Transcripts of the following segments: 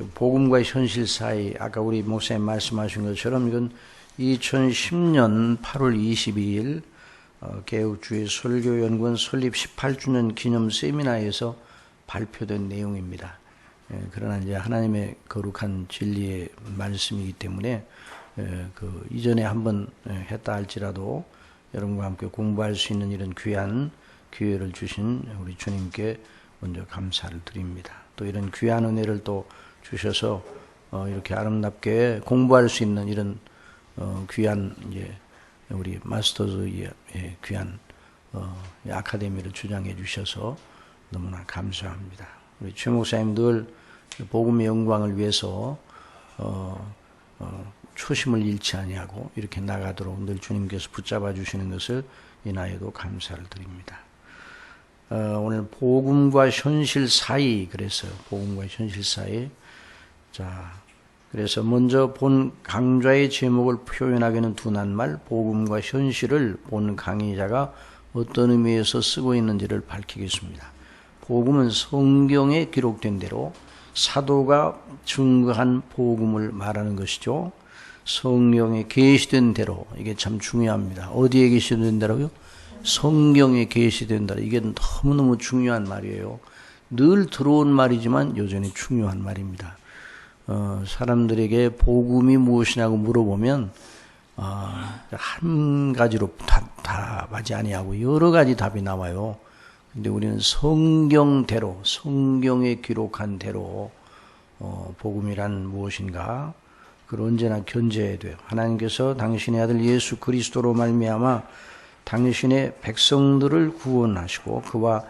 복음과 현실 사이, 아까 우리 목사님 말씀하신 것처럼 이건 2010년 8월 22일 개혁주의 설교연구원 설립 18주년 기념 세미나에서 발표된 내용입니다. 그러나 이제 하나님의 거룩한 진리의 말씀이기 때문에 그 이전에 한번 했다 할지라도 여러분과 함께 공부할 수 있는 이런 귀한 기회를 주신 우리 주님께 먼저 감사를 드립니다. 또 이런 귀한 은혜를 또 주셔서 이렇게 아름답게 공부할 수 있는 이런 귀한 이제 우리 마스터즈의 귀한 아카데미를 주장해 주셔서 너무나 감사합니다. 우리 최 목사님 늘 복음의 영광을 위해서 초심을 잃지 아니하고 이렇게 나가도록 늘 주님께서 붙잡아 주시는 것을 인하여도 감사를 드립니다. 오늘 복음과 현실 사이, 그래서 복음과 현실 사이. 자, 그래서 먼저 본 강좌의 제목을 표현하기는 둔한 말, 복음과 현실을 본 강의자가 어떤 의미에서 쓰고 있는지를 밝히겠습니다. 복음은 성경에 기록된 대로 사도가 증거한 복음을 말하는 것이죠. 성경에 계시된 대로, 이게 참 중요합니다. 어디에 계시된 대로요? 성경에 계시된 대로. 이게 너무너무 중요한 말이에요. 늘 들어온 말이지만 여전히 중요한 말입니다. 사람들에게 복음이 무엇이냐고 물어보면 한 가지로 답하지 아니하고 여러 가지 답이 나와요. 근데 우리는 성경대로, 성경에 기록한 대로 복음이란 무엇인가, 그걸 언제나 견제해야 돼요. 하나님께서 당신의 아들 예수 그리스도로 말미암아 당신의 백성들을 구원하시고 그와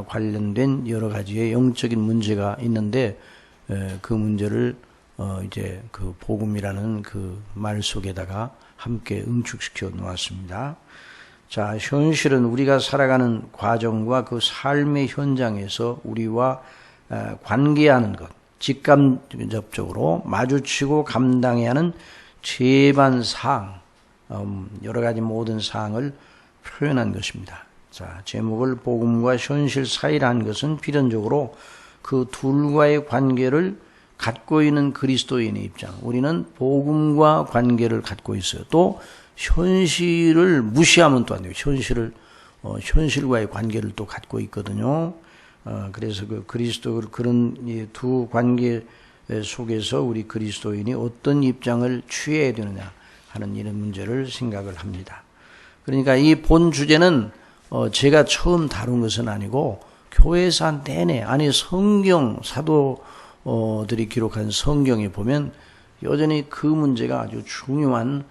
관련된 여러 가지의 영적인 문제가 있는데 그 문제를 이제 그 복음이라는 그 말 속에다가 함께 응축시켜 놓았습니다. 자, 현실은 우리가 살아가는 과정과 그 삶의 현장에서 우리와 관계하는 것, 직간접적으로 마주치고 감당해야 하는 재반 사항, 여러 가지 모든 사항을 표현한 것입니다. 자, 제목을 복음과 현실 사이라는 것은 필연적으로 그 둘과의 관계를 갖고 있는 그리스도인의 입장. 우리는 복음과 관계를 갖고 있어요. 또 현실을 무시하면 또 안 돼요. 현실과의 관계를 또 갖고 있거든요. 그래서 그 그리스도 그런 두 관계 속에서 우리 그리스도인이 어떤 입장을 취해야 되느냐 하는 이런 문제를 생각을 합니다. 그러니까 이 본 주제는 제가 처음 다룬 것은 아니고 교회사 내내, 아니 성경 사도들이 기록한 성경에 보면 여전히 그 문제가 아주 중요한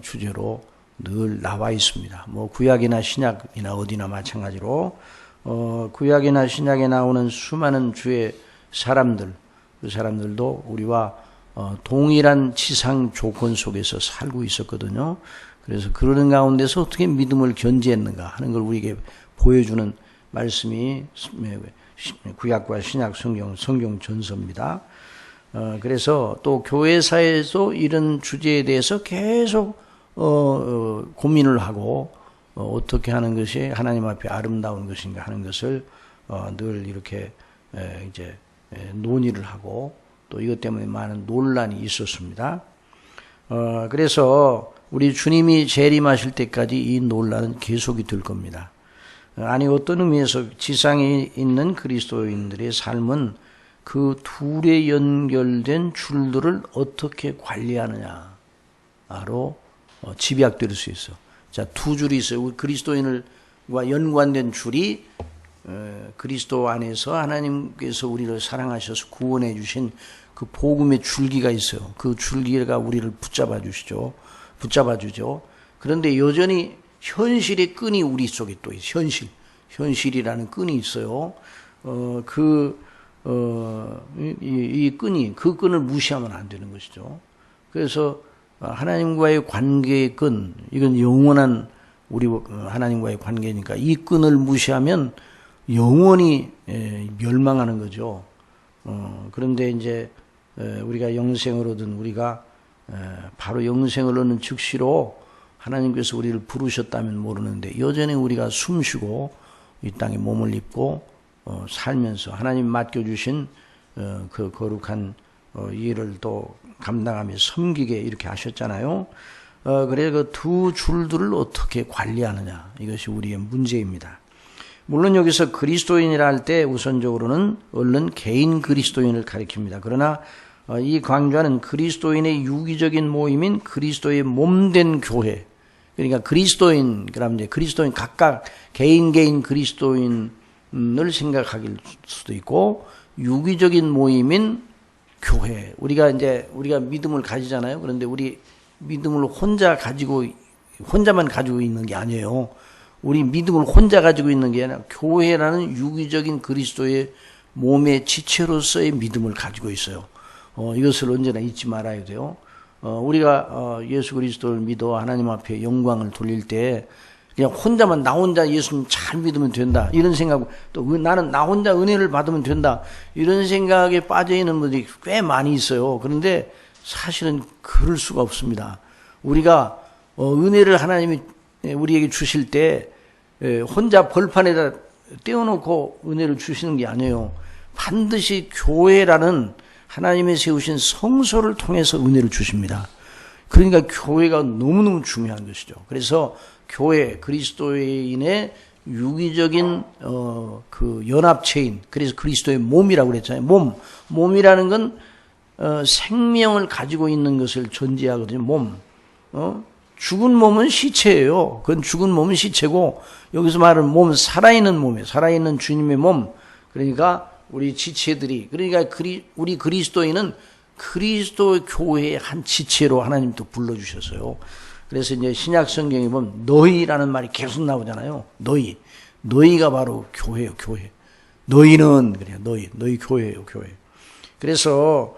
주제로 늘 나와 있습니다. 뭐 구약이나 신약이나 어디나 마찬가지로 구약이나 신약에 나오는 수많은 주의 사람들, 그 사람들도 우리와 동일한 지상 조건 속에서 살고 있었거든요. 그래서 그러는 가운데서 어떻게 믿음을 견지했는가 하는 걸 우리에게 보여주는 말씀이 구약과 신약 성경 전서입니다. 그래서 또 교회사에서 이런 주제에 대해서 계속 고민을 하고 어떻게 하는 것이 하나님 앞에 아름다운 것인가 하는 것을 늘 이렇게 이제 논의를 하고 또 이것 때문에 많은 논란이 있었습니다. 그래서 우리 주님이 재림하실 때까지 이 논란은 계속이 될 겁니다. 아니 어떤 의미에서 지상에 있는 그리스도인들의 삶은 그 둘에 연결된 줄들을 어떻게 관리하느냐로 집약될 수 있어. 자, 두 줄이 있어요. 우리 그리스도인과 연관된 줄이 그리스도 안에서 하나님께서 우리를 사랑하셔서 구원해 주신 그 복음의 줄기가 있어요. 그 줄기가 우리를 붙잡아 주죠. 그런데 여전히 현실의 끈이 우리 속에 또 있어요. 현실이라는 끈이 있어요. 이 끈이, 그 끈을 무시하면 안 되는 것이죠. 그래서 하나님과의 관계의 끈, 이건 영원한 우리 하나님과의 관계니까 이 끈을 무시하면 영원히 멸망하는 거죠. 그런데 이제 우리가 영생을 얻은 우리가 바로 영생을 얻는 즉시로 하나님께서 우리를 부르셨다면 모르는데 여전히 우리가 숨쉬고 이 땅에 몸을 입고 살면서 하나님 맡겨주신 그 거룩한 일을 또 감당하며 섬기게 이렇게 하셨잖아요. 그래 그 두 줄들을 어떻게 관리하느냐, 이것이 우리의 문제입니다. 물론 여기서 그리스도인이라 할 때 우선적으로는 얼른 개인 그리스도인을 가리킵니다. 그러나 이 강조하는 그리스도인의 유기적인 모임인 그리스도의 몸된 교회, 그러니까 그리스도인, 그럼 이제 그리스도인 각각 개인 그리스도인을 생각할 수도 있고, 유기적인 모임인 교회. 우리가 믿음을 가지잖아요. 그런데 우리 믿음을 혼자만 가지고 있는 게 아니에요. 우리 믿음을 혼자 가지고 있는 게 아니라 교회라는 유기적인 그리스도의 몸의 지체로서의 믿음을 가지고 있어요. 이것을 언제나 잊지 말아야 돼요. 우리가 예수 그리스도를 믿어 하나님 앞에 영광을 돌릴 때 그냥 혼자만 나 혼자 예수님 잘 믿으면 된다 이런 생각, 또 나는 나 혼자 은혜를 받으면 된다 이런 생각에 빠져 있는 분들이 꽤 많이 있어요. 그런데 사실은 그럴 수가 없습니다. 우리가 은혜를 하나님이 우리에게 주실 때 혼자 벌판에다 떼어놓고 은혜를 주시는 게 아니에요. 반드시 교회라는 하나님이 세우신 성소를 통해서 은혜를 주십니다. 그러니까 교회가 너무너무 중요한 것이죠. 그래서 교회, 그리스도인의 유기적인 그 연합체인, 그래서 그리스도의 몸이라고 그랬잖아요. 몸이라는 건 생명을 가지고 있는 것을 전제하거든요. 죽은 몸은 시체예요. 그건 죽은 몸은 시체고, 여기서 말하는 몸은 살아있는 몸이에요. 살아있는 주님의 몸. 그러니까 우리 지체들이, 그러니까 우리 그리스도인은 그리스도 교회의 한 지체로 하나님 또 불러주셨어요. 그래서 이제 신약 성경에 보면 너희라는 말이 계속 나오잖아요. 너희가 바로 교회예요. 교회. 너희는 그래요. 너희 교회예요. 교회. 그래서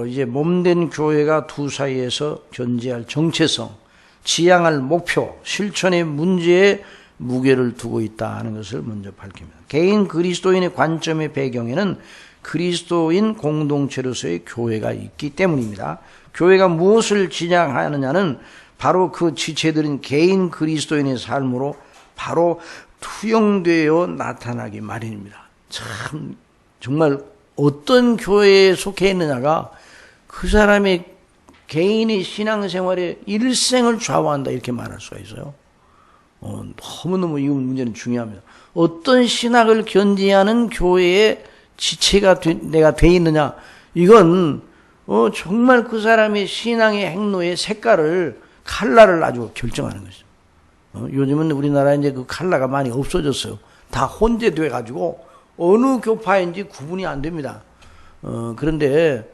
이제 몸된 교회가 두 사이에서 견지할 정체성, 지향할 목표, 실천의 문제에 무게를 두고 있다 하는 것을 먼저 밝힙니다. 개인 그리스도인의 관점의 배경에는 그리스도인 공동체로서의 교회가 있기 때문입니다. 교회가 무엇을 지향하느냐는 바로 그 지체들인 개인 그리스도인의 삶으로 바로 투영되어 나타나기 마련입니다. 참 정말 어떤 교회에 속해 있느냐가 그 사람의 개인의 신앙생활의 일생을 좌우한다 이렇게 말할 수가 있어요. 너무너무 이 문제는 중요합니다. 어떤 신학을 견지하는 교회의 지체가 내가 돼 있느냐, 이건 정말 그 사람의 신앙의 행로의 칼라를 아주 결정하는 것이죠. 요즘은 우리나라에 이제 그 칼라가 많이 없어졌어요. 다 혼재돼 가지고 어느 교파인지 구분이 안 됩니다. 그런데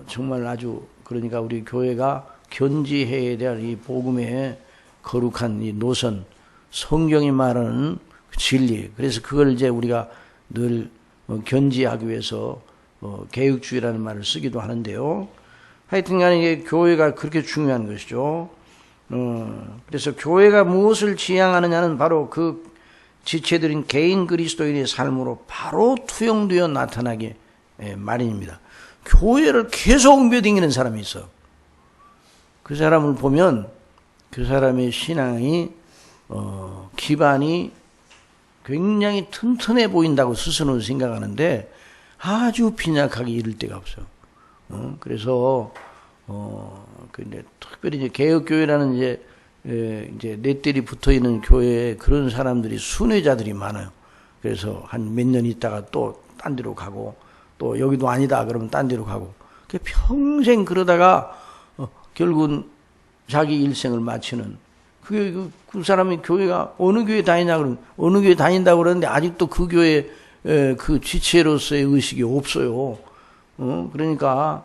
정말 아주, 그러니까 우리 교회가 견지해야 될 이 복음의 거룩한 이 노선, 성경이 말하는 진리, 그래서 그걸 이제 우리가 늘 견지하기 위해서 개혁주의라는 말을 쓰기도 하는데요. 하여튼 간에 이게 교회가 그렇게 중요한 것이죠. 그래서 교회가 무엇을 지향하느냐는 바로 그 지체들인 개인 그리스도인의 삶으로 바로 투영되어 나타나게 마련입니다. 교회를 계속 옮겨다니는 사람이 있어. 그 사람을 보면 그 사람의 신앙이 기반이 굉장히 튼튼해 보인다고 스스로 생각하는데 아주 빈약하게 이를 데가 없어요. 그래서 근데 특별히 이제 개혁교회라는 이제 넷들이 붙어 있는 교회에 그런 사람들이 순회자들이 많아요. 그래서 한 몇 년 있다가 또 딴 데로 가고, 또 여기도 아니다 그러면 딴 데로 가고, 평생 그러다가 결국은 자기 일생을 마치는, 그 사람이 교회가 어느 교회 다니냐 그러면 어느 교회 다닌다고 그러는데 아직도 그 교회 그 지체로서의 의식이 없어요. 그러니까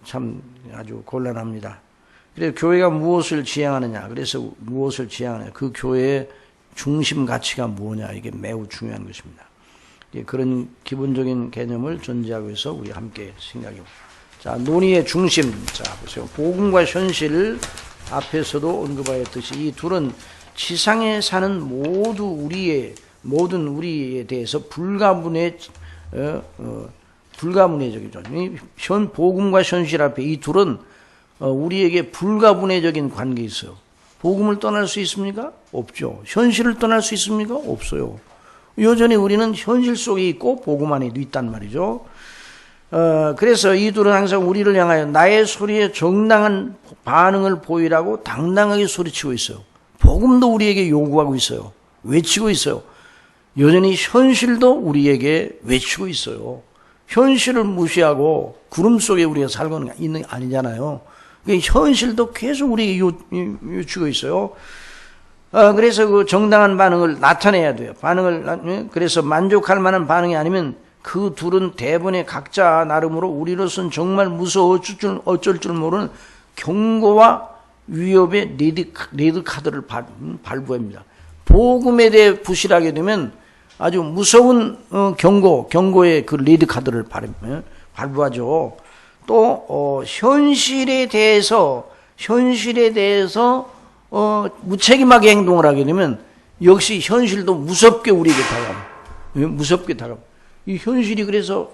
참 아주 곤란합니다. 그래서 교회가 무엇을 지향하느냐, 그래서 무엇을 지향하느냐, 그 교회의 중심 가치가 뭐냐, 이게 매우 중요한 것입니다. 그런 기본적인 개념을 전제하고 해서 우리 함께 생각해 봅시다. 자, 논의의 중심. 자, 보세요. 복음과 현실, 앞에서도 언급하였듯이 이 둘은 지상에 사는 모든 우리에 대해서 불가분해적이죠. 복음과 현실 앞에 이 둘은 우리에게 불가분해적인 관계에 있어요. 복음을 떠날 수 있습니까? 없죠. 현실을 떠날 수 있습니까? 없어요. 여전히 우리는 현실 속에 있고 복음 안에도 있단 말이죠. 그래서 이 둘은 항상 우리를 향하여 나의 소리에 정당한 반응을 보이라고 당당하게 소리치고 있어요. 복음도 우리에게 요구하고 있어요. 외치고 있어요. 여전히 현실도 우리에게 외치고 있어요. 현실을 무시하고 구름 속에 우리가 살고 있는 게 아니잖아요. 현실도 계속 우리에게 요추고 있어요. 그래서 그 정당한 반응을 나타내야 돼요. 그래서 만족할 만한 반응이 아니면 그 둘은 대번에 각자 나름으로 우리로서는 정말 무서워 어쩔 줄 모르는 경고와 위협의 레드 카드를 발부합니다. 복음에 대해 부실하게 되면 아주 무서운 경고의 그 레드 카드를 발부하죠. 또 현실에 대해서 무책임하게 행동을 하게 되면 역시 현실도 무섭게 우리에게 다가갑니다. 무섭게 다가갑니다. 이 현실이 그래서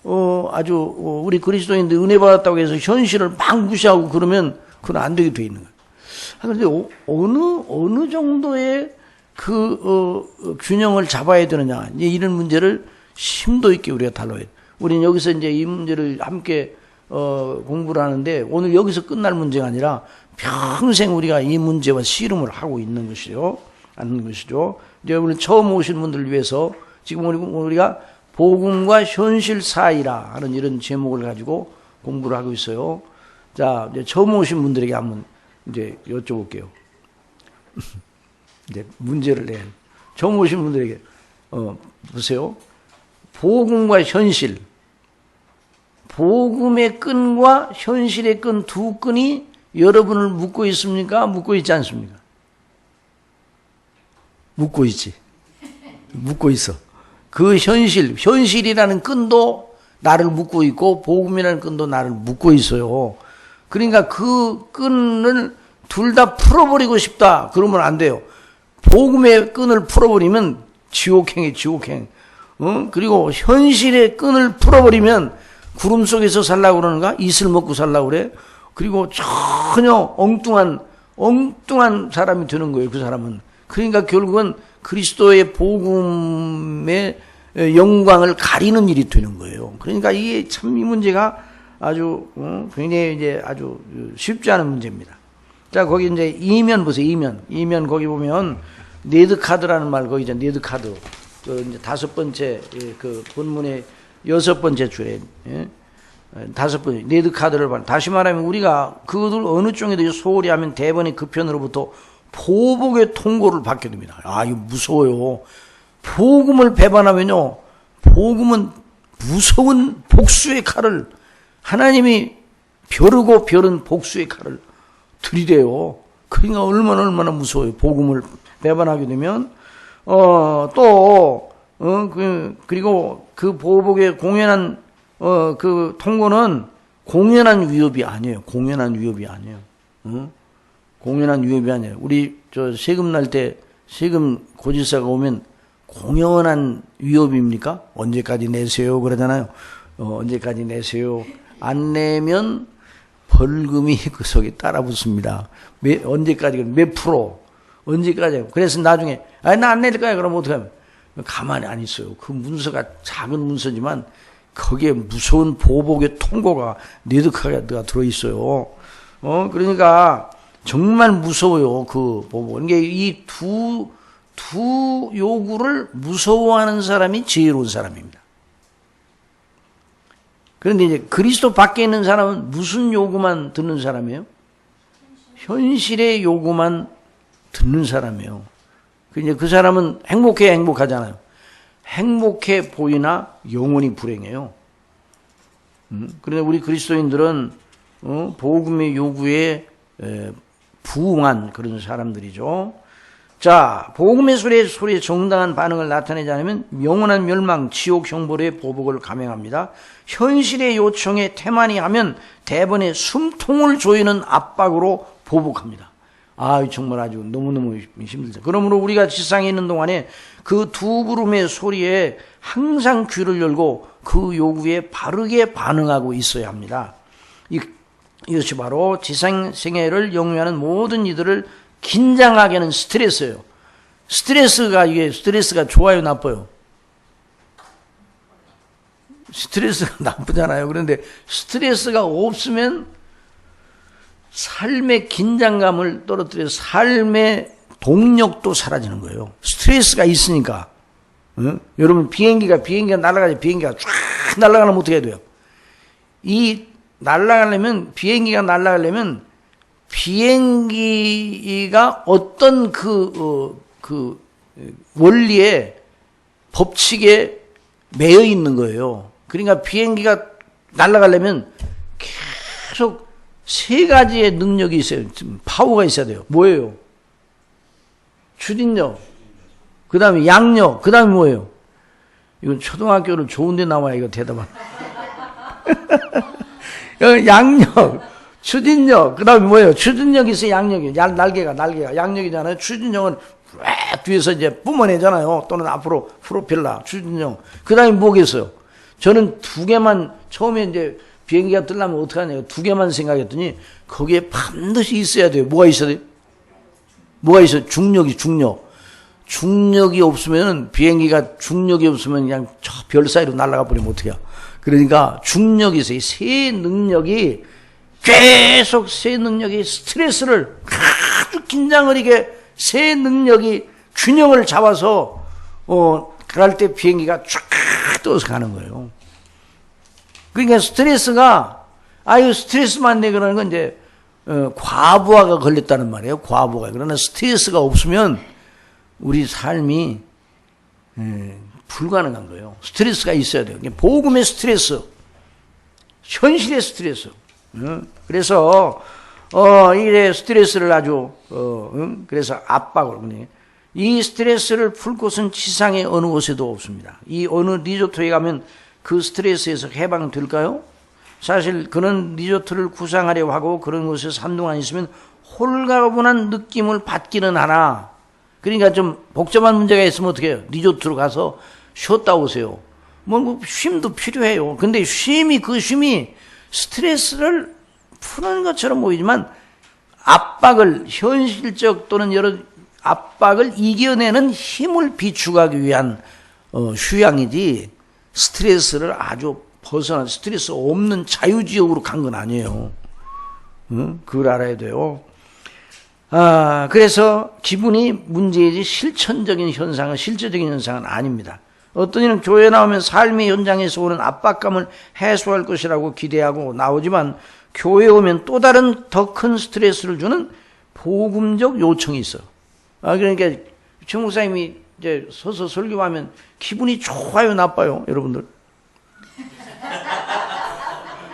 우리 그리스도인들 은혜 받았다고 해서 현실을 막 무시하고 그러면 그건 안 되게 돼 있는 거예요. 그런데 어느 정도의 균형을 잡아야 되느냐, 이런 문제를 심도 있게 우리가 다뤄야 돼요. 우리는 여기서 이제 이 문제를 함께 공부를 하는데 오늘 여기서 끝날 문제가 아니라 평생 우리가 이 문제와 씨름을 하고 있는 것이죠. 이제 오늘 처음 오신 분들을 위해서 지금 우리가 복음과 현실 사이라 하는 이런 제목을 가지고 공부를 하고 있어요. 자, 이제 처음 오신 분들에게 한번 이제 여쭤볼게요. 이제 문제를 내요. 처음 오신 분들에게 보세요. 복음과 현실, 복음의 끈과 현실의 끈 두 끈이 여러분을 묶고 있습니까? 묶고 있지 않습니까? 묶고 있지. 묶고 있어. 그 현실이라는 끈도 나를 묶고 있고 복음이라는 끈도 나를 묶고 있어요. 그러니까 그 끈을 둘 다 풀어버리고 싶다. 그러면 안 돼요. 복음의 끈을 풀어버리면 지옥행. 그리고 현실의 끈을 풀어버리면 구름 속에서 살라고 그러는가? 이슬 먹고 살라고 그래? 그리고 전혀 엉뚱한 사람이 되는 거예요, 그 사람은. 그러니까 결국은 그리스도의 복음의 영광을 가리는 일이 되는 거예요. 그러니까 이게 참 이 문제가 아주 굉장히 이제 아주 쉽지 않은 문제입니다. 자, 거기 이제 이면 보세요. 이면 거기 보면 레드 카드라는 말 거기 이제 레드 카드. 이제 다섯 번째 그 본문의 여섯 번째 줄에 다섯 번째 레드 카드를 봐. 다시 말하면 우리가 그들 어느 쪽에도 소홀히 하면 대번에 그 편으로부터 보복의 통고를 받게 됩니다. 이거 무서워요. 복음을 배반하면요, 복음은 무서운 복수의 칼을 하나님이 벼르고 벼른 복수의 칼을 들이대요. 그러니까 얼마나 무서워요. 복음을 배반하게 되면 그리고 그 보복의 공연한 그 통고는 공연한 위협이 아니에요. 공연한 위협이 아니에요. 우리 세금 날 때 세금 고지서가 오면 공연한 위협입니까? 언제까지 내세요 그러잖아요. 언제까지 내세요. 안 내면 벌금이 그 속에 따라 붙습니다. 언제까지 몇 프로 언제까지. 그래서 나중에 나 안 낼 거야 그러면 어떡하면 가만히 안 있어요. 그 문서가 작은 문서지만 거기에 무서운 보복의 통고가 네드카가 들어있어요. 그러니까 정말 무서워요. 그 보복. 그러니까 이 두 요구를 무서워하는 사람이 지혜로운 사람입니다. 그런데 이제 그리스도 밖에 있는 사람은 무슨 요구만 듣는 사람이에요? 현실의 요구만 듣는 사람이에요. 그 사람은 행복하잖아요. 행복해 보이나 영원히 불행해요. 그런데 우리 그리스도인들은 복음의 요구에 부응한 그런 사람들이죠. 자, 복음의 소리에 정당한 반응을 나타내지 않으면 영원한 멸망, 지옥 형벌의 보복을 감행합니다. 현실의 요청에 태만히 하면 대번에 숨통을 조이는 압박으로 보복합니다. 정말 아주 너무너무 힘들죠. 그러므로 우리가 지상에 있는 동안에 그 두 그룹의 소리에 항상 귀를 열고 그 요구에 바르게 반응하고 있어야 합니다. 이것이 바로 지상 생애를 영위하는 모든 이들을 긴장하게 하는 스트레스예요. 스트레스가 좋아요, 나빠요? 스트레스가 나쁘잖아요. 그런데 스트레스가 없으면 삶의 긴장감을 떨어뜨려서 삶의 동력도 사라지는 거예요. 스트레스가 있으니까. 응? 여러분, 비행기가 날아가죠. 비행기가 쫙 날아가려면 어떻게 해야 돼요? 비행기가 날아가려면 비행기가 어떤 원리에, 법칙에 매여 있는 거예요. 그러니까 비행기가 날아가려면 계속 세 가지의 능력이 있어요. 파워가 있어야 돼요. 뭐예요? 추진력, 그 다음에 양력, 그 다음에 뭐예요? 이건 초등학교를 좋은데 나와야 이거 대답은. 양력, 추진력, 그 다음에 뭐예요? 추진력이 있어요, 양력이. 날개가. 양력이잖아요. 추진력은 왜 뒤에서 이제 뿜어내잖아요. 또는 앞으로 프로펠러, 추진력. 그 다음에 뭐가 있어요? 저는 두 개만, 처음에 이제 비행기가 뜨려면 어떻게 하냐고 두 개만 생각했더니 거기에 반드시 있어야 돼요. 뭐가 있어야 돼요? 뭐가 있어요? 중력이 없으면 비행기가 중력이 없으면 그냥 저 별 사이로 날아가 버리면 어떡해요? 그러니까 중력이 있어요. 세 능력이 스트레스를 아주 긴장을 이게 세 능력이 균형을 잡아서 그럴 때 비행기가 쫙 떠서 가는 거예요. 그러니까 스트레스만 내 그러는 건 이제 과부하가 걸렸다는 말이에요. 과부하. 그러나 스트레스가 없으면 우리 삶이 불가능한 거예요. 스트레스가 있어야 돼요. 복음의 스트레스, 현실의 스트레스. 그래서 이래 스트레스를 아주 그래서 압박을 이 스트레스를 풀 곳은 지상의 어느 곳에도 없습니다. 이 어느 리조트에 가면 그 스트레스에서 해방될까요? 사실 그런 리조트를 구상하려고 하고 그런 곳에서 한동안 있으면 홀가분한 느낌을 받기는 하나. 그러니까 좀 복잡한 문제가 있으면 어떻게 해요? 리조트로 가서 쉬었다 오세요. 뭐 쉼도 필요해요. 근데 그 쉼이 스트레스를 푸는 것처럼 보이지만 현실적 또는 여러 압박을 이겨내는 힘을 비축하기 위한 휴양이지 스트레스를 아주 벗어난 스트레스 없는 자유지역으로 간 건 아니에요. 그걸 알아야 돼요. 그래서 기분이 문제이지 실질적인 현상은 아닙니다. 어떤 이는 교회 나오면 삶의 현장에서 오는 압박감을 해소할 것이라고 기대하고 나오지만 교회에 오면 또 다른 더 큰 스트레스를 주는 복음적 요청이 있어. 그러니까 최 목사님이 이제 서서 설교하면 기분이 좋아요, 나빠요, 여러분들?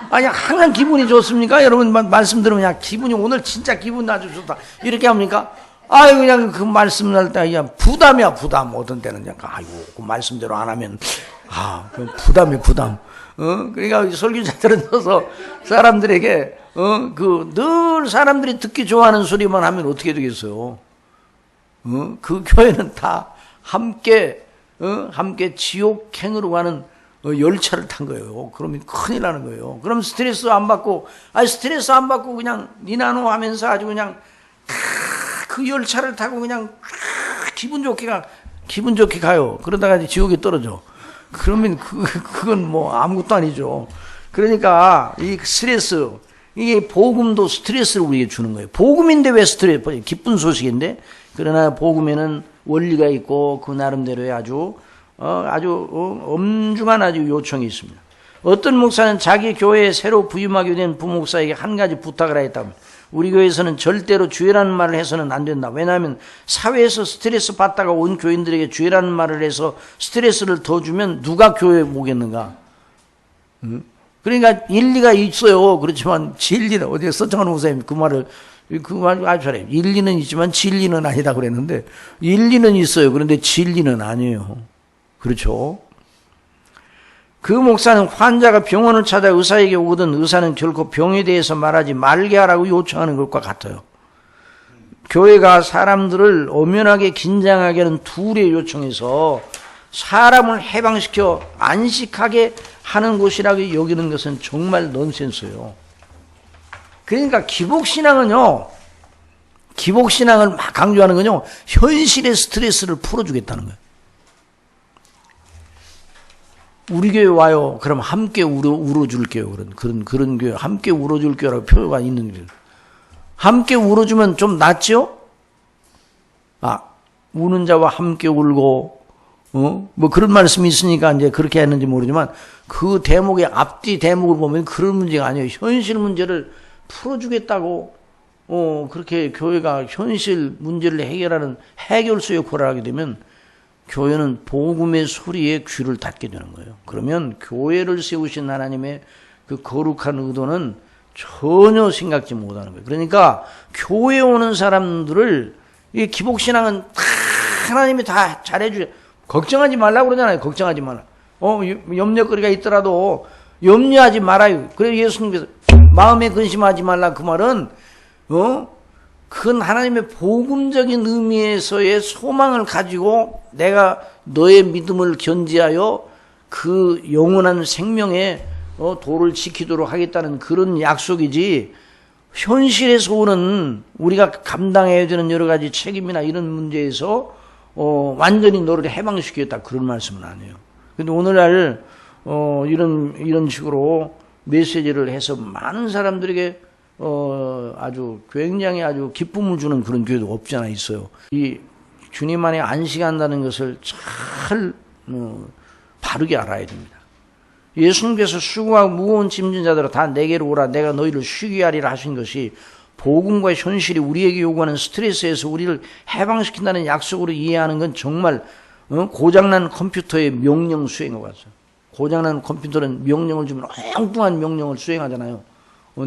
항상 기분이 좋습니까? 여러분 말씀 들으면 기분이 오늘 진짜 기분 아주 좋다. 이렇게 합니까? 그냥 그 말씀 날 때 그냥 부담이야, 부담. 어떤 때는 그냥 그 말씀대로 안 하면 그 부담. 그러니까 설교자들은 서서 사람들에게 늘 사람들이 듣기 좋아하는 소리만 하면 어떻게 되겠어요? 그 교회는 다 함께 지옥행으로 가는 열차를 탄 거예요. 그러면 큰일 나는 거예요. 그럼 스트레스 안 받고 그냥 니나노 하면서 아주 그냥 그 열차를 타고 그냥 기분 좋게 가요. 그러다가 이제 지옥에 떨어져. 그러면 그건 뭐 아무것도 아니죠. 그러니까 이 스트레스, 이게 복음도 스트레스를 우리에게 주는 거예요. 복음인데 왜 스트레스? 기쁜 소식인데. 그러나 복음에는 원리가 있고 그 나름대로의 아주 엄중한 아주 요청이 있습니다. 어떤 목사는 자기 교회에 새로 부임하게 된 부목사에게 한 가지 부탁을 하였다고 합니다. 우리 교회에서는 절대로 주의라는 말을 해서는 안 된다. 왜냐하면 사회에서 스트레스 받다가 온 교인들에게 주의라는 말을 해서 스트레스를 더 주면 누가 교회에 오겠는가? 그러니까 일리가 있어요. 그렇지만 진리는 어디에 서청한 목사님 그 말 아주 잘해요. 일리는 있지만 진리는 아니다 그랬는데 일리는 있어요. 그런데 진리는 아니에요. 그렇죠? 그 목사는 환자가 병원을 찾아 의사에게 오거든 의사는 결코 병에 대해서 말하지 말게 하라고 요청하는 것과 같아요. 교회가 사람들을 엄연하게 긴장하게 하는 둘의 요청에서 사람을 해방시켜 안식하게 하는 곳이라고 여기는 것은 정말 넌센스예요. 그러니까 기복신앙은요, 기복신앙을 막 강조하는 건요, 현실의 스트레스를 풀어주겠다는 거예요. 우리 교회 와요. 그럼 함께 울어줄게요. 그런 교회, 함께 울어줄게요라고 표가 있는 거예요. 함께 울어주면 좀 낫죠? 우는 자와 함께 울고, 뭐 그런 말씀이 있으니까 이제 그렇게 했는지 모르지만, 그 대목의 앞뒤 대목을 보면 그런 문제가 아니에요. 현실 문제를 풀어주겠다고, 그렇게 교회가 현실 문제를 해결하는 해결소 역할을 하게 되면, 교회는 복음의 소리에 귀를 닫게 되는 거예요. 그러면 교회를 세우신 하나님의 그 거룩한 의도는 전혀 생각지 못하는 거예요. 그러니까 교회에 오는 사람들을, 이 기복신앙은 다 하나님이 다 잘해주죠. 걱정하지 말라고 그러잖아요. 걱정하지 말라. 염려거리가 있더라도 염려하지 말아요. 그래서 예수님께서 마음에 근심하지 말라, 그 말은 큰 하나님의 복음적인 의미에서의 소망을 가지고 내가 너의 믿음을 견지하여 그 영원한 생명의 도를 지키도록 하겠다는 그런 약속이지, 현실에서 오는 우리가 감당해야 되는 여러 가지 책임이나 이런 문제에서 완전히 너를 해방시키겠다, 그런 말씀은 아니에요. 근데 오늘날 이런 식으로 메시지를 해서 많은 사람들에게 아주 굉장히 아주 기쁨을 주는 그런 교회도 없지 않아 있어요. 이 주님 안에 안식한다는 것을 잘 바르게 알아야 됩니다. 예수님께서 수고하고 무거운 짐진 자들아 다 내게로 오라, 내가 너희를 쉬게 하리라 하신 것이 복음과 현실이 우리에게 요구하는 스트레스에서 우리를 해방시킨다는 약속으로 이해하는 건 정말 고장난 컴퓨터의 명령 수행과 같아요. 고장난 컴퓨터는 명령을 주면 엉뚱한 명령을 수행하잖아요.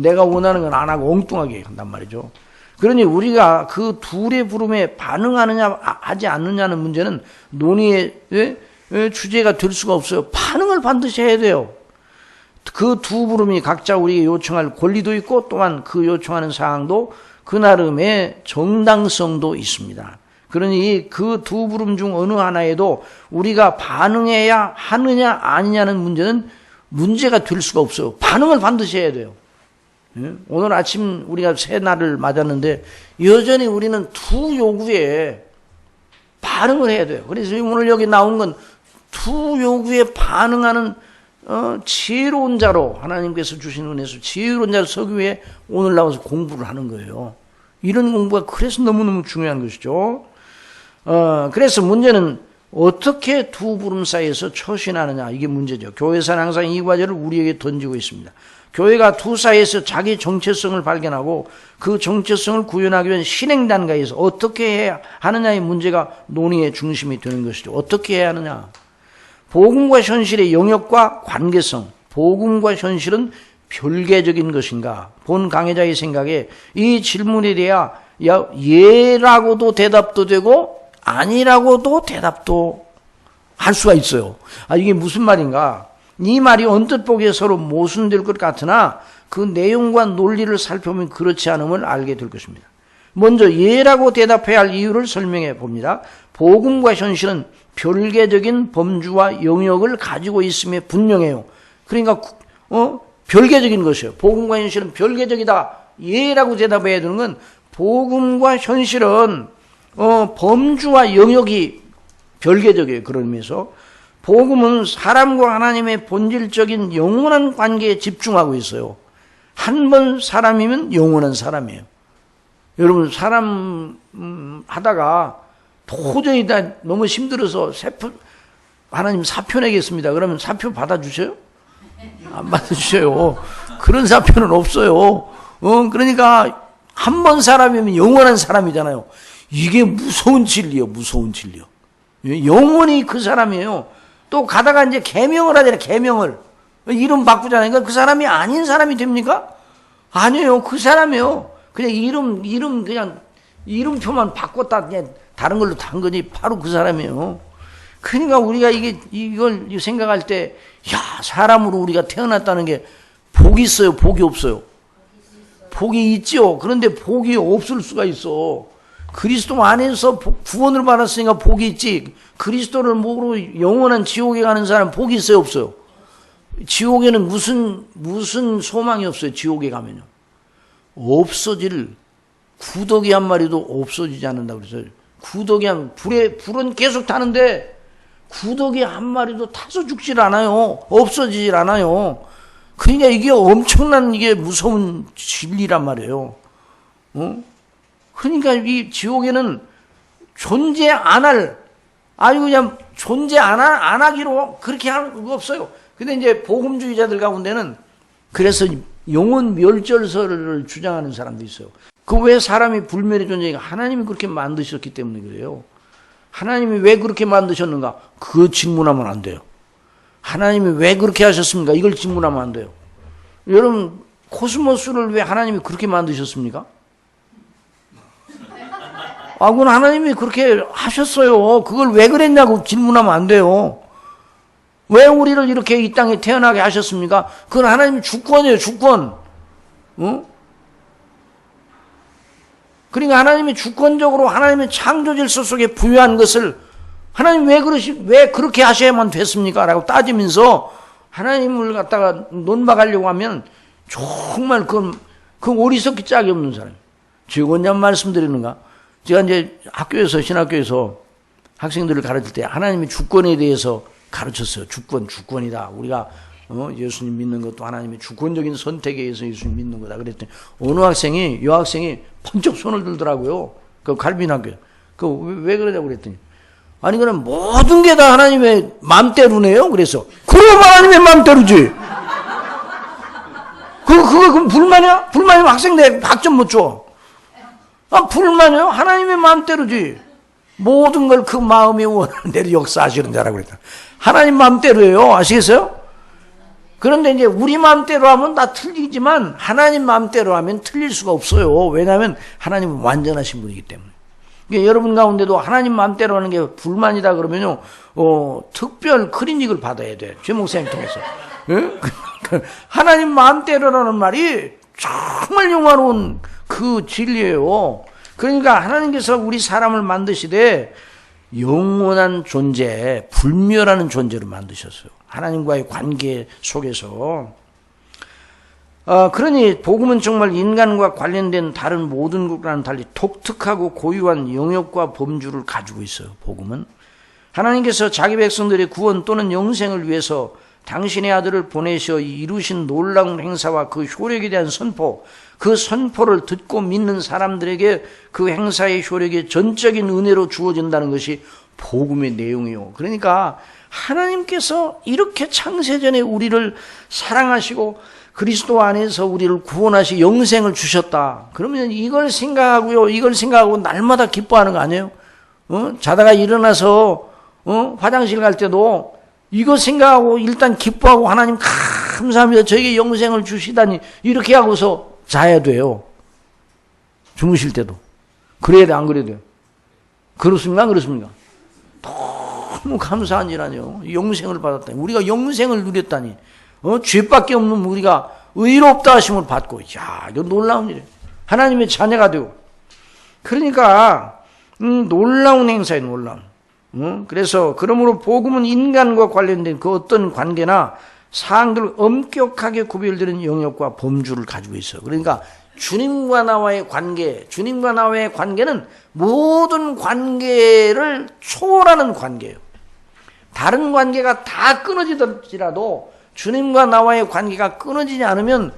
내가 원하는 건 안 하고 엉뚱하게 한단 말이죠. 그러니 우리가 그 둘의 부름에 반응하느냐 하지 않느냐는 문제는 논의의 주제가 될 수가 없어요. 반응을 반드시 해야 돼요. 그 두 부름이 각자 우리에게 요청할 권리도 있고, 또한 그 요청하는 사항도 그 나름의 정당성도 있습니다. 그러니 그 두 부름 중 어느 하나에도 우리가 반응해야 하느냐 아니냐는 문제는 문제가 될 수가 없어요. 반응을 반드시 해야 돼요. 오늘 아침 우리가 새 날을 맞았는데 여전히 우리는 두 요구에 반응을 해야 돼요. 그래서 오늘 여기 나온 건 두 요구에 반응하는 지혜로운 자로, 하나님께서 주신 은혜에서 지혜로운 자로 서기 위해 오늘 나와서 공부를 하는 거예요. 이런 공부가 그래서 너무너무 중요한 것이죠. 그래서 문제는 어떻게 두 부름 사이에서 처신하느냐, 이게 문제죠. 교회사는 항상 이 과제를 우리에게 던지고 있습니다. 교회가 두 사이에서 자기 정체성을 발견하고 그 정체성을 구현하기 위한 실행 단계에서 어떻게 해야 하느냐의 문제가 논의의 중심이 되는 것이죠. 어떻게 해야 하느냐. 복음과 현실의 영역과 관계성, 복음과 현실은 별개적인 것인가? 본 강해자의 생각에 이 질문에 대해 예라고도 대답도 되고 아니라고도 대답도 할 수가 있어요. 이게 무슨 말인가? 이 말이 언뜻 보기에 서로 모순될 것 같으나 그 내용과 논리를 살펴보면 그렇지 않음을 알게 될 것입니다. 먼저 예라고 대답해야 할 이유를 설명해 봅니다. 복음과 현실은 별개적인 범주와 영역을 가지고 있음에 분명해요. 그러니까 별개적인 것이에요. 복음과 현실은 별개적이다. 예라고 대답해야 되는 건 복음과 현실은 범주와 영역이 별개적이에요. 그런 의미에서 복음은 사람과 하나님의 본질적인 영원한 관계에 집중하고 있어요. 한 번 사람이면 영원한 사람이에요. 여러분 사람 하다가 도저히 다 너무 힘들어서 하나님 사표 내겠습니다. 그러면 사표 받아주셔요? 안 받아주셔요. 그런 사표는 없어요. 그러니까 한 번 사람이면 영원한 사람이잖아요. 이게 무서운 진리요, 무서운 진리요. 영원히 그 사람이에요. 또 가다가 이제 계명을 하잖아요. 계명을 이름 바꾸잖아요. 그러니까 그 사람이 아닌 사람이 됩니까? 아니에요. 그 사람이에요. 그냥 이름 그냥 이름표만 바꿨다 그냥 다른 걸로 단 거지 바로 그 사람이에요. 그러니까 우리가 이걸 생각할 때, 사람으로 우리가 태어났다는 게 복이 있어요, 복이 없어요? 복이 있죠. 그런데 복이 없을 수가 있어. 그리스도 안에서 구원을 받았으니까 복이 있지. 그리스도를 모르고 영원한 지옥에 가는 사람 복이 있어요, 없어요? 지옥에는 무슨 소망이 없어요, 지옥에 가면요. 없어질 구더기 한 마리도 없어지지 않는다고 그랬어요. 불은 계속 타는데 구더기 한 마리도 타서 죽질 않아요. 없어지질 않아요. 그러니까 이게 엄청난 이게 무서운 진리란 말이에요. 그러니까 이 지옥에는 존재 안 할, 아주 그냥 존재 안 하기로 그렇게 하는 거 없어요. 근데 이제 복음주의자들 가운데는 그래서 영혼 멸절설을 주장하는 사람도 있어요. 그 왜 사람이 불멸의 존재인가? 하나님이 그렇게 만드셨기 때문에 그래요. 하나님이 왜 그렇게 만드셨는가? 그 질문하면 안 돼요. 하나님이 왜 그렇게 하셨습니까? 이걸 질문하면 안 돼요. 여러분, 코스모스를 왜 하나님이 그렇게 만드셨습니까? 그건 하나님이 그렇게 하셨어요. 그걸 왜 그랬냐고 질문하면 안 돼요. 왜 우리를 이렇게 이 땅에 태어나게 하셨습니까? 그건 하나님의 주권이에요, 주권. 그러니까 하나님이 주권적으로 하나님의 창조 질서 속에 부여한 것을 하나님 왜 그렇게 하셔야만 됐습니까? 라고 따지면서 하나님을 갖다가 논박하려고 하면 정말 그 어리석기 짝이 없는 사람. 제가 언제 말씀드리는가? 제가 이제 신학교에서 학생들을 가르칠 때 하나님의 주권에 대해서 가르쳤어요. 주권이다. 우리가 예수님 믿는 것도 하나님의 주권적인 선택에 의해서 예수님 믿는 거다. 그랬더니 여학생이 번쩍 손을 들더라고요. 그 갈빈학교. 왜 그러냐고 그랬더니 아니 그럼 모든 게 다 하나님의 맘대로네요. 그래서 그럼 하나님의 맘대로지. 그럼 불만이야? 불만이면 학생들 학점 못 줘. 불만이요? 하나님의 맘대로지. 모든 걸 그 마음이 원하는 대로 역사하시는 자라고 그랬다. 하나님 맘대로예요. 아시겠어요? 그런데 이제 우리 맘대로 하면 다 틀리지만 하나님 맘대로 하면 틀릴 수가 없어요. 왜냐하면 하나님은 완전하신 분이기 때문에. 그러니까 여러분 가운데도 하나님 맘대로 하는 게 불만이다 그러면요, 특별 클리닉을 받아야 돼. 최 목사님 통해서. 예? 하나님 마음대로라는 말이 정말 영화로운 그 진리예요. 그러니까 하나님께서 우리 사람을 만드시되 영원한 존재, 불멸하는 존재로 만드셨어요. 하나님과의 관계 속에서. 그러니 복음은 정말 인간과 관련된 다른 모든 것과는 달리 독특하고 고유한 영역과 범주를 가지고 있어요. 복음은 하나님께서 자기 백성들의 구원 또는 영생을 위해서 당신의 아들을 보내셔 이루신 놀라운 행사와 그 효력에 대한 선포, 그 선포를 듣고 믿는 사람들에게 그 행사의 효력이 전적인 은혜로 주어진다는 것이 복음의 내용이요. 그러니까 하나님께서 이렇게 창세전에 우리를 사랑하시고 그리스도 안에서 우리를 구원하시 영생을 주셨다. 그러면 이걸 생각하고 날마다 기뻐하는 거 아니에요? 자다가 일어나서 화장실 갈 때도 이거 생각하고 일단 기뻐하고 하나님 감사합니다. 저에게 영생을 주시다니 이렇게 하고서 자야 돼요. 주무실 때도. 그래야 돼, 안 그래야 돼요? 그렇습니까? 안 그렇습니까? 너무 감사한 일 아니에요. 영생을 받았다니. 우리가 영생을 누렸다니. 죄밖에 없는 우리가 의롭다 하심을 받고, 이거 놀라운 일이에요. 하나님의 자녀가 되고. 그러니까, 놀라운 행사예요, 놀라운. 그래서, 그러므로 복음은 인간과 관련된 그 어떤 관계나 사항들을 엄격하게 구별되는 영역과 범주를 가지고 있어요. 그러니까, 주님과 나와의 관계는 모든 관계를 초월하는 관계예요. 다른 관계가 다 끊어지더라도 주님과 나와의 관계가 끊어지지 않으면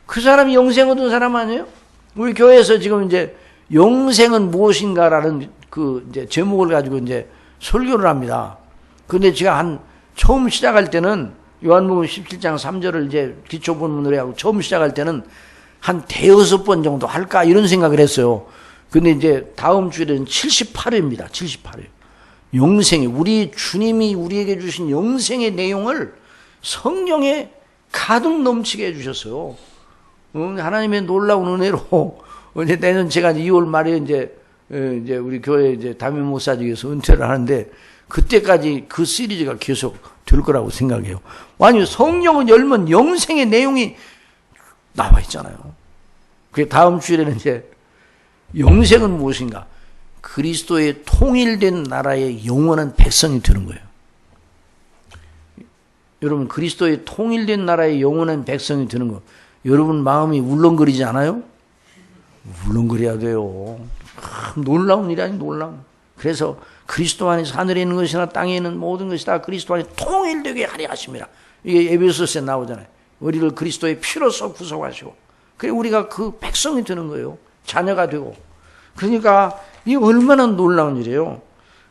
그 사람이 영생 얻은 사람 아니에요? 우리 교회에서 지금 이제 영생은 무엇인가라는 그 이제 제목을 가지고 이제 설교를 합니다. 근데 제가 처음 시작할 때는 요한복음 17장 3절을 이제 기초본문으로 하고 처음 시작할 때는 한 대여섯 번 정도 할까 이런 생각을 했어요. 근데 이제 다음 주에는 78회입니다. 78회. 영생이 우리 주님이 우리에게 주신 영생의 내용을 성경에 가득 넘치게 해주셨어요. 하나님의 놀라운 은혜로 이제 내년 제가 2월 말에 이제 우리 교회 이제 담임 목사직에서 은퇴를 하는데 그때까지 그 시리즈가 계속 될 거라고 생각해요. 아니 성경을 열면 영생의 내용이 나와 있잖아요. 그 다음 주에는 이제 영생은 무엇인가? 그리스도의 통일된 나라의 영원한 백성이 되는 거예요. 여러분 그리스도의 통일된 나라의 영원한 백성이 되는 거 여러분 마음이 울렁거리지 않아요? 울렁거려야 돼요. 놀라운 일이 아니 놀라운. 그래서 그리스도 안에서 하늘에 있는 것이나 땅에 있는 모든 것이 다 그리스도 안에 통일되게 하려 하심이라. 이게 에베소서에 나오잖아요. 우리를 그리스도의 피로써 구속하시고, 그래 우리가 그 백성이 되는 거예요. 자녀가 되고. 그러니까 이게 얼마나 놀라운 일이에요.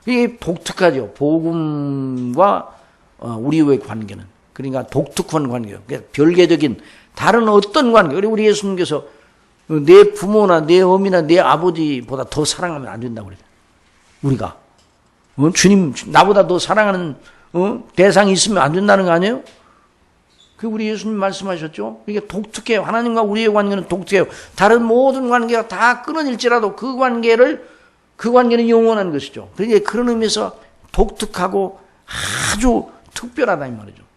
이게 독특하죠. 복음과 우리의 관계는. 그러니까 독특한 관계예요. 그러니까 별개적인 다른 어떤 관계. 그리고 우리 예수님께서 내 부모나 내 어미나 내 아버지보다 더 사랑하면 안 된다고 그래요. 우리가. 주님, 나보다 더 사랑하는 대상이 있으면 안 된다는 거 아니에요? 그 우리 예수님 말씀하셨죠? 이게 독특해요. 하나님과 우리의 관계는 독특해요. 다른 모든 관계가 다 끊어질지라도 그 관계는 영원한 것이죠. 그러니까 그런 의미에서 독특하고 아주 특별하다 이 말이죠.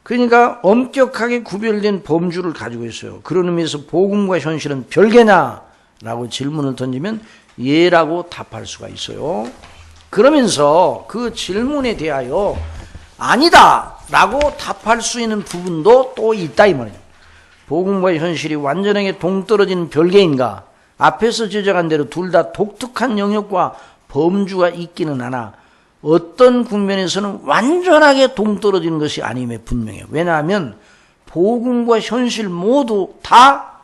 그러니까 엄격하게 구별된 범주를 가지고 있어요. 그런 의미에서 복음과 현실은 별개냐라고 질문을 던지면 예라고 답할 수가 있어요. 그러면서 그 질문에 대하여 아니다라고 답할 수 있는 부분도 또 있다 이 말이죠. 복음과 현실이 완전하게 동떨어진 별개인가? 앞에서 지적한 대로 둘 다 독특한 영역과 범주가 있기는 하나 어떤 국면에서는 완전하게 동떨어지는 것이 아님에 분명해요. 왜냐하면 복음과 현실 모두 다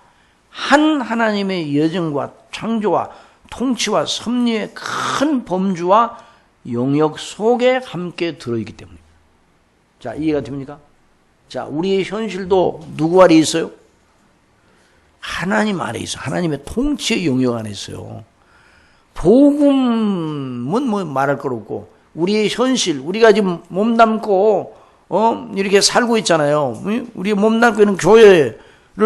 한 하나님의 여정과 창조와 통치와 섭리의 큰 범주와 영역 속에 함께 들어있기 때문입니다. 자, 이해가 됩니까? 자, 우리의 현실도 누구 아래 있어요? 하나님 아래 있어요. 하나님의 통치의 영역 안에 있어요. 복음은 뭐 말할 것 없고 우리의 현실, 우리가 지금 몸담고 이렇게 살고 있잖아요. 우리 몸담고 있는 교회를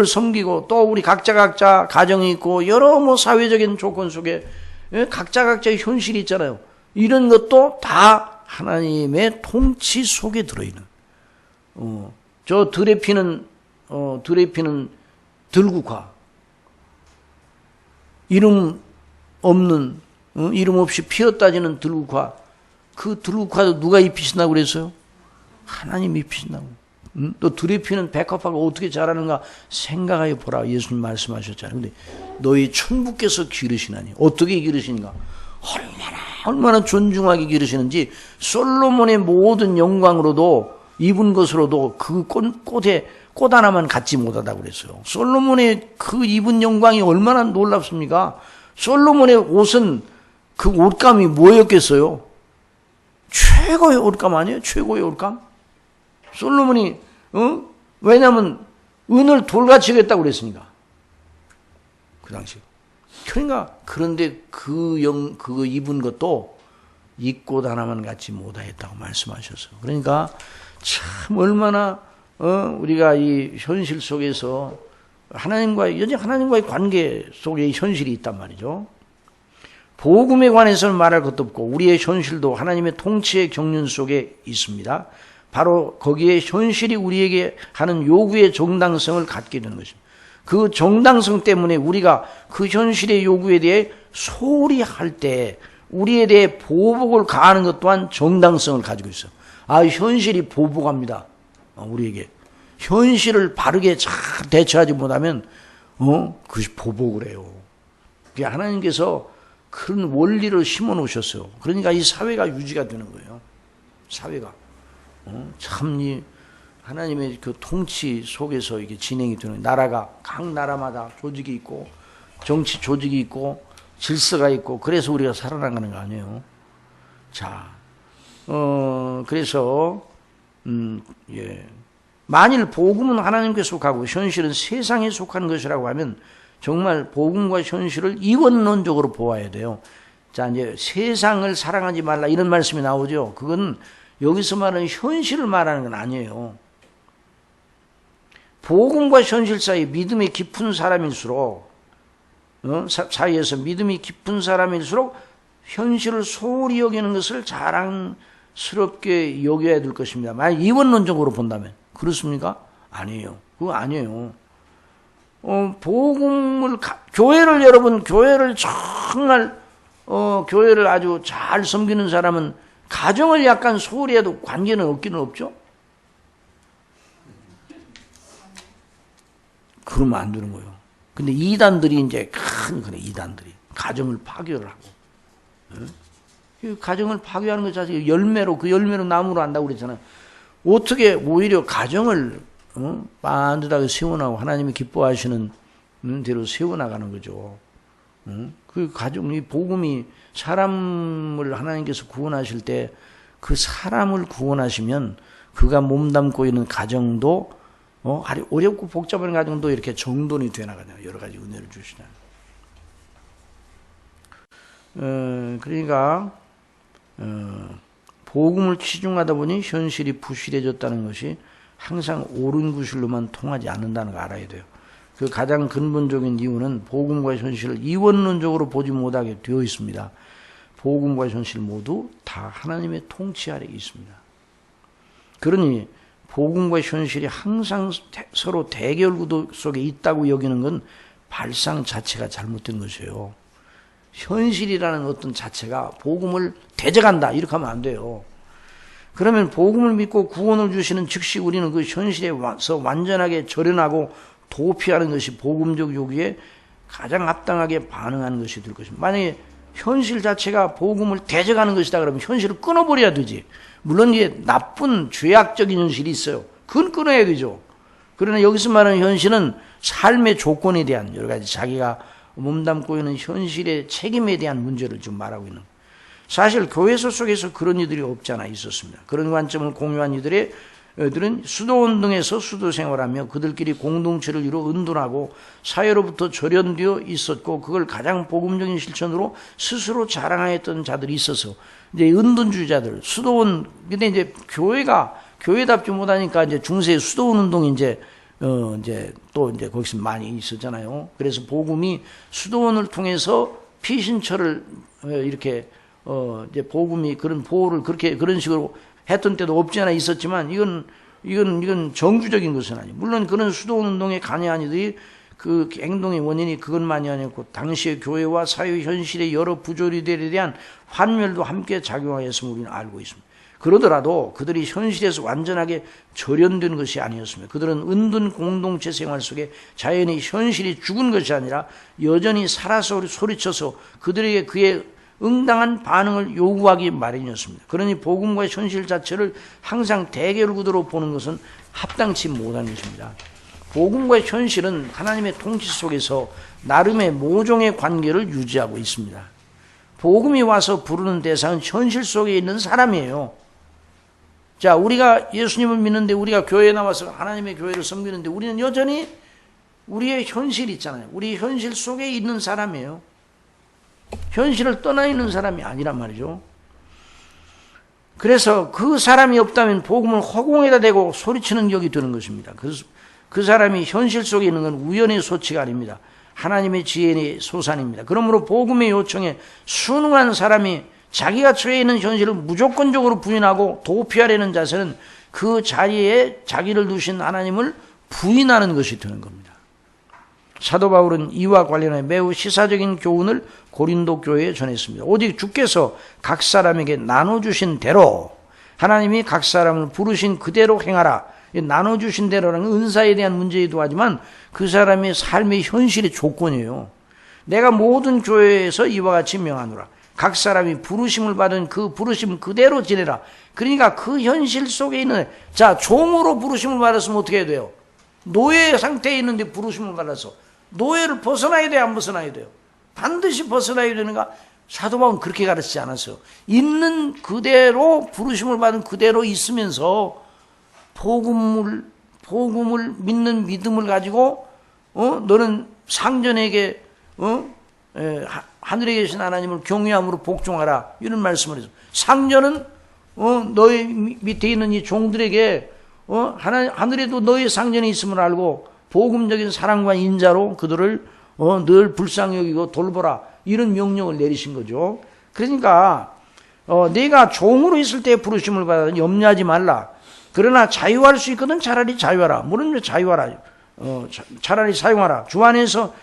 섬기고 또 우리 각자 가정이 있고 여러 뭐 사회적인 조건 속에 각자의 현실이 있잖아요. 이런 것도 다 하나님의 통치 속에 들어있는. 저 들에 피는 들국화. 이름 없는, 이름 없이 피었다지는 들국화. 그 들국화도 누가 입히신다고 그랬어요? 하나님이 입히신다고. 또 들에 피는 백합화가 어떻게 자라는가 생각하여 보라. 예수님 말씀하셨잖아요. 근데 너희 천부께서 기르시나니. 어떻게 기르시는가? 얼마나 존중하게 기르시는지 솔로몬의 모든 영광으로도 입은 것으로도 그 꽃 하나만 갖지 못하다고 그랬어요. 솔로몬의 그 입은 영광이 얼마나 놀랍습니까? 솔로몬의 옷은 그 옷감이 뭐였겠어요? 최고의 옷감 아니에요? 최고의 옷감? 솔로몬이 왜냐하면 은을 돌같이 했다고 그랬으니까 그 당시. 그러니까 그런데 그 입은 것도 이 꽃 하나만 갖지 못하였다고 말씀하셨어요. 그러니까 참 얼마나 우리가 이 현실 속에서 하나님과의 관계 속에 현실이 있단 말이죠. 복음에 관해서는 말할 것도 없고 우리의 현실도 하나님의 통치의 경륜 속에 있습니다. 바로 거기에 현실이 우리에게 하는 요구의 정당성을 갖게 되는 것입니다. 그 정당성 때문에 우리가 그 현실의 요구에 대해 소홀히 할 때 우리에 대해 보복을 가하는 것 또한 정당성을 가지고 있어요. 아, 현실이 보복합니다. 우리에게. 현실을 바르게 잘 대처하지 못하면 그것이 보복을 해요. 하나님께서 그런 원리를 심어 놓으셨어요. 그러니까 이 사회가 유지가 되는 거예요. 사회가. 참 이 하나님의 그 통치 속에서 이게 진행이 되는 나라가 각 나라마다 조직이 있고 정치 조직이 있고 질서가 있고 그래서 우리가 살아나가는 거 아니에요. 자, 그래서 예. 만일 복음은 하나님께 속하고 현실은 세상에 속하는 것이라고 하면 정말 복음과 현실을 이원론적으로 보아야 돼요. 자, 이제 세상을 사랑하지 말라 이런 말씀이 나오죠. 그건 여기서 말하는 현실을 말하는 건 아니에요. 복음과 현실 사이 믿음이 깊은 사람일수록 사이에서 믿음이 깊은 사람일수록 현실을 소홀히 여기는 것을 자랑스럽게 여겨야 될 것입니다. 만약 이원론적으로 본다면 그렇습니까? 아니에요. 그거 아니에요. 교회를 여러분 교회를 정말 교회를 아주 잘 섬기는 사람은 가정을 약간 소홀히 해도 관계는 없기는 없죠. 그러면 안 되는 거예요. 근데 이단들이 이제 그래 이단들이 가정을 파괴를 하고, 가정을 파괴하는 것 자체가 그 열매로 나무로 한다고 그랬잖아요. 어떻게 오히려 가정을 반듯하게 세워나가고 하나님이 기뻐하시는 대로 세워나가는 거죠. 그 가정, 이 복음이 사람을 하나님께서 구원하실 때 그 사람을 구원하시면 그가 몸담고 있는 가정도 어렵고 복잡한 가정도 이렇게 정돈이 되나가잖아요. 여러 가지 은혜를 주시잖아요. 그러니까 복음을 치중하다 보니 현실이 부실해졌다는 것이 항상 옳은 구실로만 통하지 않는다는 걸 알아야 돼요. 그 가장 근본적인 이유는 복음과 현실을 이원론적으로 보지 못하게 되어 있습니다. 복음과 현실 모두 다 하나님의 통치 아래 있습니다. 그러니 복음과 현실이 항상 서로 대결 구도 속에 있다고 여기는 건 발상 자체가 잘못된 것이에요. 현실이라는 어떤 자체가 복음을 대적한다 이렇게 하면 안 돼요. 그러면 복음을 믿고 구원을 주시는 즉시 우리는 그 현실에 와서 완전하게 절연하고 도피하는 것이 복음적 요구에 가장 합당하게 반응하는 것이 될 것입니다. 만약에 현실 자체가 복음을 대적하는 것이다 그러면 현실을 끊어버려야 되지. 물론 이게 나쁜 죄악적인 현실이 있어요. 그건 끊어야 되죠. 그러나 여기서 말하는 현실은 삶의 조건에 대한 여러 가지 자기가 몸담고 있는 현실의 책임에 대한 문제를 지금 말하고 있는 거예요. 사실 교회 소속에서 그런 이들이 없지 않아 있었습니다. 그런 관점을 공유한 이들은 수도운동에서 수도생활하며 그들끼리 공동체를 이루어 은둔하고 사회로부터 절연되어 있었고 그걸 가장 복음적인 실천으로 스스로 자랑하였던 자들이 있어서 이제 은둔주의자들 근데 이제 교회답지 못하니까 이제 중세 수도운동이 이제 거기서 많이 있었잖아요. 그래서 복음이 수도원을 통해서 피신처를 이렇게 이제 복음이 그런 보호를 그런 식으로 했던 때도 없지 않아 있었지만 이건 정주적인 것은 아니에요. 물론 그런 수도원 운동에 관여한 이들이 그 행동의 원인이 그것만이 아니었고 당시의 교회와 사회 현실의 여러 부조리들에 대한 환멸도 함께 작용하였음을 우리는 알고 있습니다. 그러더라도 그들이 현실에서 완전하게 절연된 것이 아니었습니다. 그들은 은둔 공동체 생활 속에 자연히 현실이 죽은 것이 아니라 여전히 살아서 소리쳐서 그들에게 그의 응당한 반응을 요구하기 마련이었습니다. 그러니 복음과 현실 자체를 항상 대결 구도로 보는 것은 합당치 못한 것입니다. 복음과 현실은 하나님의 통치 속에서 나름의 모종의 관계를 유지하고 있습니다. 복음이 와서 부르는 대상은 현실 속에 있는 사람이에요. 자, 우리가 예수님을 믿는데 우리가 교회에 나와서 하나님의 교회를 섬기는데 우리는 여전히 우리의 현실이 있잖아요. 우리 현실 속에 있는 사람이에요. 현실을 떠나 있는 사람이 아니란 말이죠. 그래서 그 사람이 없다면 복음을 허공에다 대고 소리치는 격이 되는 것입니다. 그래서 그 사람이 현실 속에 있는 건 우연의 소치가 아닙니다. 하나님의 지혜의 소산입니다. 그러므로 복음의 요청에 순응한 사람이 자기가 처해 있는 현실을 무조건적으로 부인하고 도피하려는 자세는 그 자리에 자기를 두신 하나님을 부인하는 것이 되는 겁니다. 사도 바울은 이와 관련해 매우 시사적인 교훈을 고린도 교회에 전했습니다. 오직 주께서 각 사람에게 나눠주신 대로 하나님이 각 사람을 부르신 그대로 행하라. 나눠주신 대로라는 은사에 대한 문제이기도 하지만 그 사람의 삶의 현실의 조건이에요. 내가 모든 교회에서 이와 같이 명하노라. 각 사람이 부르심을 받은 그 부르심 그대로 지내라. 그러니까 그 현실 속에 있는 종으로 부르심을 받았으면 어떻게 해야 돼요? 노예 상태에 있는데 부르심을 받아서 노예를 벗어나야 돼요? 안 벗어나야 돼요? 반드시 벗어나야 되는가? 사도 바울은 그렇게 가르치지 않았어요. 있는 그대로 부르심을 받은 그대로 있으면서 복음을 믿는 믿음을 가지고 너는 상전에게 하늘에 계신 하나님을 경외함으로 복종하라 이런 말씀을 해서 상전은 너희 밑에 있는 이 종들에게 하늘에도 너희 상전이 있음을 알고 복음적인 사랑과 인자로 그들을 늘 불쌍히 여기고 돌보라 이런 명령을 내리신 거죠. 그러니까 내가 종으로 있을 때 부르심을 받아 염려하지 말라. 그러나 자유할 수 있거든 차라리 자유하라. 물론 자유하라. 차라리 사용하라. 주 안에서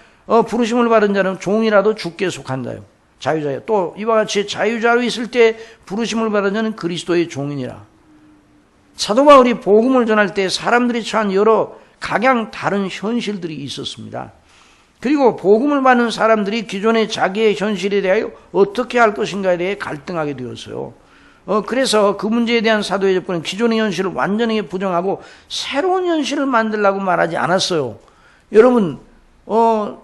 부르심을 받은 자는 종이라도 주께 속한다요. 자유자요. 또 이와 같이 자유자로 있을 때 부르심을 받은 자는 그리스도의 종이니라. 사도 바울이 복음을 전할 때 사람들이 처한 여러 각양 다른 현실들이 있었습니다. 그리고 복음을 받는 사람들이 기존의 자기의 현실에 대하여 어떻게 할 것인가에 대해 갈등하게 되었어요. 그래서 그 문제에 대한 사도의 접근은 기존의 현실을 완전히 부정하고 새로운 현실을 만들라고 말하지 않았어요. 여러분,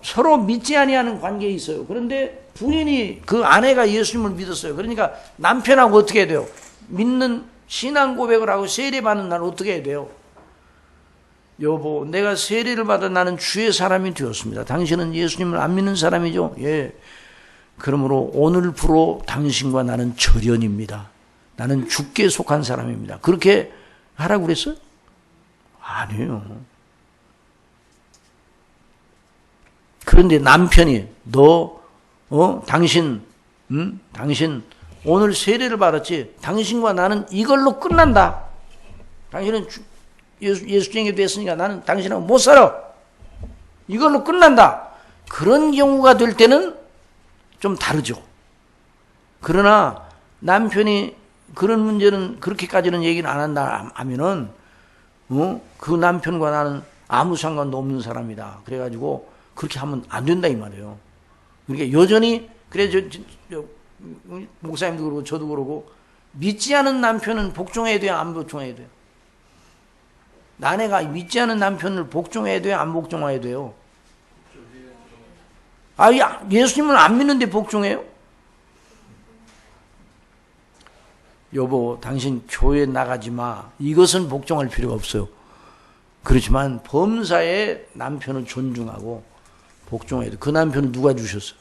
서로 믿지 아니하는 관계에 있어요. 그런데 부인이, 그 아내가 예수님을 믿었어요. 그러니까 남편하고 어떻게 해야 돼요? 믿는 신앙 고백을 하고 세례받는 날 어떻게 해야 돼요? 여보, 내가 세례를 받아 나는 주의 사람이 되었습니다. 당신은 예수님을 안 믿는 사람이죠? 예. 그러므로 오늘부로 당신과 나는 절연입니다. 나는 주께 속한 사람입니다. 그렇게 하라고 그랬어요? 아니에요. 그런데 남편이 당신 오늘 세례를 받았지? 당신과 나는 이걸로 끝난다. 당신은 예수쟁이 됐으니까 나는 당신하고 못 살아. 이걸로 끝난다. 그런 경우가 될 때는 좀 다르죠. 그러나 남편이 그런 문제는 그렇게까지는 얘기를 안 한다 하면은 그 남편과 나는 아무 상관도 없는 사람이다. 그래가지고 그렇게 하면 안 된다 이 말이에요. 그러니까 여전히 그래 목사님도 그러고 저도 그러고 믿지 않은 남편은 복종해야 돼요, 안 복종해야 돼요? 아내가 믿지 않은 남편을 복종해야 돼요, 안 복종해야 돼요? 예수님을 안 믿는데 복종해요? 여보, 당신 교회 나가지 마. 이것은 복종할 필요가 없어요. 그렇지만 범사에 남편을 존중하고 복종해야 돼. 그 남편은 누가 주셨어요?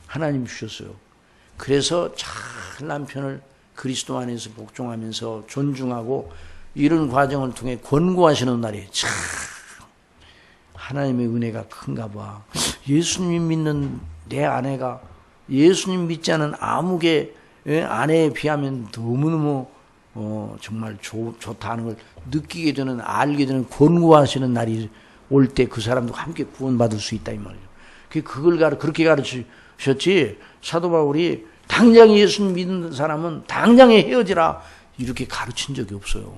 하나님 주셨어요. 그래서 잘 남편을 그리스도 안에서 복종하면서 존중하고 이런 과정을 통해 권고하시는 날이 참 하나님의 은혜가 큰가 봐. 예수님 믿는 내 아내가 예수님 믿지 않은 아무개 아내에 비하면 너무너무 정말 좋다는 걸 느끼게 되는, 알게 되는, 권고하시는 날이 올 때 그 사람도 함께 구원받을 수 있다 이 말이죠. 그걸 그렇게 가르치셨지. 사도 바울이 당장 예수님 믿는 사람은 당장에 헤어지라 이렇게 가르친 적이 없어요.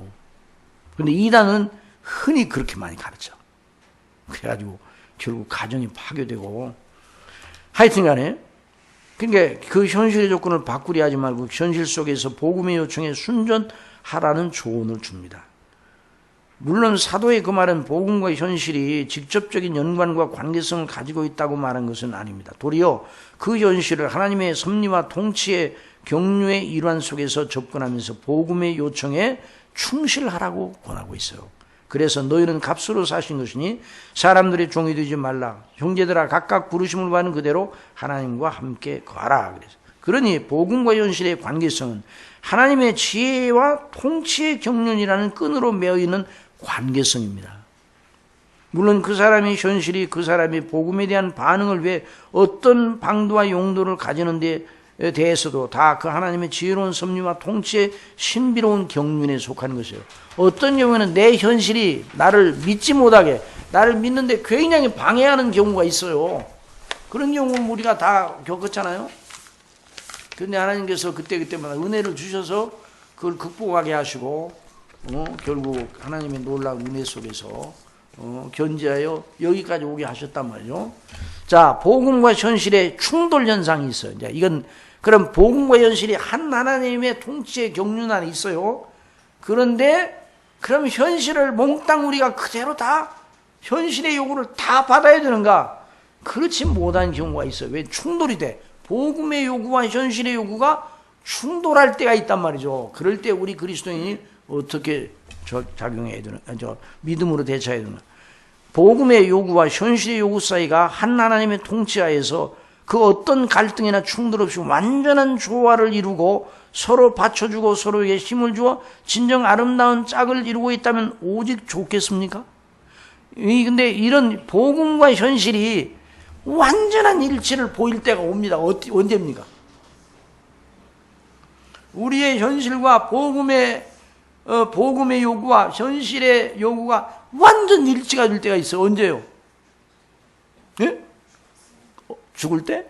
그런데 이단은 흔히 그렇게 많이 가르쳐. 그래가지고 결국 가정이 파괴되고, 하여튼간에 그러니까 그 현실의 조건을 바꾸려 하지 말고 현실 속에서 복음의 요청에 순전하라는 조언을 줍니다. 물론 사도의 그 말은 복음과 현실이 직접적인 연관과 관계성을 가지고 있다고 말한 것은 아닙니다. 도리어 그 현실을 하나님의 섭리와 통치의 경륜의 일환 속에서 접근하면서 복음의 요청에 충실하라고 권하고 있어요. 그래서 너희는 값으로 사신 것이니 사람들의 종이 되지 말라. 형제들아, 각각 부르심을 받는 그대로 하나님과 함께 거하라. 그래서 그러니 복음과 현실의 관계성은 하나님의 지혜와 통치의 경륜이라는 끈으로 매어 있는 관계성입니다. 물론 그 사람의 현실이 그 사람의 복음에 대한 반응을 위해 어떤 방도와 용도를 가지는 데 대해서도 다 그 하나님의 지혜로운 섭리와 통치의 신비로운 경륜에 속하는 것이에요. 어떤 경우에는 내 현실이 나를 믿지 못하게, 나를 믿는데 굉장히 방해하는 경우가 있어요. 그런 경우는 우리가 다 겪었잖아요. 그런데 하나님께서 그때마다 은혜를 주셔서 그걸 극복하게 하시고 결국 하나님의 놀라운 은혜 속에서 견제하여 여기까지 오게 하셨단 말이죠. 자, 복음과 현실의 충돌 현상이 있어요. 이제 이건 그럼 복음과 현실이 한 하나님의 통치의 경륜 안에 있어요. 그런데 그럼 현실을 몽땅 우리가 그대로 다 현실의 요구를 다 받아야 되는가? 그렇지 못한 경우가 있어요. 왜? 충돌이 돼. 복음의 요구와 현실의 요구가 충돌할 때가 있단 말이죠. 그럴 때 우리 그리스도인이 어떻게 작용해야 되는, 믿음으로 대처해야 되는, 복음의 요구와 현실의 요구 사이가 한 하나님의 통치하에서 그 어떤 갈등이나 충돌 없이 완전한 조화를 이루고 서로 받쳐주고 서로에게 힘을 주어 진정 아름다운 짝을 이루고 있다면 오직 좋겠습니까? 근데 이런 복음과 현실이 완전한 일치를 보일 때가 옵니다. 언제입니까? 우리의 현실과 복음의 요구와 현실의 요구가 완전 일치가 될 때가 있어요. 언제요? 예? 죽을 때?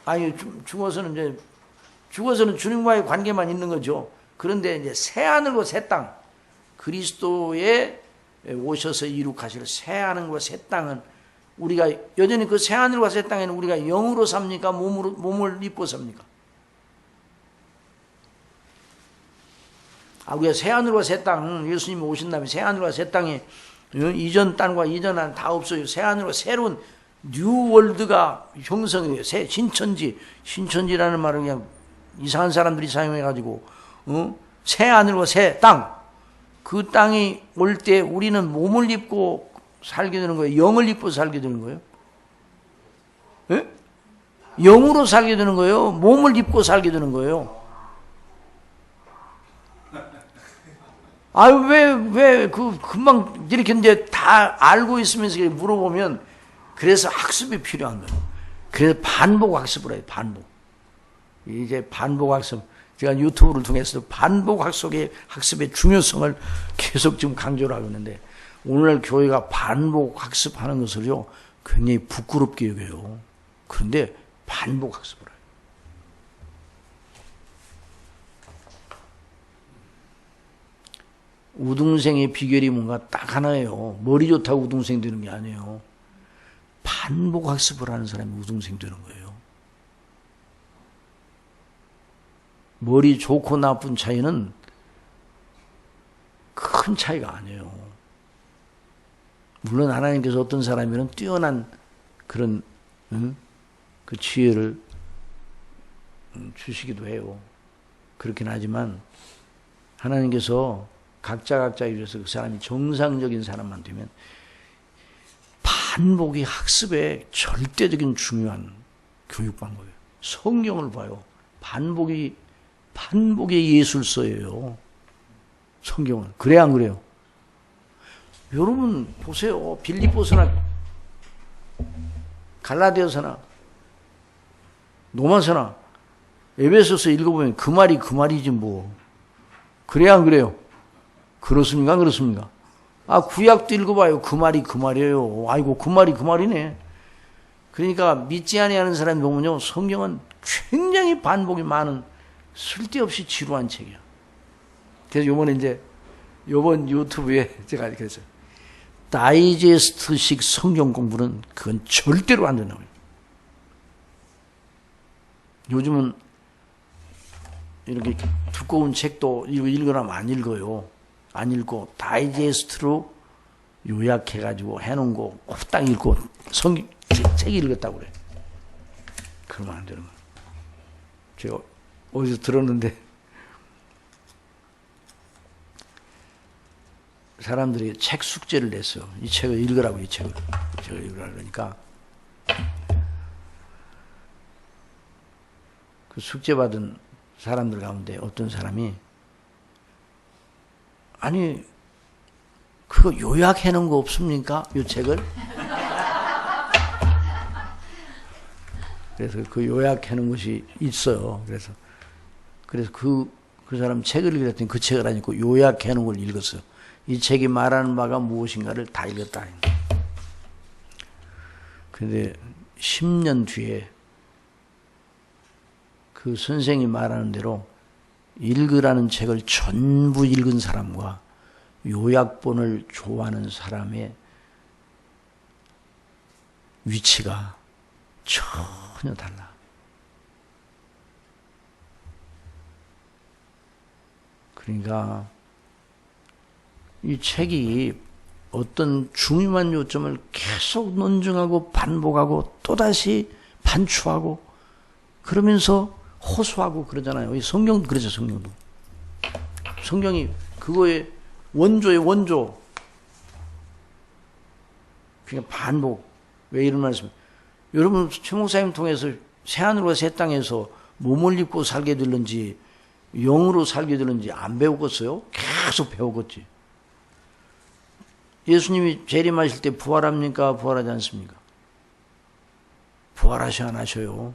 아니, 죽어서는 주님과의 관계만 있는 거죠. 그런데 이제 새 하늘과 새 땅, 그리스도의 오셔서 이룩하실 새 하늘과 새 땅은 우리가 여전히 그 새 하늘과 새 땅에는 우리가 영으로 삽니까? 몸을 입고 삽니까? 우리가 새 하늘과 새 땅, 예수님이 오신 다음에 새 하늘과 새 땅에 이전 땅과 이전 하늘 다 없어요. 새 하늘과 새로운 뉴월드가 형성돼요. 새 신천지라는 말을 그냥 이상한 사람들이 사용해가지고 새 하늘과 새 땅, 그 땅이 올 때 우리는 몸을 입고 살게 되는 거예요? 영을 입고 살게 되는 거예요? 예? 영으로 살게 되는 거예요? 몸을 입고 살게 되는 거예요? 금방 이렇게 이제 다 알고 있으면서 물어보면, 그래서 학습이 필요한 거예요. 그래서 반복 학습을 해요, 반복. 이제 반복 학습. 제가 유튜브를 통해서 반복 학습의 중요성을 계속 지금 강조를 하고 있는데, 오늘날 교회가 반복 학습하는 것을요, 굉장히 부끄럽게 여겨요. 그런데 반복 학습을 해요. 우등생의 비결이 뭔가 딱 하나예요. 머리 좋다고 우등생 되는 게 아니에요. 반복 학습을 하는 사람이 우등생 되는 거예요. 머리 좋고 나쁜 차이는 큰 차이가 아니에요. 물론 하나님께서 어떤 사람이면 뛰어난 그런 그 지혜를 주시기도 해요. 그렇긴 하지만 하나님께서 각자 이래서 그 사람이 정상적인 사람만 되면 반복이 학습의 절대적인 중요한 교육 방법이에요. 성경을 봐요. 반복의 예술서예요. 성경은. 그래야 안 그래요? 여러분 보세요. 빌립보서나 갈라디아서나 로마서나 에베소서 읽어보면 그 말이지 뭐. 그래야 안 그래요? 그렇습니까? 그렇습니까? 구약도 읽어봐요. 그 말이에요. 아이고, 그 말이네. 그러니까 믿지 아니하는 사람이 보면요, 성경은 굉장히 반복이 많은 쓸데없이 지루한 책이야. 그래서 요번 유튜브에 제가 그랬어요. 다이제스트식 성경 공부는 그건 절대로 안 된다고요. 요즘은 이렇게 두꺼운 책도 읽으라면 안 읽어요. 안 읽고 다이제스트로 요약해가지고 해놓은 거 딱 읽고 책 읽었다고 그래. 그러면 안 되는 거예요. 제가 어디서 들었는데 사람들이 책 숙제를 냈어요. 이 책을 읽으라고, 이 책을 읽으라고 그러니까 그 숙제 받은 사람들 가운데 어떤 사람이 아니 그거 요약해 놓은 거 없습니까? 이 책을? 그래서 그 요약해 놓은 것이 있어요. 그래서 그 사람 책을 읽었더니 그 책을 안 읽고 요약해 놓은 걸 읽었어요. 이 책이 말하는 바가 무엇인가를 다 읽었다. 그런데 10년 뒤에 그 선생이 말하는 대로 읽으라는 책을 전부 읽은 사람과 요약본을 좋아하는 사람의 위치가 전혀 달라. 그러니까 이 책이 어떤 중요한 요점을 계속 논증하고 반복하고 또다시 반추하고 그러면서 호소하고 그러잖아요. 이 성경도 그러죠. 성경이 그거의 원조의 원조. 그냥 반복. 왜 이런 말씀? 여러분 최 목사님 통해서 새하늘과 새 땅에서 몸을 입고 살게 되는지 영으로 살게 되는지 안 배우겠어요? 계속 배우겠지. 예수님이 재림하실 때 부활합니까? 부활하지 않습니까? 부활하셔 안 하셔요?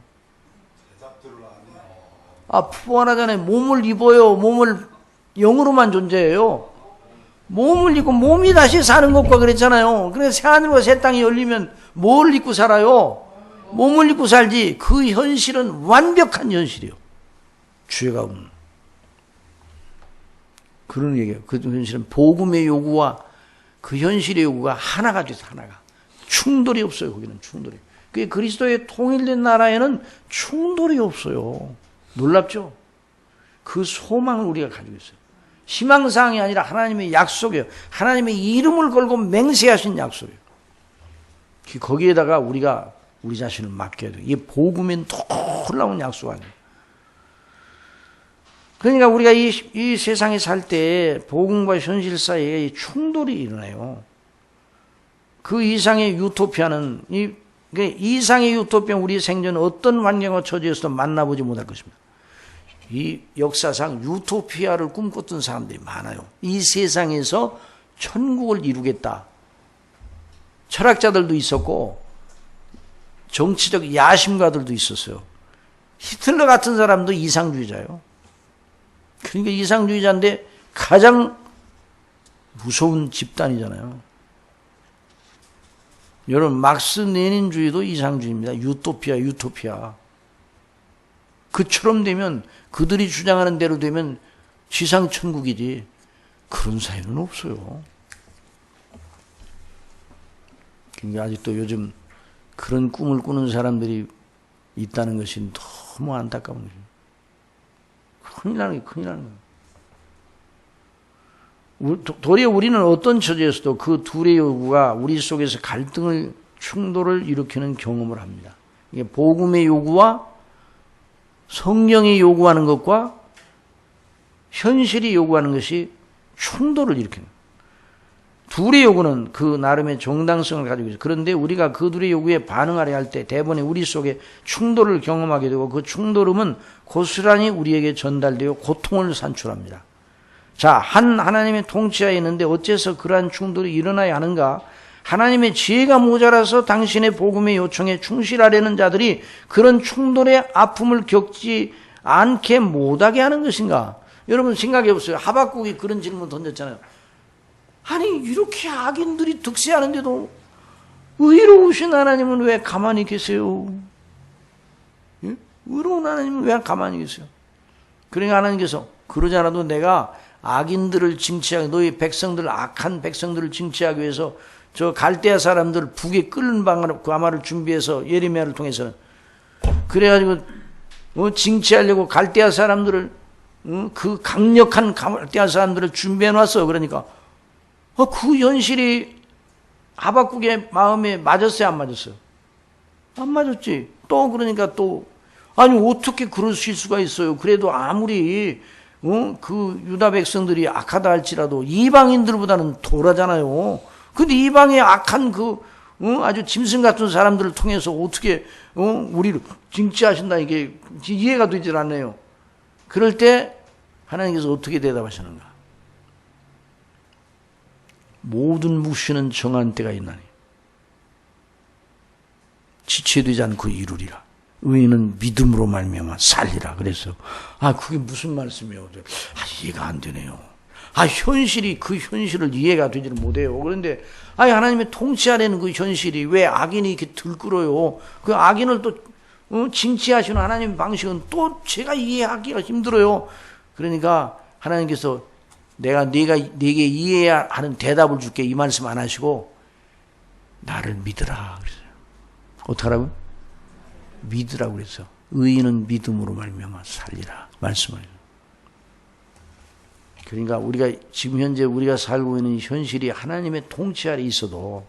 부활하잖아요. 몸을 입어요. 몸을 영으로만 존재해요. 몸을 입고 몸이 다시 사는 것과 그랬잖아요. 그래서 새하늘과 새 땅이 열리면 뭘 입고 살아요? 몸을 입고 살지. 그 현실은 완벽한 현실이에요. 죄가 없는. 그런 얘기예요. 그 현실은 복음의 요구와 그 현실의 요구가 하나가 돼서 하나가. 충돌이 없어요. 거기는 충돌이. 그 그리스도의 통일된 나라에는 충돌이 없어요. 놀랍죠? 그 소망을 우리가 가지고 있어요. 희망사항이 아니라 하나님의 약속이에요. 하나님의 이름을 걸고 맹세하신 약속이에요. 거기에다가 우리가 우리 자신을 맡겨야 돼요. 이게 복음의 놀라운 약속 아니에요. 그러니까 우리가 이 세상에 살 때 복음과 현실 사이에 충돌이 일어나요. 그 이상의 유토피아는 이상의 유토피아는 우리 생전에 어떤 환경과 처지에서도 만나보지 못할 것입니다. 이 역사상 유토피아를 꿈꿨던 사람들이 많아요. 이 세상에서 천국을 이루겠다. 철학자들도 있었고 정치적 야심가들도 있었어요. 히틀러 같은 사람도 이상주의자예요. 그러니까 이상주의자인데 가장 무서운 집단이잖아요. 여러분 막스 레닌주의도 이상주의입니다. 유토피아. 그처럼 되면 그들이 주장하는 대로 되면 지상천국이지 그런 사회는 없어요. 그러니까 아직도 요즘 그런 꿈을 꾸는 사람들이 있다는 것이 너무 안타까운 거죠. 큰일 나는 거예요. 도리어 우리는 어떤 처지에서도 그 둘의 요구가 우리 속에서 갈등을, 충돌을 일으키는 경험을 합니다. 이게 복음의 요구와 성경이 요구하는 것과 현실이 요구하는 것이 충돌을 일으키는 거예요. 둘의 요구는 그 나름의 정당성을 가지고 있어요. 그런데 우리가 그 둘의 요구에 반응하려 할 때 대번에 우리 속에 충돌을 경험하게 되고 그 충돌음은 고스란히 우리에게 전달되어 고통을 산출합니다. 자, 하나님의 통치하에 있는데 어째서 그러한 충돌이 일어나야 하는가? 하나님의 지혜가 모자라서 당신의 복음의 요청에 충실하려는 자들이 그런 충돌의 아픔을 겪지 않게 못하게 하는 것인가? 여러분 생각해 보세요. 하박국이 그런 질문 던졌잖아요. 아니 이렇게 악인들이 득세하는데도 의로우신 하나님은 왜 가만히 계세요? 예? 의로운 하나님은 왜 가만히 계세요? 그러니까 하나님께서 그러지 않아도 내가 악인들을 징치하기, 너희 백성들, 악한 백성들을 징치하기 위해서 저 갈대아 사람들 북에 끓는 가마를 준비해서 예레미야를 통해서 그래가지고 징치하려고 갈대아 사람들을 그 강력한 갈대아 사람들을 준비해 놨어. 그러니까 그 현실이 하박국의 마음에 맞았어요, 안 맞았어요? 안 맞았지. 또 그러니까 또 아니 어떻게 그러실 수가 있어요? 그래도 아무리 그 유다 백성들이 악하다 할지라도 이방인들보다는 덜하잖아요. 근데 이방의 악한 그 아주 짐승 같은 사람들을 통해서 어떻게 우리를 징치하신다, 이게 이해가 되질 않네요. 그럴 때 하나님께서 어떻게 대답하시는가? 모든 묵시는 정한 때가 있나니 지체되지 않고 이루리라. 의인은 믿음으로 말미암아 살리라. 그래서 그게 무슨 말씀이에요? 이해가 안 되네요. 현실이 그 현실을 이해가 되지를 못해요. 그런데 하나님의 통치하려는 그 현실이 왜 악인이 이렇게 들끓어요? 그 악인을 또 징치하시는 하나님의 방식은 또 제가 이해하기가 힘들어요. 그러니까 하나님께서 내가 네게 이해해야 하는 대답을 줄게, 이 말씀 안 하시고 나를 믿으라 그랬어요. 어떡하라고요? 믿으라고 그랬어. 의인은 믿음으로 말미암아 살리라 말씀을. 그러니까 우리가 지금 현재 우리가 살고 있는 현실이 하나님의 통치 아래 있어도,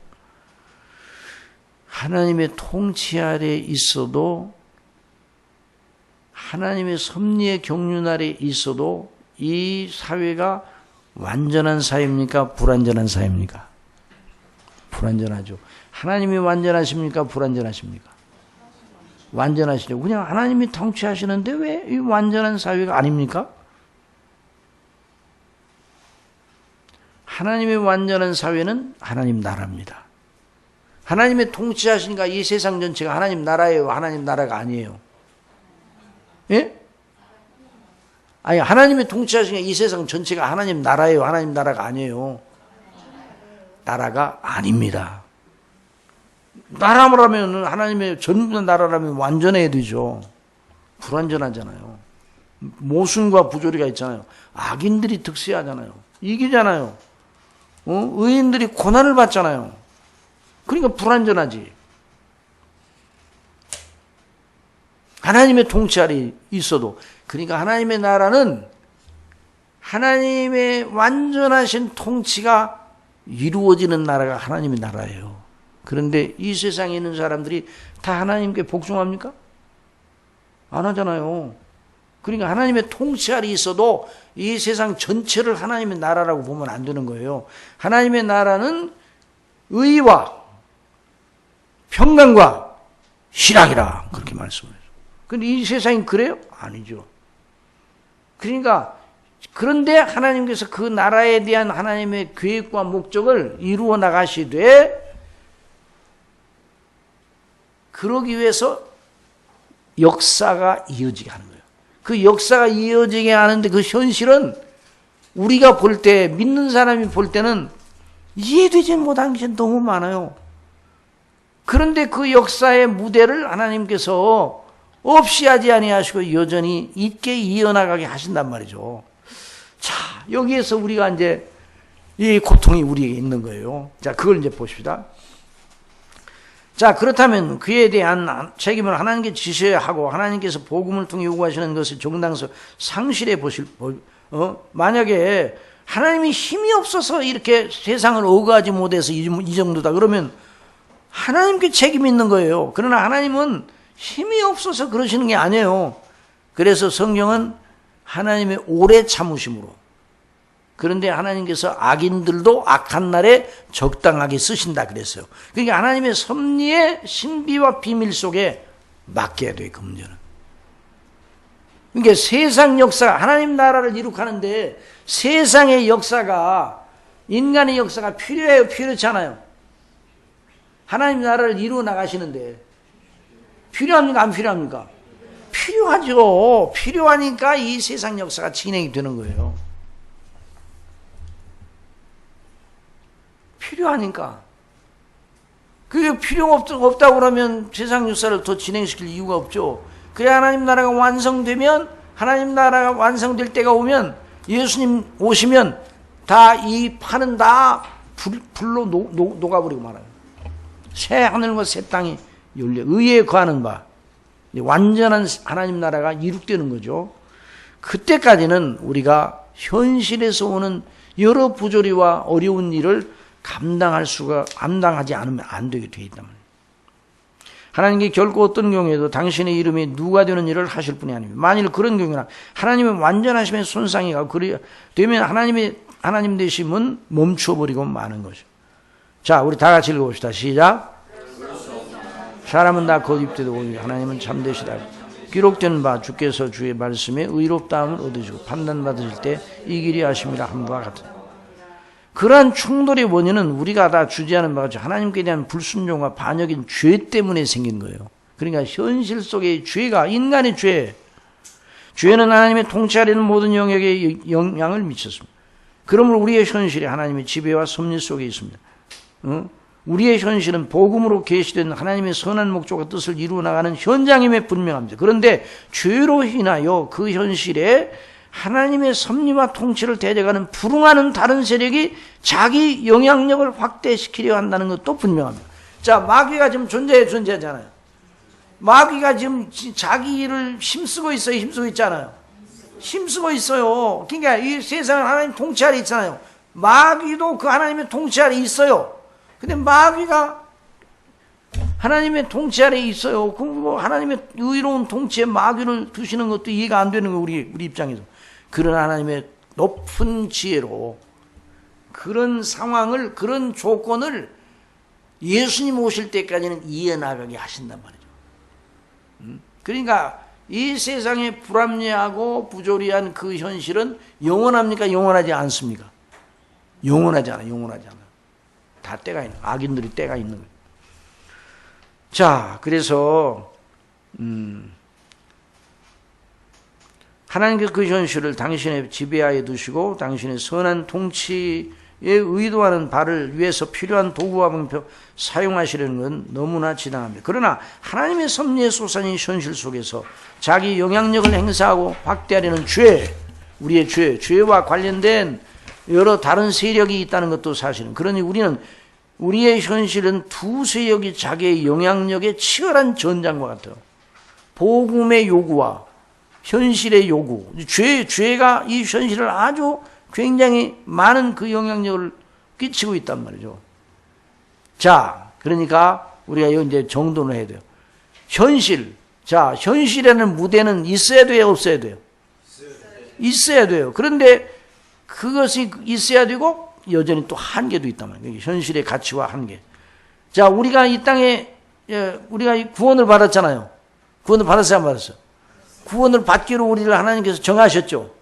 하나님의 통치 아래 있어도, 하나님의 섭리의 경륜 아래 있어도 이 사회가 완전한 사회입니까? 불완전한 사회입니까? 불완전하죠. 하나님이 완전하십니까? 불완전하십니까? 완전하시죠. 그냥 하나님이 통치하시는데 왜 이 완전한 사회가 아닙니까? 하나님의 완전한 사회는 하나님 나라입니다. 하나님의 통치하시니까 이 세상 전체가 하나님 나라예요? 하나님 나라가 아니에요? 예? 아니, 하나님의 통치하시니까 이 세상 전체가 하나님 나라예요? 하나님 나라가 아니에요? 나라가 아닙니다. 나라라면, 하나님의 전부 다 나라라면 완전해야 되죠. 불완전하잖아요. 모순과 부조리가 있잖아요. 악인들이 득세하잖아요. 이기잖아요. 의인들이 고난을 받잖아요. 그러니까 불완전하지. 하나님의 통치 아래 있어도. 그러니까 하나님의 나라는 하나님의 완전하신 통치가 이루어지는 나라가 하나님의 나라예요. 그런데 이 세상에 있는 사람들이 다 하나님께 복종합니까? 안 하잖아요. 그러니까 하나님의 통치 아래 있어도 이 세상 전체를 하나님의 나라라고 보면 안 되는 거예요. 하나님의 나라는 의와 평강과 희락이라 그렇게 말씀해요. 근데 이 세상이 그래요? 아니죠. 그러니까 그런데 하나님께서 그 나라에 대한 하나님의 계획과 목적을 이루어 나가시되 그러기 위해서 역사가 이어지게 하는 거예요. 그 역사가 이어지게 하는데 그 현실은 우리가 볼 때, 믿는 사람이 볼 때는 이해되지 못한 게 너무 많아요. 그런데 그 역사의 무대를 하나님께서 없이 하지 아니하시고 여전히 있게 이어나가게 하신단 말이죠. 자, 여기에서 우리가 이제 이 고통이 우리에게 있는 거예요. 자, 그걸 이제 보십시다. 자, 그렇다면 그에 대한 책임을 하나님께 지셔야 하고 하나님께서 복음을 통해 요구하시는 것을 정당성 상실해 만약에 하나님이 힘이 없어서 이렇게 세상을 억압하지 못해서 이 정도다 그러면 하나님께 책임이 있는 거예요. 그러나 하나님은 힘이 없어서 그러시는 게 아니에요. 그래서 성경은 하나님의 오래 참으심으로, 그런데 하나님께서 악인들도 악한 날에 적당하게 쓰신다 그랬어요. 그러니까 하나님의 섭리의 신비와 비밀 속에 맡겨야 돼요, 그 문제는. 그러니까 세상 역사, 하나님 나라를 이룩하는데 세상의 역사가, 인간의 역사가 필요해요, 필요치 않아요? 하나님 나라를 이루어 나가시는데 필요합니까, 안 필요합니까? 필요하죠. 필요하니까 이 세상 역사가 진행이 되는 거예요. 필요하니까. 그게 필요가 없다고 그러면 세상 역사를 더 진행시킬 이유가 없죠. 그래 하나님 나라가 완성되면, 하나님 나라가 완성될 때가 오면, 예수님 오시면 다 이 판은 다 불로 녹아버리고 말아요. 새 하늘과 새 땅이 열려 의에 거하는 바, 완전한 하나님 나라가 이룩되는 거죠. 그때까지는 우리가 현실에서 오는 여러 부조리와 어려운 일을 감당하지 않으면 안 되게 되어 있단 말이에요. 하나님께 결코 어떤 경우에도 당신의 이름이 누가 되는 일을 하실 분이 아닙니다. 만일 그런 경우나 하나님의 완전하심에 손상이 가고 그래 되면 하나님 되심은 멈춰버리고 마는 거죠. 자, 우리 다 같이 읽어봅시다. 시작. 사람은 다 거듭되도 하나님은 참되시다. 기록된 바 주께서 주의 말씀에 의롭다함을 얻으시고 판단받으실 때 이 길이 하심이라 함과 같으니. 그러한 충돌의 원인은 우리가 다 주지하는 바가 하나님께 대한 불순종과 반역인 죄 때문에 생긴 거예요. 그러니까 현실 속의 죄가, 인간의 죄는 하나님의 통치하려는 모든 영역에 영향을 미쳤습니다. 그러므로 우리의 현실이 하나님의 지배와 섭리 속에 있습니다. 우리의 현실은 복음으로 계시된 하나님의 선한 목적과 뜻을 이루어 나가는 현장임에 분명합니다. 그런데 죄로 인하여 그 현실에 하나님의 섭리와 통치를 대적하는 불응하는 다른 세력이 자기 영향력을 확대시키려 한다는 것도 분명합니다. 자, 마귀가 지금 존재하잖아요. 마귀가 지금 자기 일을 힘쓰고 있잖아요. 힘쓰고 있어요. 그러니까 이 세상은 하나님 통치 아래 있잖아요. 마귀도 그 하나님의 통치 아래 있어요. 근데 마귀가 하나님의 통치 아래 있어요. 뭐 하나님의 의로운 통치에 마귀를 두시는 것도 이해가 안 되는 거예요, 우리 입장에서. 그런 하나님의 높은 지혜로 그런 상황을, 그런 조건을 예수님 오실 때까지는 이해나가게 하신단 말이죠. 그러니까 이 세상에 불합리하고 부조리한 그 현실은 영원합니까? 영원하지 않습니까? 영원하지 않아요. 다 때가 있는, 악인들이 때가 있는 거예요. 자, 그래서 하나님께서 그 현실을 당신의 지배하에 두시고 당신의 선한 통치에 의도하는 바를 위해서 필요한 도구와 방법 사용하시려는 건 너무나 지당합니다. 그러나 하나님의 섭리의 솟아진 현실 속에서 자기 영향력을 행사하고 확대하려는 죄, 우리의 죄와 관련된 여러 다른 세력이 있다는 것도 사실은. 그러니 우리의 현실은 두 세력이 자기의 영향력에 치열한 전장과 같아요. 복음의 요구와 현실의 요구. 죄가 이 현실을 아주 굉장히 많은 그 영향력을 끼치고 있단 말이죠. 자, 그러니까 우리가 이제 정돈을 해야 돼요. 현실. 자, 현실에는 무대는 있어야 돼요, 없어야 돼요? 있어야 돼요. 그런데 그것이 있어야 되고 여전히 또 한계도 있단 말이에요. 현실의 가치와 한계. 자, 우리가 이 땅에 우리가 구원을 받았잖아요. 구원을 받았어요, 안 받았어요? 구원을 받기로 우리를 하나님께서 정하셨죠.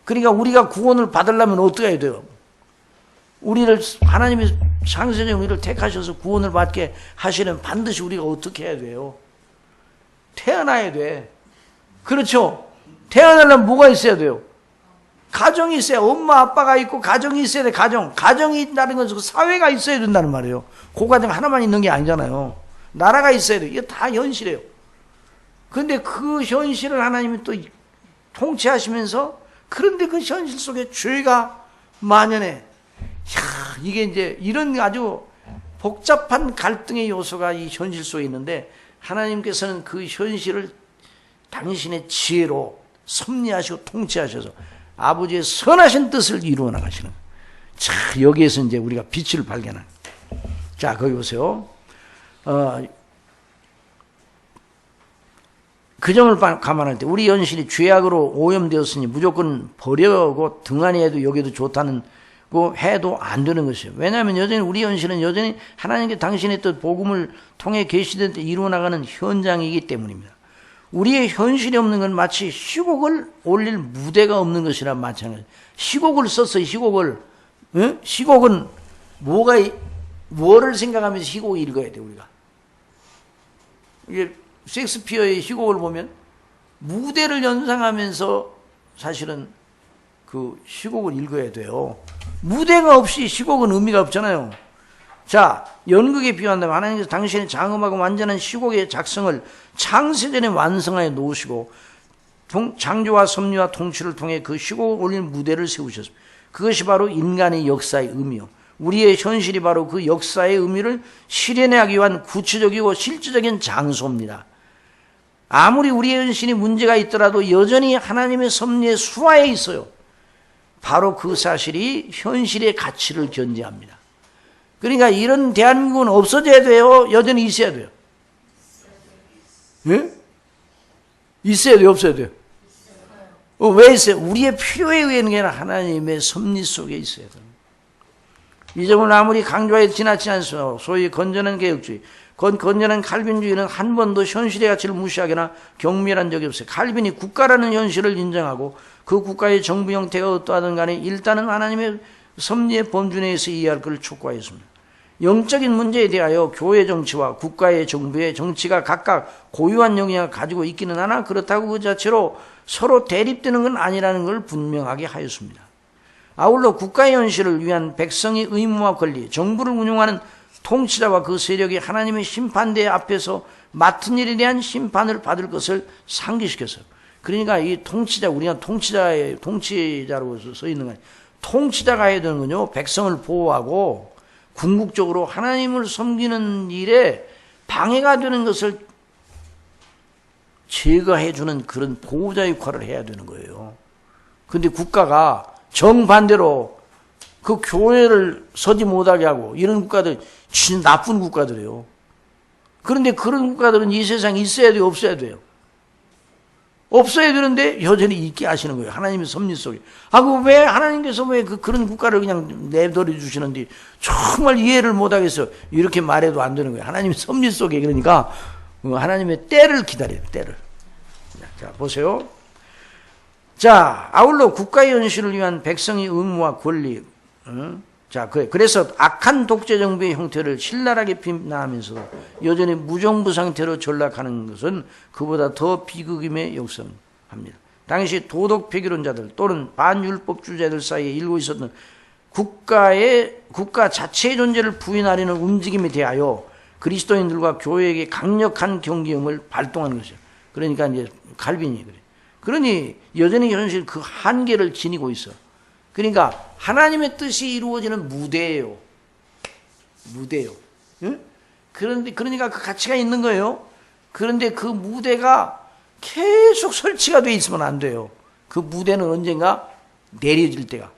그러니까 우리가 구원을 받으려면 어떻게 해야 돼요? 우리를 하나님이 창세전에 우리를 택하셔서 구원을 받게 하시는 반드시 우리가 어떻게 해야 돼요? 태어나야 돼. 그렇죠? 태어나려면 뭐가 있어야 돼요? 가정이 있어야, 엄마 아빠가 있고 가정이 있어야 돼. 가정이 있다는 것은 사회가 있어야 된다는 말이에요. 그 가정 하나만 있는 게 아니잖아요. 나라가 있어야 돼요. 이게 다 현실이에요. 그런데 그 현실을 하나님이 또 통치하시면서, 그런데 그 현실 속에 죄가 만연해. 이게 이제 이런 아주 복잡한 갈등의 요소가 이 현실 속에 있는데, 하나님께서는 그 현실을 당신의 지혜로 섭리하시고 통치하셔서 아버지의 선하신 뜻을 이루어 나가시는. 자, 여기에서 이제 우리가 빛을 발견하는. 자, 거기 보세요. 그 점을 감안할 때 우리 현실이 죄악으로 오염되었으니 무조건 버려고 등한히 여기도 좋다는 거 해도 안 되는 것이에요. 왜냐하면 여전히 우리 현실은 여전히 하나님께 당신의 뜻 복음을 통해 계시된 때 이루어 나가는 현장이기 때문입니다. 우리의 현실이 없는 건 마치 시곡을 올릴 무대가 없는 것이나 마찬가지. 시곡을 썼어요. 시곡을. 응? 시곡은 뭐를 생각하면서 시곡을 읽어야 돼, 우리가. 이게 셰익스피어의 시곡을 보면 무대를 연상하면서 사실은 그 시곡을 읽어야 돼요. 무대가 없이 시곡은 의미가 없잖아요. 자, 연극에 비유한다면 하나님께서 당신의 장엄하고 완전한 시곡의 작성을 창세전에 완성하여 놓으시고 창조와 섭리와 통치를 통해 그 시곡을 올린 무대를 세우셨습니다. 그것이 바로 인간의 역사의 의미요. 우리의 현실이 바로 그 역사의 의미를 실현하기 위한 구체적이고 실질적인 장소입니다. 아무리 우리의 현실이 문제가 있더라도 여전히 하나님의 섭리의 수하에 있어요. 바로 그 사실이 현실의 가치를 견지합니다. 그러니까 이런 대한민국은 없어져야 돼요? 여전히 있어야 돼요? 예? 있어야 돼요? 없어야 돼요? 왜 있어요? 우리의 필요에 의한 게 아니라 하나님의 섭리 속에 있어야 돼요. 이 점을 아무리 강조해도 지나치지 않습니다. 소위 건전한 개혁주의, 건전한 칼빈주의는 한 번도 현실의 가치를 무시하거나 경멸한 적이 없어요. 칼빈이 국가라는 현실을 인정하고 그 국가의 정부 형태가 어떠하든 간에 일단은 하나님의 섭리의 범주 내에서 이해할 것을 촉구하였습니다. 영적인 문제에 대하여 교회 정치와 국가의 정부의 정치가 각각 고유한 영향을 가지고 있기는 하나 그렇다고 그 자체로 서로 대립되는 건 아니라는 걸 분명하게 하였습니다. 아울러 국가의 현실을 위한 백성의 의무와 권리, 정부를 운영하는 통치자와 그 세력이 하나님의 심판대 앞에서 맡은 일에 대한 심판을 받을 것을 상기시켰어요. 그러니까 이 통치자, 우리가 통치자로 써 있는 거 아니에요. 통치자가 해야 되는 건요, 백성을 보호하고 궁극적으로 하나님을 섬기는 일에 방해가 되는 것을 제거해주는 그런 보호자 역할을 해야 되는 거예요. 근데 국가가 정반대로 그 교회를 서지 못하게 하고 이런 국가들 진짜 나쁜 국가들이에요. 그런데 그런 국가들은 이 세상에 있어야 돼요? 없어야 돼요? 없어야 되는데 여전히 있게 하시는 거예요. 하나님의 섭리 속에. 왜 하나님께서 그런 국가를 그냥 내버려 주시는지 정말 이해를 못 하겠어요. 이렇게 말해도 안 되는 거예요. 하나님의 섭리 속에. 그러니까 하나님의 때를 기다려요. 때를. 자, 보세요. 자, 아울러 국가의 현실을 위한 백성의 의무와 권리. 자, 그래서 악한 독재 정부의 형태를 신랄하게 비난하면서도 여전히 무정부 상태로 전락하는 것은 그보다 더 비극임에 역설합니다. 당시 도덕 폐기론자들 또는 반율법주의자들 사이에 일고 있었던 국가 자체의 존재를 부인하려는 움직임에 대하여 그리스도인들과 교회에게 강력한 경계음을 발동하는 것이죠. 그러니까 이제 칼빈이 그래. 그러니 여전히 현실 그 한계를 지니고 있어. 그러니까 하나님의 뜻이 이루어지는 무대예요. 무대요. 응? 그러니까 그 가치가 있는 거예요. 그런데 그 무대가 계속 설치가 돼 있으면 안 돼요. 그 무대는 언젠가 내려질 때가,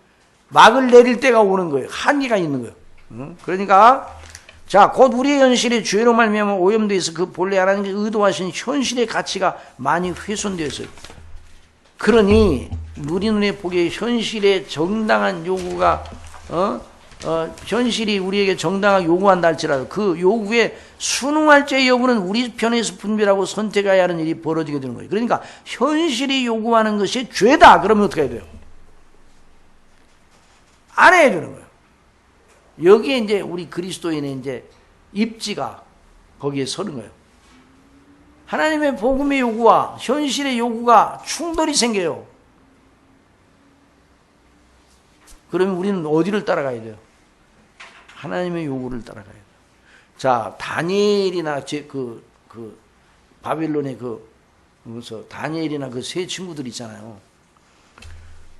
막을 내릴 때가 오는 거예요. 한계가 있는 거예요. 응? 그러니까 자, 곧 우리의 현실이 죄로 말미암아 오염되어 있어 그 본래 하나님께서 의도하신 현실의 가치가 많이 훼손되어 있어요. 그러니 우리 눈에 보기에 현실의 정당한 요구가 현실이 우리에게 정당하게 요구한다 할지라도 그 요구에 순응할 자의 여부는 우리 편에서 분별하고 선택해야 하는 일이 벌어지게 되는 거예요. 그러니까 현실이 요구하는 것이 죄다. 그러면 어떻게 해야 돼요? 안 해야 되는 거예요. 여기에 이제 우리 그리스도인의 이제 입지가 거기에 서는 거예요. 하나님의 복음의 요구와 현실의 요구가 충돌이 생겨요. 그러면 우리는 어디를 따라가야 돼요? 하나님의 요구를 따라가야 돼요. 자, 다니엘이나 바빌론의 다니엘이나 그 세 친구들 있잖아요.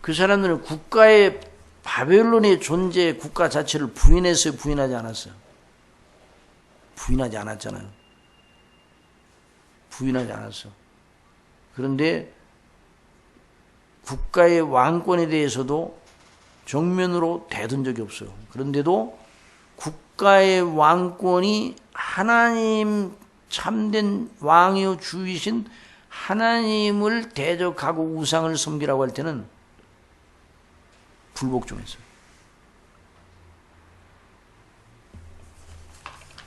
그 사람들은 국가의 바벨론의 존재, 국가 자체를 부인했어요? 부인하지 않았어요? 부인하지 않았잖아요. 부인하지 않았어. 그런데 국가의 왕권에 대해서도 정면으로 대든 적이 없어요. 그런데도 국가의 왕권이 하나님 참된 왕이요 주이신 하나님을 대적하고 우상을 섬기라고 할 때는 불복종했어요.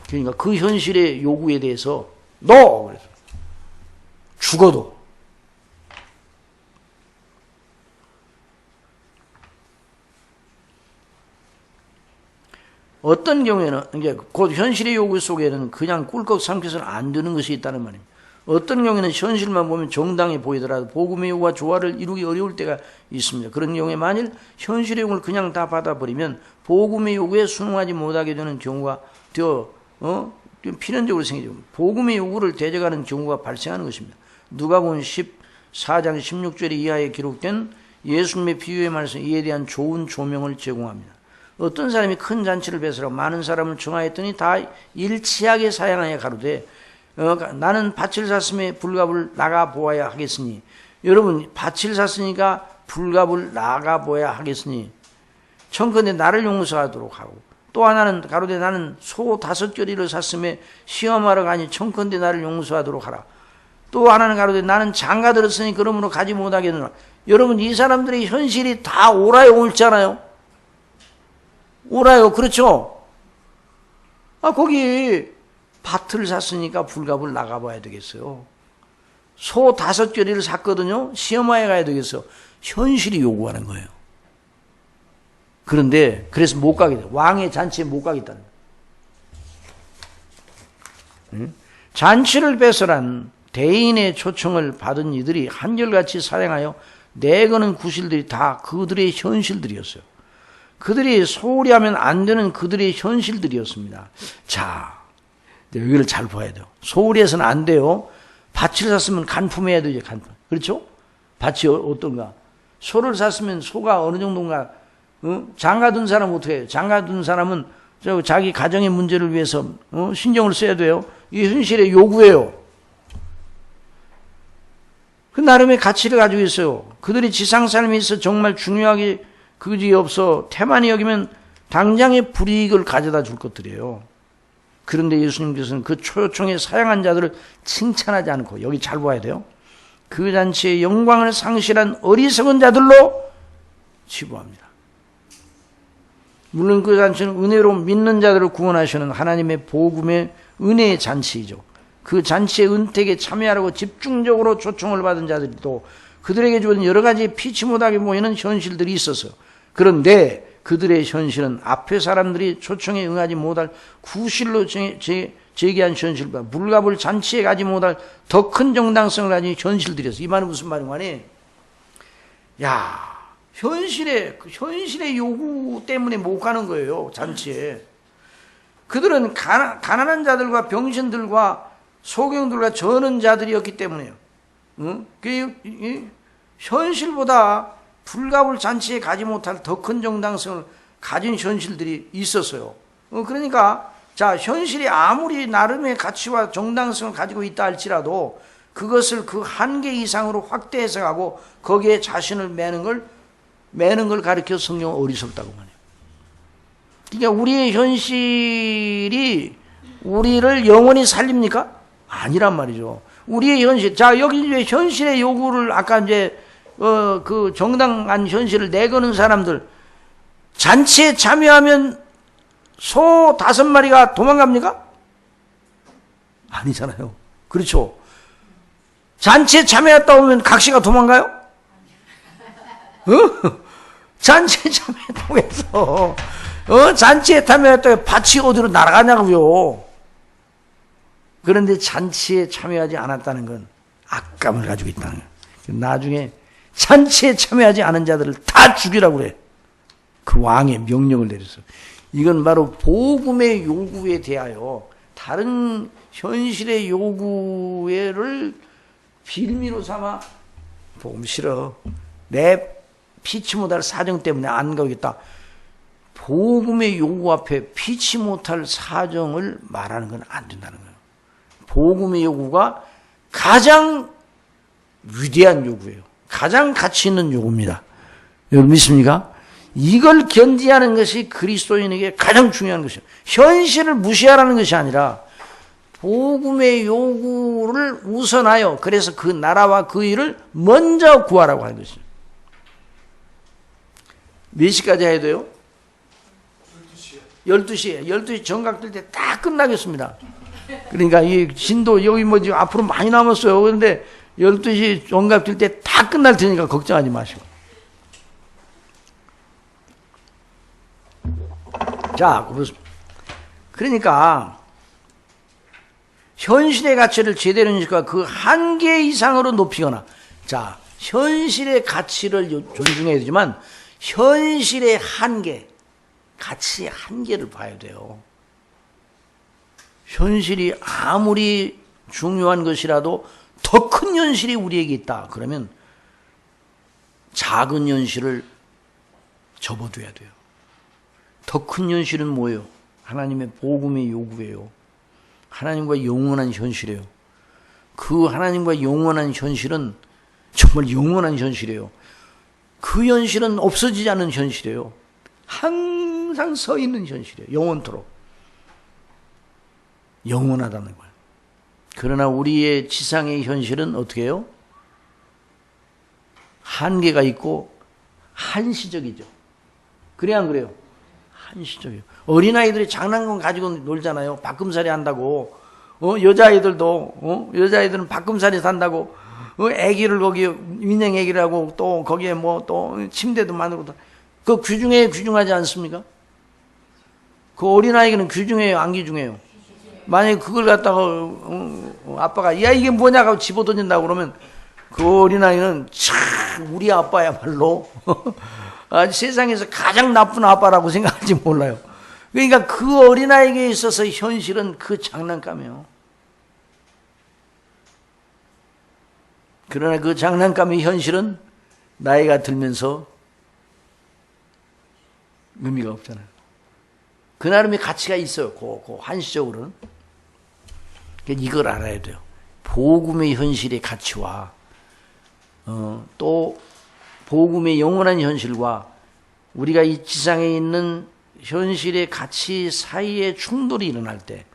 그러니까 그 현실의 요구에 대해서 그래서 죽어도 어떤 경우에는 이제 곧 현실의 요구 속에는 그냥 꿀꺽 삼켜서는 안 되는 것이 있다는 말입니다. 어떤 경우에는 현실만 보면 정당해 보이더라도 복음의 요구와 조화를 이루기 어려울 때가 있습니다. 그런 경우에 만일 현실의 요구를 그냥 다 받아버리면 복음의 요구에 순응하지 못하게 되는 경우가 필연적으로 생기죠. 복음의 요구를 대적하는 경우가 발생하는 것입니다. 누가복음 14장 16절 이하에 기록된 예수님의 비유의 말씀 이에 대한 좋은 조명을 제공합니다. 어떤 사람이 큰 잔치를 베풀어 많은 사람을 청하였더니 다 일치하게 사양하여 가로되 나는 밭을 샀음에 불갑을 나가 보아야 하겠으니 여러분 밭을 샀으니까 불갑을 나가 보아야 하겠으니 청컨대 나를 용서하도록 하고 또 하나는 가로되 나는 소 5겨리를 샀음에 시험하러 가니 청컨대 나를 용서하도록 하라. 또 하나는 가로되 나는 장가 들었으니 그러므로 가지 못하겠노라. 여러분 이 사람들의 현실이 다 오라요 옳잖아요. 오라요. 그렇죠? 거기 밭을 샀으니까 불갑을 나가봐야 되겠어요. 소 5겨리를 샀거든요. 시험하에 가야 되겠어. 현실이 요구하는 거예요. 그런데 그래서 못 가게 돼요. 왕의 잔치에 못 가겠다는 거예요. 잔치를 배설한 대인의 초청을 받은 이들이 한결같이 사양하여 내거는 구실들이 다 그들의 현실들이었어요. 그들이 소홀히 하면 안 되는 그들의 현실들이었습니다. 자, 여기를 잘 봐야 돼요. 소홀히 해서는 안 돼요. 밭을 샀으면 간품해야 되죠, 간품. 그렇죠? 밭이 어떤가? 소를 샀으면 소가 어느 정도인가? 장가둔 사람은 어떻게 해요? 장가둔 사람은 자기 가정의 문제를 위해서 신경을 써야 돼요. 이게 현실의 요구예요. 그 나름의 가치를 가지고 있어요. 그들이 지상 삶에 있어 정말 중요하게 그지없어 태만히 여기면 당장의 불이익을 가져다 줄 것들이에요. 그런데 예수님께서는 그 초청에 사양한 자들을 칭찬하지 않고 여기 잘 봐야 돼요. 그 잔치의 영광을 상실한 어리석은 자들로 치부합니다. 물론 그 잔치는 은혜로 믿는 자들을 구원하시는 하나님의 복음의 은혜의 잔치이죠. 그 잔치의 은택에 참여하라고 집중적으로 초청을 받은 자들이 또 그들에게 주어진 여러 가지 피치 못하게 보이는 현실들이 있어서 그런데 그들의 현실은 앞에 사람들이 초청에 응하지 못할 구실로 제기한 현실보다 물갑을 잔치에 가지 못할 더 큰 정당성을 가진 현실들이었어. 이 말은 무슨 말인가니? 현실의 요구 때문에 못 가는 거예요, 잔치에. 그들은 가난한 자들과 병신들과 소경들과 저는 자들이었기 때문에요. 현실보다 불가불 잔치에 가지 못할 더 큰 정당성을 가진 현실들이 있었어요. 그러니까 자, 현실이 아무리 나름의 가치와 정당성을 가지고 있다 할지라도 그것을 그 한계 이상으로 확대 해석하고 거기에 자신을 매는 걸 가리켜 성경은 어리석다고 말해요. 그러니까 우리의 현실이 우리를 영원히 살립니까? 아니란 말이죠. 우리의 현실. 자, 여기 이제 현실의 요구를 아까 이제 그 정당한 현실을 내거는 사람들, 잔치에 참여하면 소 5마리가 도망갑니까? 아니잖아요. 그렇죠. 잔치에 참여했다 오면 각시가 도망가요? 잔치에 참여했다고 해서 잔치에 참여했다고 해서 밭이 어디로 날아가냐고요. 그런데 잔치에 참여하지 않았다는 건 악감을 가지고 있다는 거예요. 나중에 잔치에 참여하지 않은 자들을 다 죽이라고 그래. 그 왕의 명령을 내렸어. 이건 바로 복음의 요구에 대하여 다른 현실의 요구를 빌미로 삼아 복음 싫어. 내 피치 못할 사정 때문에 안 가겠다. 복음의 요구 앞에 피치 못할 사정을 말하는 건 안 된다는 거예요. 복음의 요구가 가장 위대한 요구예요. 가장 가치 있는 요구입니다. 여러분 믿습니까? 이걸 견지하는 것이 그리스도인에게 가장 중요한 것이에요. 현실을 무시하라는 것이 아니라 복음의 요구를 우선하여 그래서 그 나라와 그 일을 먼저 구하라고 하는 것이죠. 몇 시까지 해야 돼요? 12시에. 12시 정각될 때 딱 끝나겠습니다. 그러니까 이 진도 여기 뭐 지금 앞으로 많이 남았어요. 그런데 12시 정각될 때 다 끝날 테니까 걱정하지 마시고. 자, 그러니까 현실의 가치를 제대로 인식하고 그 한계 이상으로 높이거나, 자, 현실의 가치를 존중해야 되지만 현실의 한계, 가치의 한계를 봐야 돼요. 현실이 아무리 중요한 것이라도 더 큰 현실이 우리에게 있다. 그러면 작은 현실을 접어둬야 돼요. 더 큰 현실은 뭐예요? 하나님의 복음의 요구예요. 하나님과 영원한 현실이에요. 그 하나님과 영원한 현실은 정말 영원한 현실이에요. 그 현실은 없어지지 않는 현실이에요. 항상 서 있는 현실이에요. 영원토록. 영원하다는 거예요. 그러나 우리의 지상의 현실은 어떻게 해요? 한계가 있고 한시적이죠. 그래 안 그래요? 한시적이에요. 어린아이들이 장난감 가지고 놀잖아요. 바꿈살이 한다고. 여자아이들은 바꿈살이 산다고. 애기를 거기 인형 애기라고 또 거기에 뭐 또 침대도 만들고 그 귀중하지 않습니까? 그 어린아이는 귀중해요, 안 귀중해요? 만약에 그걸 갖다가 아빠가 야 이게 뭐냐고 집어던진다고 그러면 그 어린아이는 참 우리 아빠야말로 세상에서 가장 나쁜 아빠라고 생각할지 몰라요. 그러니까 그 어린아이에게 있어서 현실은 그 장난감이에요. 그러나 그 장난감의 현실은 나이가 들면서 의미가 없잖아요. 그 나름의 가치가 있어요. 그 한시적으로는. 이걸 알아야 돼요. 복음의 현실의 가치와 또 복음의 영원한 현실과 우리가 이 지상에 있는 현실의 가치 사이에 충돌이 일어날 때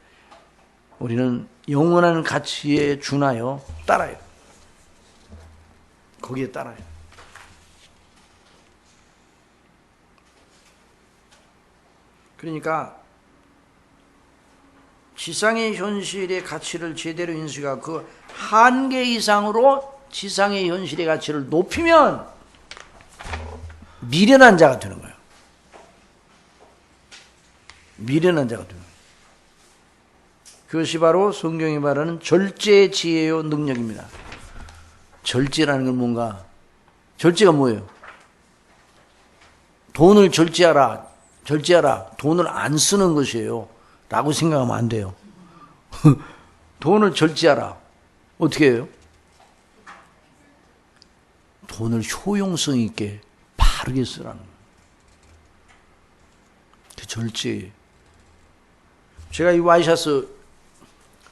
우리는 영원한 가치에 준하여 따라요. 거기에 따라요. 그러니까 지상의 현실의 가치를 제대로 인식하고 그 한계 이상으로 지상의 현실의 가치를 높이면 미련한 자가 되는 거예요. 미련한 자가 되는 거예요. 그것이 바로 성경이 말하는 절제의 지혜요 능력입니다. 절제라는 건 뭔가? 절제가 뭐예요? 돈을 절제하라. 돈을 안 쓰는 것이에요. 라고 생각하면 안 돼요. 돈을 절제하라. 어떻게 해요? 돈을 효용성 있게 다르게 쓰라는 거예요. 그 절제. 제가 이 와이셔츠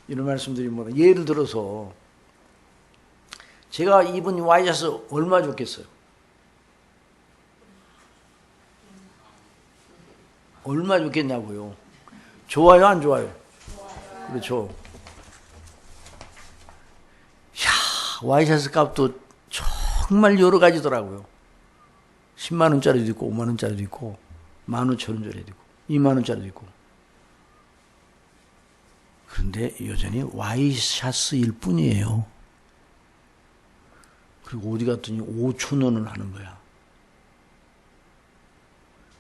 이런 말씀드리면 예를 들어서 제가 입은 이 와이셔츠 얼마 좋겠어요? 얼마 좋겠냐고요? 좋아요, 안 좋아요? 그렇죠. 야, 와이셔츠 값도 정말 여러 가지더라고요. 10만 원짜리도 있고 5만 원짜리도 있고 15,000원짜리도 있고 2만 원짜리도 있고. 그런데 여전히 와이셔츠일 뿐이에요. 그리고 어디 갔더니 5,000원을 하는 거야.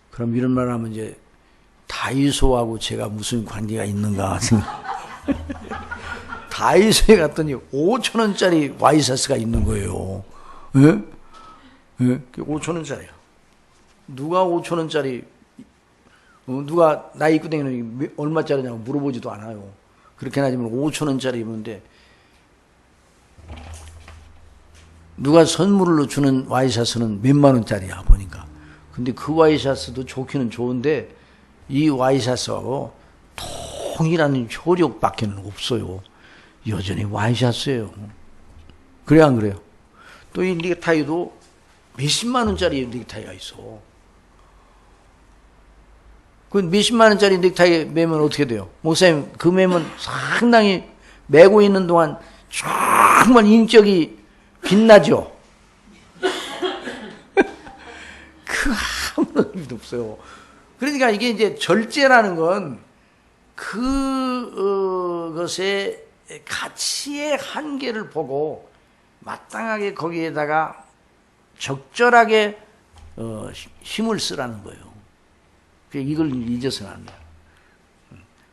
그럼 이런 말 하면 이제 다이소하고 제가 무슨 관계가 있는가 다이소에 갔더니 5,000원짜리 와이셔츠가 있는 거예요. 예? 예? 5,000원짜리야. 누가 5,000원짜리 누가 나 입고 다니는 게 얼마짜리냐고 물어보지도 않아요. 그렇게 하지만 5,000원짜리 입는데 누가 선물로 주는 와이셔츠는 몇만 원짜리야 보니까. 근데 그 와이셔츠도 좋기는 좋은데 이 와이셔츠하고 동일한 효력밖에 없어요. 여전히 와이셔츠예요. 그래 안 그래요? 또 이 넥타이도 몇십만 원짜리 넥타이가 있어. 그 몇십만 원짜리 넥타이 매면 어떻게 돼요? 목사님 그 매면 상당히 매고 있는 동안 정말 인격이 빛나죠? 그 아무런 의미도 없어요. 그러니까 이게 이제 절제라는 건 그것의 가치의 한계를 보고 마땅하게 거기에다가 적절하게 힘을 쓰라는 거예요. 이걸 잊어서는 안 돼요.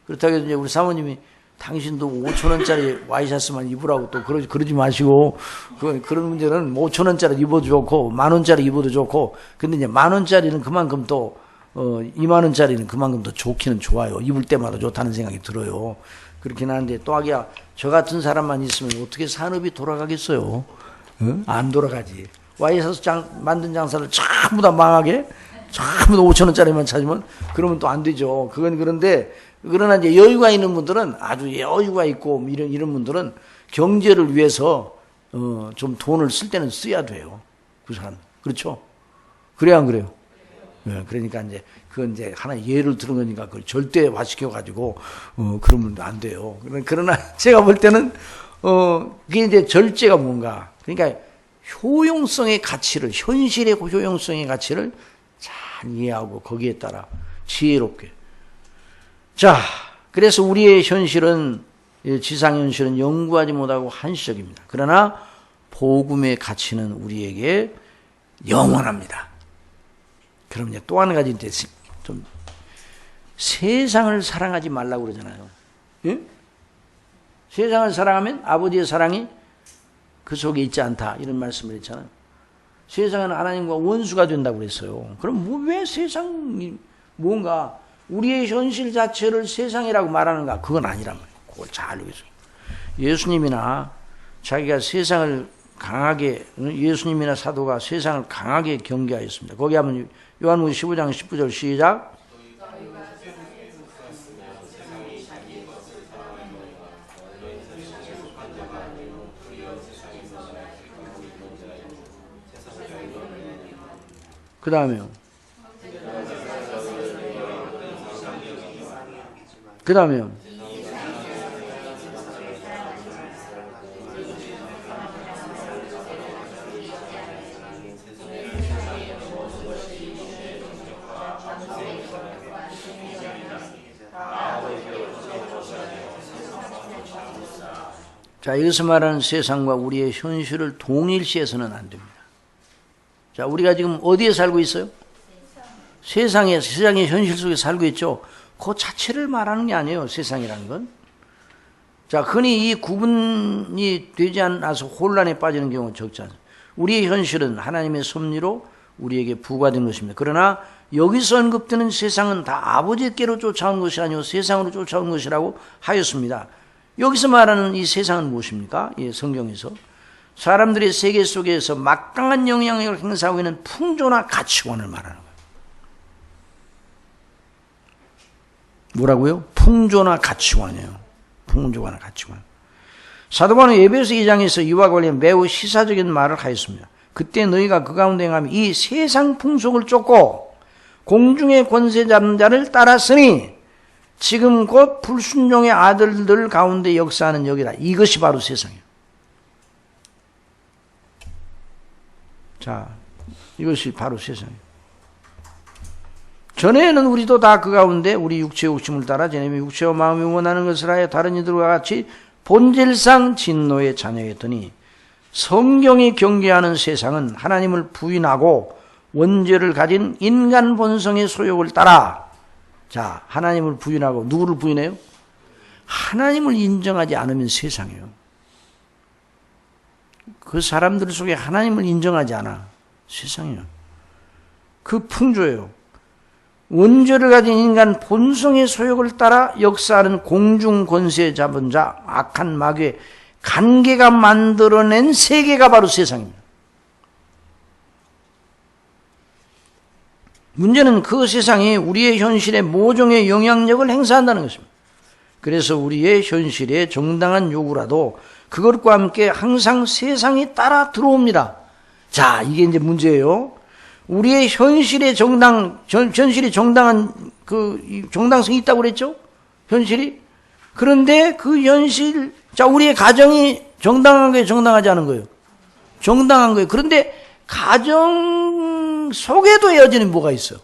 그렇다고 해서 이제 우리 사모님이 당신도 5,000원짜리 와이셔츠만 입으라고 또 그러지 마시고, 그런 문제는 5,000원짜리 입어도 좋고, 10,000원짜리 입어도 좋고, 근데 이제 10,000원짜리는 그만큼 또, 20,000원짜리는 그만큼 더 좋기는 좋아요. 입을 때마다 좋다는 생각이 들어요. 그렇긴 한데, 또 하기야, 저 같은 사람만 있으면 어떻게 산업이 돌아가겠어요? 안 돌아가지. 와이셔츠 만든 장사를 전부 다 망하게? 전부 다 5,000원짜리만 찾으면, 그러면 또 안 되죠. 그건 그런데, 그러나 이제 여유가 있는 분들은 아주 여유가 있고 이런 분들은 경제를 위해서 좀 돈을 쓸 때는 써야 돼요. 그 사람 그렇죠? 그래야 안 그래요? 네, 그러니까 이제 그건 이제 하나의 예를 들은 거니까 그걸 절대화시켜 가지고 그러면 안 돼요. 그러나 제가 볼 때는 그게 이제 절제가 뭔가 그러니까 효용성의 가치를 현실의 효용성의 가치를 잘 이해하고 거기에 따라 지혜롭게. 자, 그래서 우리의 현실은, 지상현실은 연구하지 못하고 한시적입니다. 그러나, 복음의 가치는 우리에게 영원합니다. 그럼 이제 또 한 가지, 이제 좀, 세상을 사랑하지 말라고 그러잖아요. 예? 세상을 사랑하면 아버지의 사랑이 그 속에 있지 않다. 이런 말씀을 했잖아요. 세상은 하나님과 원수가 된다고 그랬어요. 그럼 왜 세상이 뭔가, 우리의 현실 자체를 세상이라고 말하는가? 그건 아니란 말이에요. 그걸 잘 알고 있어요. 예수님이나 자기가 세상을 강하게, 예수님이나 사도가 세상을 강하게 경계하였습니다. 거기 하면 요한복음 15장 19절 시작. 그 다음에요. 그 다음에요. 자, 여기서 말하는 세상과 우리의 현실을 동일시해서는 안 됩니다. 자, 우리가 지금 어디에 살고 있어요? 세상의 현실 속에 살고 있죠. 그 자체를 말하는 게 아니에요. 세상이라는 건. 자, 흔히 이 구분이 되지 않아서 혼란에 빠지는 경우가 적지 않습니다. 우리의 현실은 하나님의 섭리로 우리에게 부과된 것입니다. 그러나 여기서 언급되는 세상은 다 아버지께로 쫓아온 것이 아니고 세상으로 쫓아온 것이라고 하였습니다. 여기서 말하는 이 세상은 무엇입니까? 예, 성경에서. 사람들의 세계 속에서 막강한 영향력을 행사하고 있는 풍조나 가치관을 말하는 거예요. 뭐라고요? 풍조나 가치관이에요. 풍조나 가치관. 사도 바울은 에베소 2장에서 이와 관련 매우 시사적인 말을 하였습니다. 그때 너희가 그 가운데 행하면 이 세상 풍속을 쫓고 공중의 권세 잡는 자를 따랐으니 지금 곧 불순종의 아들들 가운데 역사하는 역이다. 이것이 바로 세상이에요. 자, 이것이 바로 세상이에요. 전에는 우리도 다 그 가운데 우리 육체의 욕심을 따라 지내며 육체와 마음이 원하는 것을 하여 다른 이들과 같이 본질상 진노의 자녀였더니 성경이 경계하는 세상은 하나님을 부인하고 원죄를 가진 인간 본성의 소욕을 따라, 자, 하나님을 부인하고 누구를 부인해요? 하나님을 인정하지 않으면 세상이에요. 그 사람들 속에 하나님을 인정하지 않아. 세상이에요. 그 풍조예요. 원죄를 가진 인간 본성의 소욕을 따라 역사하는 공중 권세 잡은 자, 악한 마귀의 관계가 만들어낸 세계가 바로 세상입니다. 문제는 그 세상이 우리의 현실에 모종의 영향력을 행사한다는 것입니다. 그래서 우리의 현실에 정당한 요구라도 그것과 함께 항상 세상이 따라 들어옵니다. 자, 이게 이제 문제예요. 우리의 현실의 현실이 정당한 정당성이 있다고 그랬죠? 현실이. 그런데 그 현실, 자, 우리의 가정이 정당한 거예요, 정당하지 않은 거예요? 정당한 거예요. 그런데 가정 속에도 여전히 뭐가 있어요?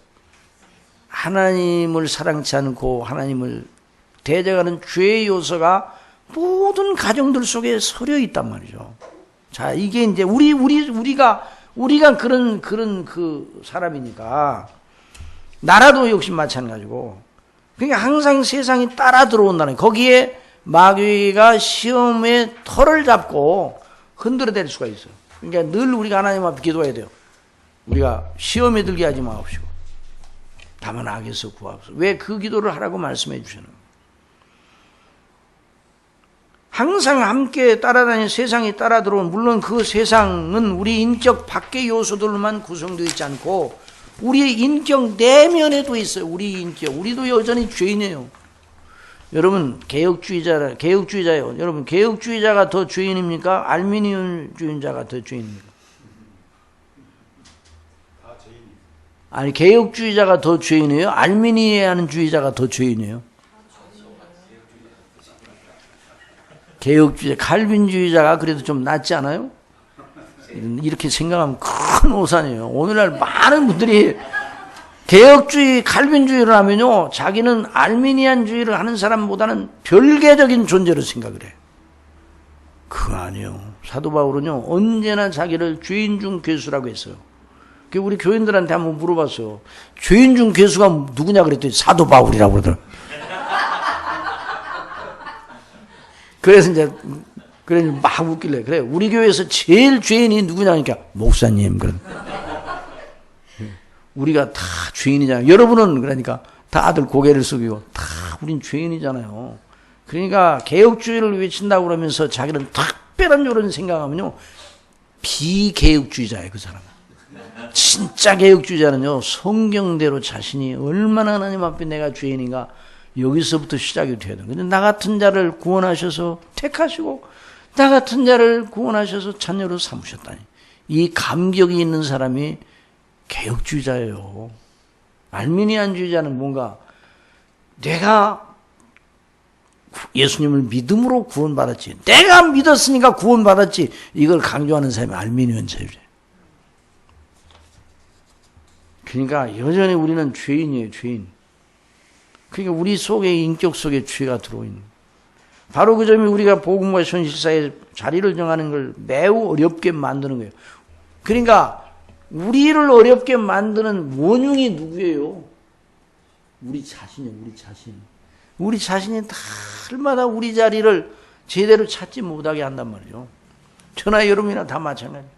하나님을 사랑치 않고 하나님을 대적하는 죄의 요소가 모든 가정들 속에 서려 있단 말이죠. 자, 이게 이제 우리가 그런 그 사람이니까 나라도 역시 마찬가지고, 그러니까 항상 세상이 따라 들어온다는, 거기에 마귀가 시험의 털을 잡고 흔들어댈 수가 있어요. 그러니까 늘 우리가 하나님 앞에 기도해야 돼요. 우리가 시험에 들게 하지 마옵시고 다만 악에서 구하옵소서. 왜 그 기도를 하라고 말씀해 주시는 거예요? 항상 함께 따라다니는 세상이 따라 들어온, 물론 그 세상은 우리 인격 밖의 요소들만 구성되어 있지 않고 우리의 인격 내면에도 있어요. 우리 인격, 우리도 여전히 죄인이에요. 여러분, 개혁주의자예요. 여러분, 개혁주의자가 더 죄인입니까? 알미니언주의자가 더 죄인입니까? 아니, 개혁주의자가 더 죄인이에요? 알미니안주의자가 더 죄인이에요? 개혁주의자, 칼빈주의자가 그래도 좀 낫지 않아요? 이렇게 생각하면 큰 오산이에요. 오늘날 많은 분들이 개혁주의, 칼빈주의를 하면요, 자기는 알미니안주의를 하는 사람보다는 별개적인 존재로 생각을 해. 그거 아니에요. 사도 바울은요, 언제나 자기를 죄인 중 괴수라고 했어요. 우리 교인들한테 한번 물어봤어요. 죄인 중 괴수가 누구냐 그랬더니 사도 바울이라고 그러더라고요. 그래서 이제 막 웃길래, 그래, 우리 교회에서 제일 죄인이 누구냐니까 목사님. 그런. 우리가 다 죄인이잖아요. 여러분은 그러니까 다들 고개를 숙이고 다 우린 죄인이잖아요. 그러니까 개혁주의를 외친다고 그러면서 자기는 특별한 요런 생각하면요, 비개혁주의자예요, 그 사람은. 진짜 개혁주의자는요, 성경대로 자신이 얼마나 하나님 앞에 내가 죄인인가, 여기서부터 시작이 돼야 돼요. 근데 나 같은 자를 구원하셔서 택하시고 나 같은 자를 구원하셔서 자녀로 삼으셨다니, 이 감격이 있는 사람이 개혁주의자예요. 알미니안주의자는 뭔가 내가 예수님을 믿음으로 구원받았지, 내가 믿었으니까 구원받았지, 이걸 강조하는 사람이 알미니안주의자예요. 그러니까 여전히 우리는 죄인이에요, 죄인. 그러니까 우리 속에, 인격 속에 죄가 들어있는, 바로 그 점이 우리가 복음과 현실사의 자리를 정하는 걸 매우 어렵게 만드는 거예요. 그러니까 우리를 어렵게 만드는 원흉이 누구예요? 우리 자신이에요. 우리 자신. 우리 자신이 날마다 우리 자리를 제대로 찾지 못하게 한단 말이죠. 저나 여러분이나 다 마찬가지예요.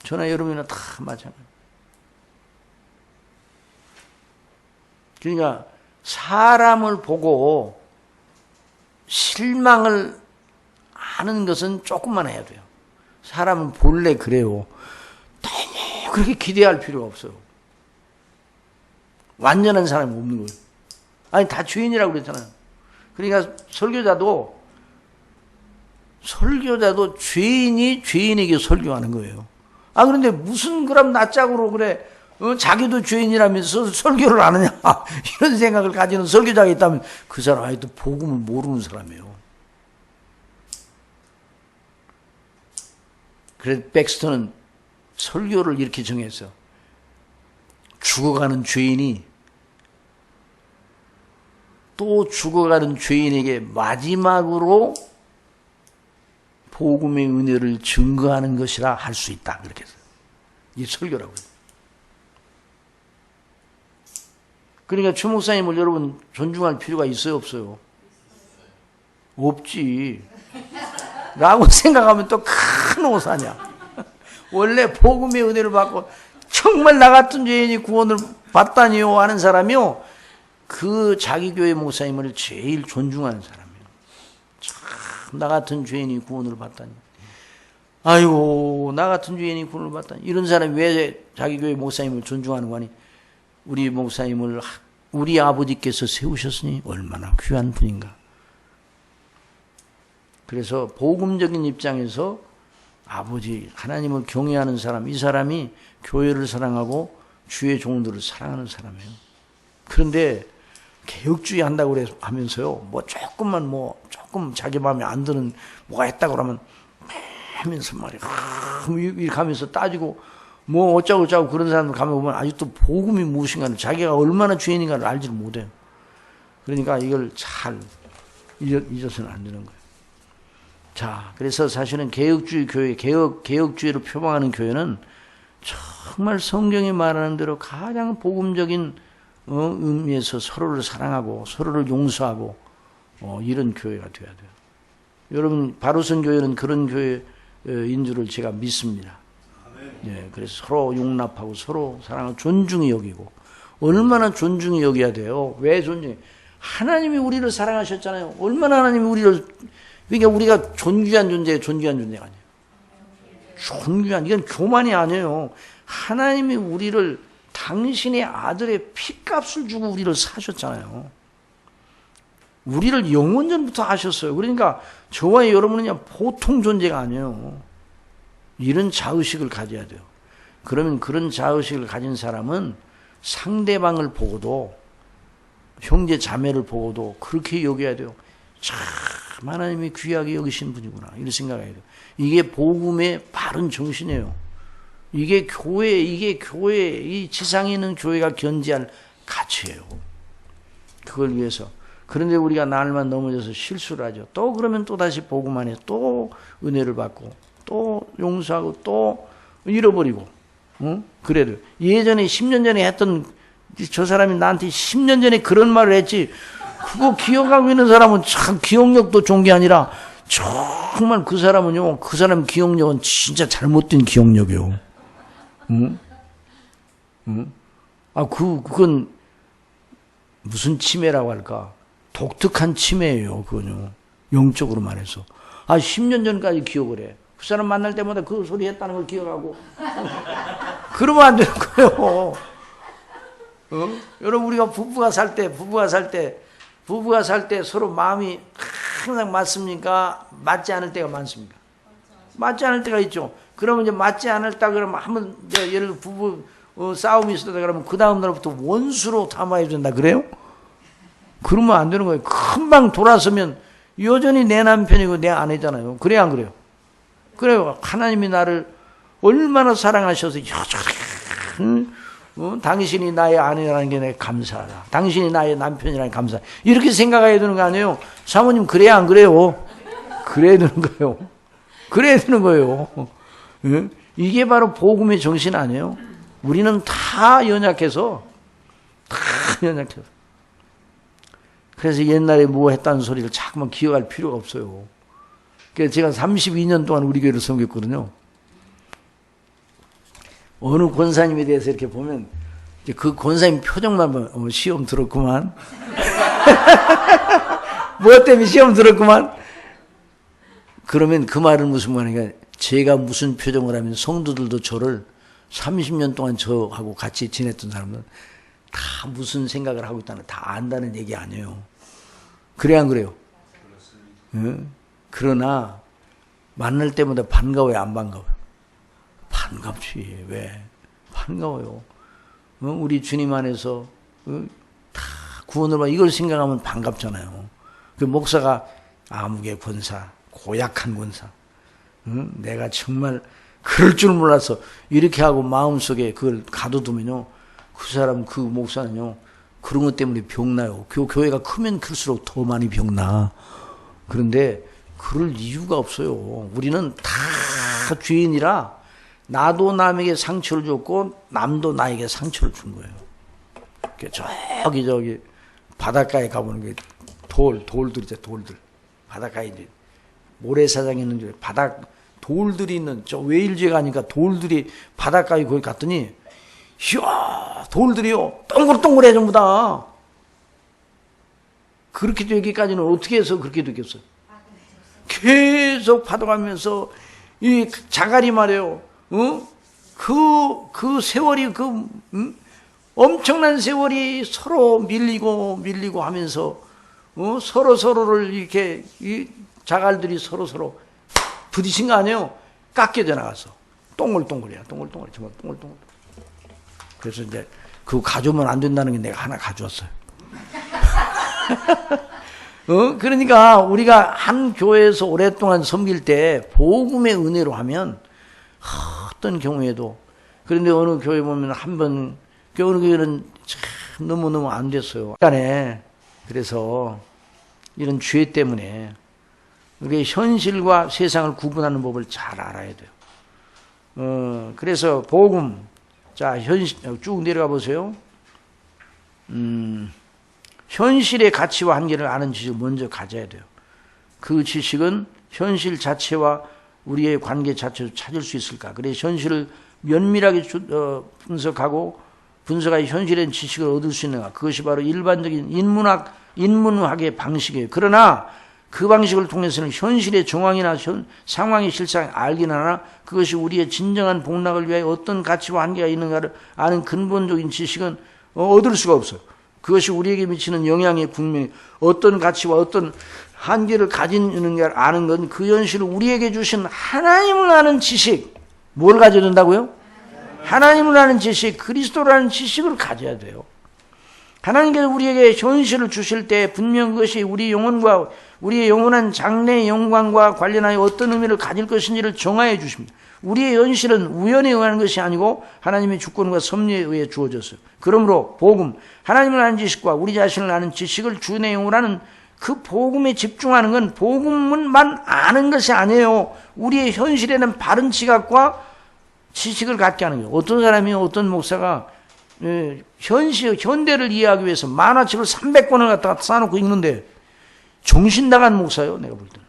저나 여러분이나 다 마찬가지예요. 그러니까 사람을 보고 실망을 많은 것은 조금만 해야 돼요. 사람은 본래 그래요. 너무 그렇게 기대할 필요가 없어요. 완전한 사람이 없는 거예요. 아니 다 죄인이라고 그랬잖아요. 그러니까 설교자도 죄인이 죄인에게 설교하는 거예요. 그런데 무슨 그럼 낯짝으로 그래 자기도 죄인이라면서 설교를 안 하냐 이런 생각을 가지는 설교자가 있다면 그 사람 아직도 복음을 모르는 사람이에요. 그래서 백스터는 설교를 이렇게 정했어요. 죽어가는 죄인이 또 죽어가는 죄인에게 마지막으로 복음의 은혜를 증거하는 것이라 할 수 있다. 그렇게 했어요. 이게 설교라고요. 그러니까 최 목사님을 여러분 존중할 필요가 있어요, 없어요? 없지. 라고 생각하면 또 큰 오산이야. 원래 복음의 은혜를 받고 정말 나 같은 죄인이 구원을 받다니요 하는 사람이요. 그 자기 교회 목사님을 제일 존중하는 사람이에요. 참, 나 같은 죄인이 구원을 받다니. 아이고, 나 같은 죄인이 구원을 받다니. 이런 사람이 왜 자기 교회 목사님을 존중하는 거니? 우리 목사님을 우리 아버지께서 세우셨으니 얼마나 귀한 분인가. 그래서 복음적인 입장에서 아버지 하나님을 경외하는 사람, 이 사람이 교회를 사랑하고 주의 종들을 사랑하는 사람이에요. 그런데 개혁주의 한다고 하면서요, 조금 자기 마음에 안 드는 뭐가 했다고 그러면 하면서 말이야. 이렇게 하면서 따지고 어쩌고 그런 사람들 가면 보면 아직도 복음이 무엇인가를 자기가 얼마나 죄인인가를 알지를 못해요. 그러니까 이걸 잘 잊어서는 안 되는 거예요. 자, 그래서 사실은 개혁주의 교회, 개혁주의를 표방하는 교회는 정말 성경이 말하는 대로 가장 복음적인 의미에서 서로를 사랑하고 서로를 용서하고 이런 교회가 되어야 돼요. 여러분 바로선 교회는 그런 교회인 줄을 제가 믿습니다. 예, 그래서 서로 용납하고 서로 사랑하고 존중히 여기고 얼마나 존중히 여겨야 돼요. 왜 존중해? 하나님이 우리를 사랑하셨잖아요. 얼마나 하나님이 우리를 그러니까 우리가 존귀한 존재가 아니에요. 이건 교만이 아니에요. 하나님이 우리를 당신의 아들의 피값을 주고 우리를 사셨잖아요. 우리를 영원전부터 하셨어요. 그러니까 저와 여러분은 그냥 보통 존재가 아니에요. 이런 자의식을 가져야 돼요. 그러면 그런 자의식을 가진 사람은 상대방을 보고도 형제 자매를 보고도 그렇게 여겨야 돼요. 참 하나님이 귀하게 여기신 분이구나 이런 생각해야 돼요. 이게 복음의 바른 정신이에요. 이게 교회, 이 지상에 있는 교회가 견지할 가치예요. 그걸 위해서. 그런데 우리가 날만 넘어져서 실수를 하죠. 또 그러면 또 다시 복음 안에 또 은혜를 받고 또 용서하고 또 잃어버리고. 그래도 예전에 10년 전에 했던 저 사람이 나한테 10년 전에 그런 말을 했지. 그거 기억하고 있는 사람은 참 기억력도 좋은 게 아니라 정말 그 사람은요. 그 사람 기억력은 진짜 잘못된 기억력이에요. 그건 무슨 치매라고 할까? 독특한 치매예요, 그건요. 영적으로 말해서. 10년 전까지 기억을 해. 그 사람 만날 때마다 그 소리 했다는 걸 기억하고. 그러면 안 되는 거예요. 여러분, 우리가 부부가 살 때 서로 마음이 항상 맞습니까? 맞지 않을 때가 많습니까? 맞지 않을 때가 있죠. 그러면 이제 맞지 않을다 그러면 한번 예를 들어 부부 싸움이 있었다 그러면 그 다음 날부터 원수로 담아야 된다 그래요? 그러면 안 되는 거예요. 금방 돌아서면 여전히 내 남편이고 내 아내잖아요. 그래야 안 그래요? 그래요. 하나님이 나를 얼마나 사랑하셔서 여전히 당신이 나의 아내라는 게 내가 감사하다. 당신이 나의 남편이라는 게 감사하다. 이렇게 생각해야 되는 거 아니에요? 사모님 그래야 안 그래요? 그래야 되는 거예요. 그래야 되는 거예요. 이게 바로 복음의 정신 아니에요? 우리는 다 연약해서. 그래서 옛날에 뭐 했다는 소리를 자꾸만 기억할 필요가 없어요. 그래서 제가 32년 동안 우리 교회를 섬겼거든요. 어느 권사님에 대해서 이렇게 보면 그 권사님 표정만 보면 시험 들었구만. 뭐 때문에 시험 들었구만. 그러면 그 말은 무슨 말이냐? 제가 무슨 표정을 하면 성도들도 저를 30년 동안 저하고 같이 지냈던 사람은 다 무슨 생각을 하고 있다는 다 안다는 얘기 아니에요. 그래 안 그래요? 응? 그러나 만날 때마다 반가워요, 안 반가워요? 반갑지. 왜? 반가워요. 우리 주님 안에서 다 구원을 받아 이걸 생각하면 반갑잖아요. 그 목사가 암흑의 권사, 고약한 권사, 내가 정말 그럴 줄 몰라서 이렇게 하고 마음속에 그걸 가둬두면요, 그 사람, 그 목사는요, 그런 것 때문에 병나요. 교회가 크면 클수록 더 많이 병나. 그런데 그럴 이유가 없어요. 우리는 다 죄인이라 나도 남에게 상처를 줬고 남도 나에게 상처를 준 거예요. 저기 바닷가에 가보는 게 돌들 있죠, 돌들. 바닷가에 이제 모래사장에 있는 줄 돌들이 있는 저 웨일즈에 가니까 돌들이 바닷가에 거기 갔더니 이야 돌들이요 동글동글해 전부 다. 그렇게 되기까지는 어떻게 해서 그렇게 되겠어요? 계속 파도가면서 이 자갈이 말이에요. 그 세월이 엄청난 세월이 서로 밀리고 하면서 서로를 이렇게 이 자갈들이 서로 부딪힌 거 아니에요? 깎여져 나가서 동글동글이야. 정말 동글동글. 그래서 이제 그거 가져오면 안 된다는 게 내가 하나 가져왔어요. 그러니까 우리가 한 교회에서 오랫동안 섬길 때 복음의 은혜로 하면 어떤 경우에도, 그런데 어느 교회 보면 어느 교회는 참 너무너무 안 됐어요. 그래서 이런 죄 때문에 우리의 현실과 세상을 구분하는 법을 잘 알아야 돼요. 그래서 복음, 자, 쭉 내려가 보세요. 현실의 가치와 한계를 아는 지식을 먼저 가져야 돼요. 그 지식은 현실 자체와 우리의 관계 자체도 찾을 수 있을까? 그래서 현실을 면밀하게 분석하여 현실의 지식을 얻을 수 있는가? 그것이 바로 일반적인 인문학의 방식이에요. 그러나 그 방식을 통해서는 현실의 정황이나 상황의 실상을 알긴 하나 그것이 우리의 진정한 복락을 위하여 어떤 가치와 한계가 있는가를 아는 근본적인 지식은 얻을 수가 없어요. 그것이 우리에게 미치는 영향이 분명히 어떤 가치와 어떤 한계를 가지는가를 아는 건 그 현실을 우리에게 주신 하나님을 아는 지식. 뭘 가져야 된다고요? 하나님을 아는 지식, 그리스도라는 지식을 가져야 돼요. 하나님께서 우리에게 현실을 주실 때 분명 그것이 우리 영혼과 우리의 영원한 장래의 영광과 관련하여 어떤 의미를 가질 것인지를 정하여 주십니다. 우리의 현실은 우연에 의한 것이 아니고 하나님의 주권과 섭리에 의해 주어졌어요. 그러므로 복음, 하나님을 아는 지식과 우리 자신을 아는 지식을 주 내용으로 하는 그 복음에 집중하는 건 복음만 아는 것이 아니에요. 우리의 현실에는 바른 지각과 지식을 갖게 하는 거예요. 어떤 사람이 어떤 목사가 현대를 이해하기 위해서 만화책을 300권을 갖다가 쌓아놓고 읽는데 정신 나간 목사예요, 내가 볼 때는.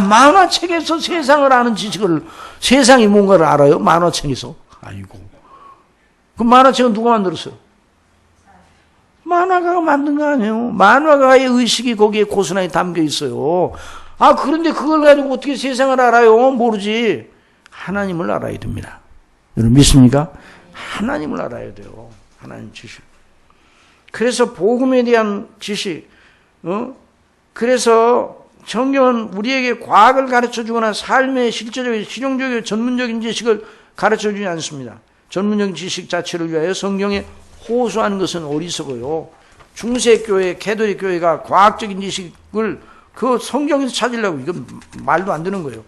만화책에서 세상을 아는 지식을, 세상이 뭔가를 알아요? 만화책에서. 아이고. 그 만화책은 누가 만들었어요? 만화가가 만든 거 아니에요. 만화가의 의식이 거기에 고스란히 담겨 있어요. 그런데 그걸 가지고 어떻게 세상을 알아요? 모르지. 하나님을 알아야 됩니다. 여러분 믿습니까? 하나님을 알아야 돼요. 하나님 지식. 그래서 복음에 대한 지식, 그래서 성경은 우리에게 과학을 가르쳐 주거나 삶의 실제적인, 실용적인, 전문적인 지식을 가르쳐 주지 않습니다. 전문적인 지식 자체를 위하여 성경에 호소하는 것은 어리석어요. 중세교회, 캐톨릭 교회가 과학적인 지식을 그 성경에서 찾으려고, 이건 말도 안 되는 거예요.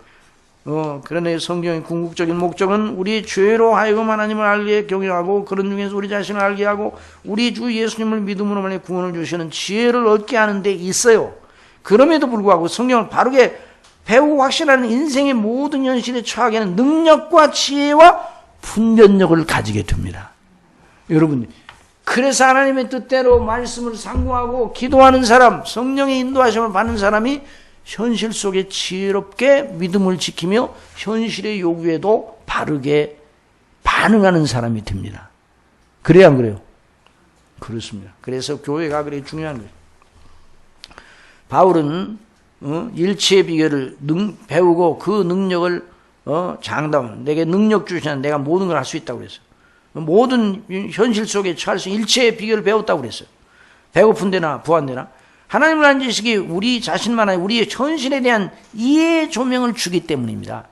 그러나 성경의 궁극적인 목적은 우리 죄로 하여금 하나님을 알게 경외하고 그런 중에서 우리 자신을 알게 하고 우리 주 예수님을 믿음으로 만에 구원을 주시는 지혜를 얻게 하는 데 있어요. 그럼에도 불구하고 성경을 바르게 배우고 확신하는 인생의 모든 현실에 처하게 하는 능력과 지혜와 분별력을 가지게 됩니다. 여러분, 그래서 하나님의 뜻대로 말씀을 상고하고 기도하는 사람, 성령의 인도하심을 받는 사람이 현실 속에 지혜롭게 믿음을 지키며 현실의 요구에도 바르게 반응하는 사람이 됩니다. 그래야 안 그래요? 그렇습니다. 그래서 교회가 그래 중요한 거예요. 바울은 일체의 비결을 배우고 그 능력을 장담, 내게 능력 주시는 내가 모든 걸 할 수 있다고 그랬어요. 모든 현실 속에 처할 수 있는 일체의 비결을 배웠다고 그랬어요. 배고픈 데나 부한 데나 하나님을 아는 지식이 우리 자신만 아니라 우리의 현실에 대한 이해의 조명을 주기 때문입니다.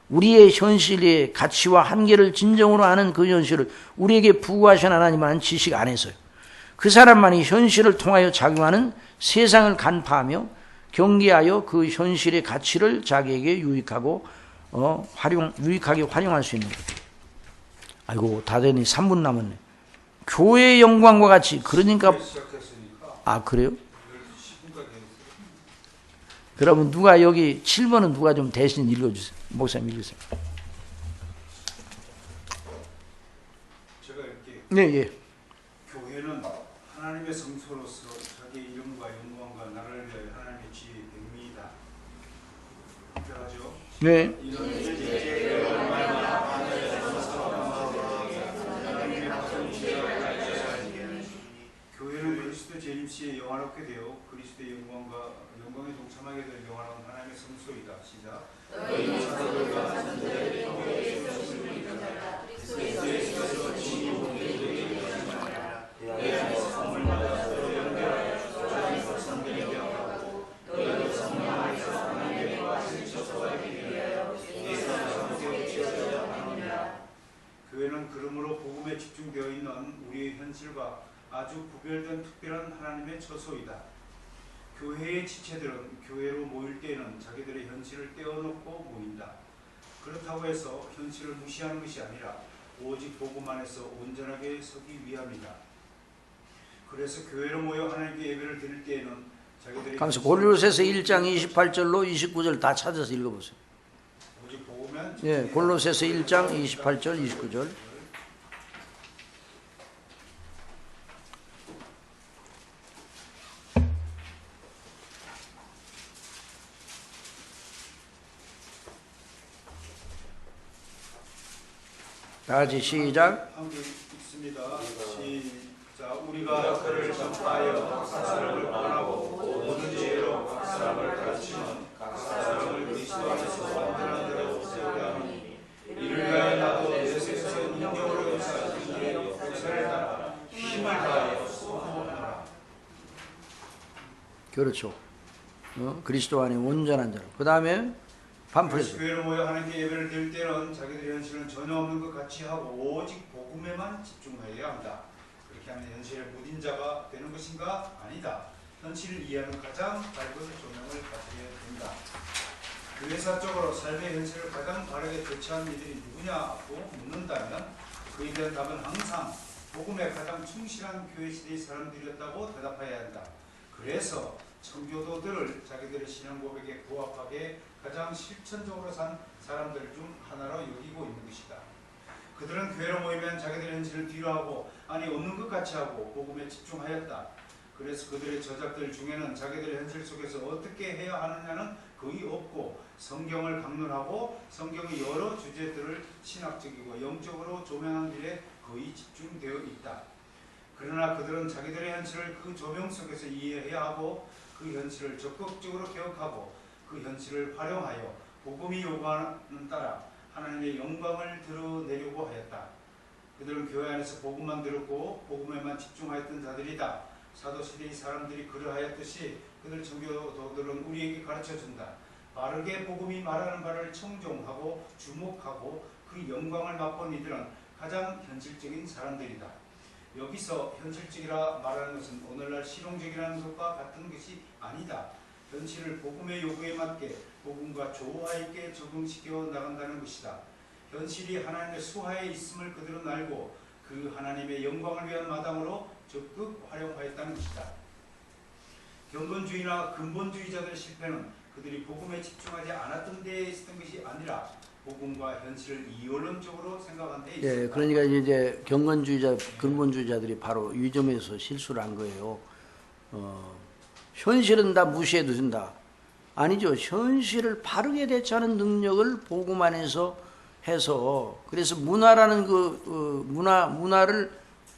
우리의 현실의 가치와 한계를 진정으로 아는 그 현실을 우리에게 부과하신 하나님을 아는 지식 안에서요. 그 사람만이 현실을 통하여 작용하는 세상을 간파하며 경계하여 그 현실의 가치를 자기에게 유익하게 활용할 수 있는 거예요. 아이고, 다 되니 3분 남았네. 교회의 영광과 같이, 그러니까, 아, 그래요? 그러면 누가 여기 7번은 누가 좀 대신 읽어주세요. 목사님 읽으세요. 제가 이렇게. 네, 예. 교회는 하나님의 성소로서 자기의 이름과 영광과 나라를 위하여 하나님의 지혜의 백미이다. 그렇죠? 네. 교회는 그리스도 재림시에 영화롭게 되어 그리스도의 영광에 동참하게 될 영화로운 하나님의 성소이다. 시작. 교회는 그러므로 복음에 집중되어 있는 우리의 현실과 아주 구별된 특별한 하나님의 처소이다. 교회의 지체들은 교회로 모일 때에는 자기들의 현실을 떼어놓고 모인다. 그렇다고 해서 현실을 무시하는 것이 아니라 오직 복음 안에서 온전하게 서기 위함이다. 그래서 교회로 모여 하나님께 예배를 드릴 때에는 자기들의 가면서 골로새서 1장 28절로 29절 다 찾아서 읽어보세요. 오직 복음만 예, 골로새서 1장 28절 29절. 다 같이 시작. 함께 읽습니다. 시작. 우리가 그를 전파하여 각 사람을 권하고 모든 지혜로 각 사람을 가르치면 각 사람을 그리스도 안에서 완전한 대로 세우려 하니 이를 위하여 나도 내 세상의 능력으로 역사하신 이의 역사를 따라 힘을 다하여 소모하노라. 그렇죠. 그리스도 안에 온전한 자로. 그 다음에 반프레스. 교회로 모여 하나님께 예배를 드릴 때는 자기들의 현실은 전혀 없는 것 같이 하고 오직 복음에만 집중하여야 한다. 그렇게 하면 현실의 무딘 자가 되는 것인가? 아니다. 현실을 이해하는 가장 밝은 조명을 가져야 된다. 교회사적으로 삶의 현실을 가장 바르게 대처하는 이들이 누구냐고 묻는다면 그에 대한 답은 항상 복음에 가장 충실한 교회 시대의 사람들이었다고 대답해야 한다. 그래서 청교도들을 자기들의 신앙 고백에 부합하게 가장 실천적으로 산 사람들 중 하나로 여기고 있는 것이다. 그들은 교회로 모이면 자기들의 현실을 뒤로하고 아니 없는 것 같이 하고 복음에 집중하였다. 그래서 그들의 저작들 중에는 자기들의 현실 속에서 어떻게 해야 하느냐는 거의 없고 성경을 강론하고 성경의 여러 주제들을 신학적이고 영적으로 조명한 일에 거의 집중되어 있다. 그러나 그들은 자기들의 현실을 그 조명 속에서 이해해야 하고 그 현실을 적극적으로 기억하고 그 현실을 활용하여 복음이 요구하는 따라 하나님의 영광을 드러내려고 하였다. 그들은 교회 안에서 복음만 들었고 복음에만 집중하였던 자들이다. 사도시대의 사람들이 그러하였듯이 그들 청교도들은 우리에게 가르쳐준다. 바르게 복음이 말하는 바를 청종하고 주목하고 그 영광을 맛본 이들은 가장 현실적인 사람들이다. 여기서 현실적이라 말하는 것은 오늘날 실용적이라는 것과 같은 것이 아니다. 현실을 복음의 요구에 맞게 복음과 조화 있게 적응시켜 나간다는 것이다. 현실이 하나님의 수하에 있음을 그들은 알고 그 하나님의 영광을 위한 마당으로 적극 활용하였다는 것이다. 경건주의나 근본주의자들의 실패는 그들이 복음에 집중하지 않았던 데에 있었던 것이 아니라 복음과 현실을 이원론적으로 생각한 데에 있었다. 예, 그러니까 이제 경건주의자, 근본주의자들이 바로 이 점에서 실수를 한 거예요. 현실은 다 무시해도 된다. 아니죠. 현실을 바르게 대처하는 능력을 복음 안에서 해서 그래서 문화라는 문화를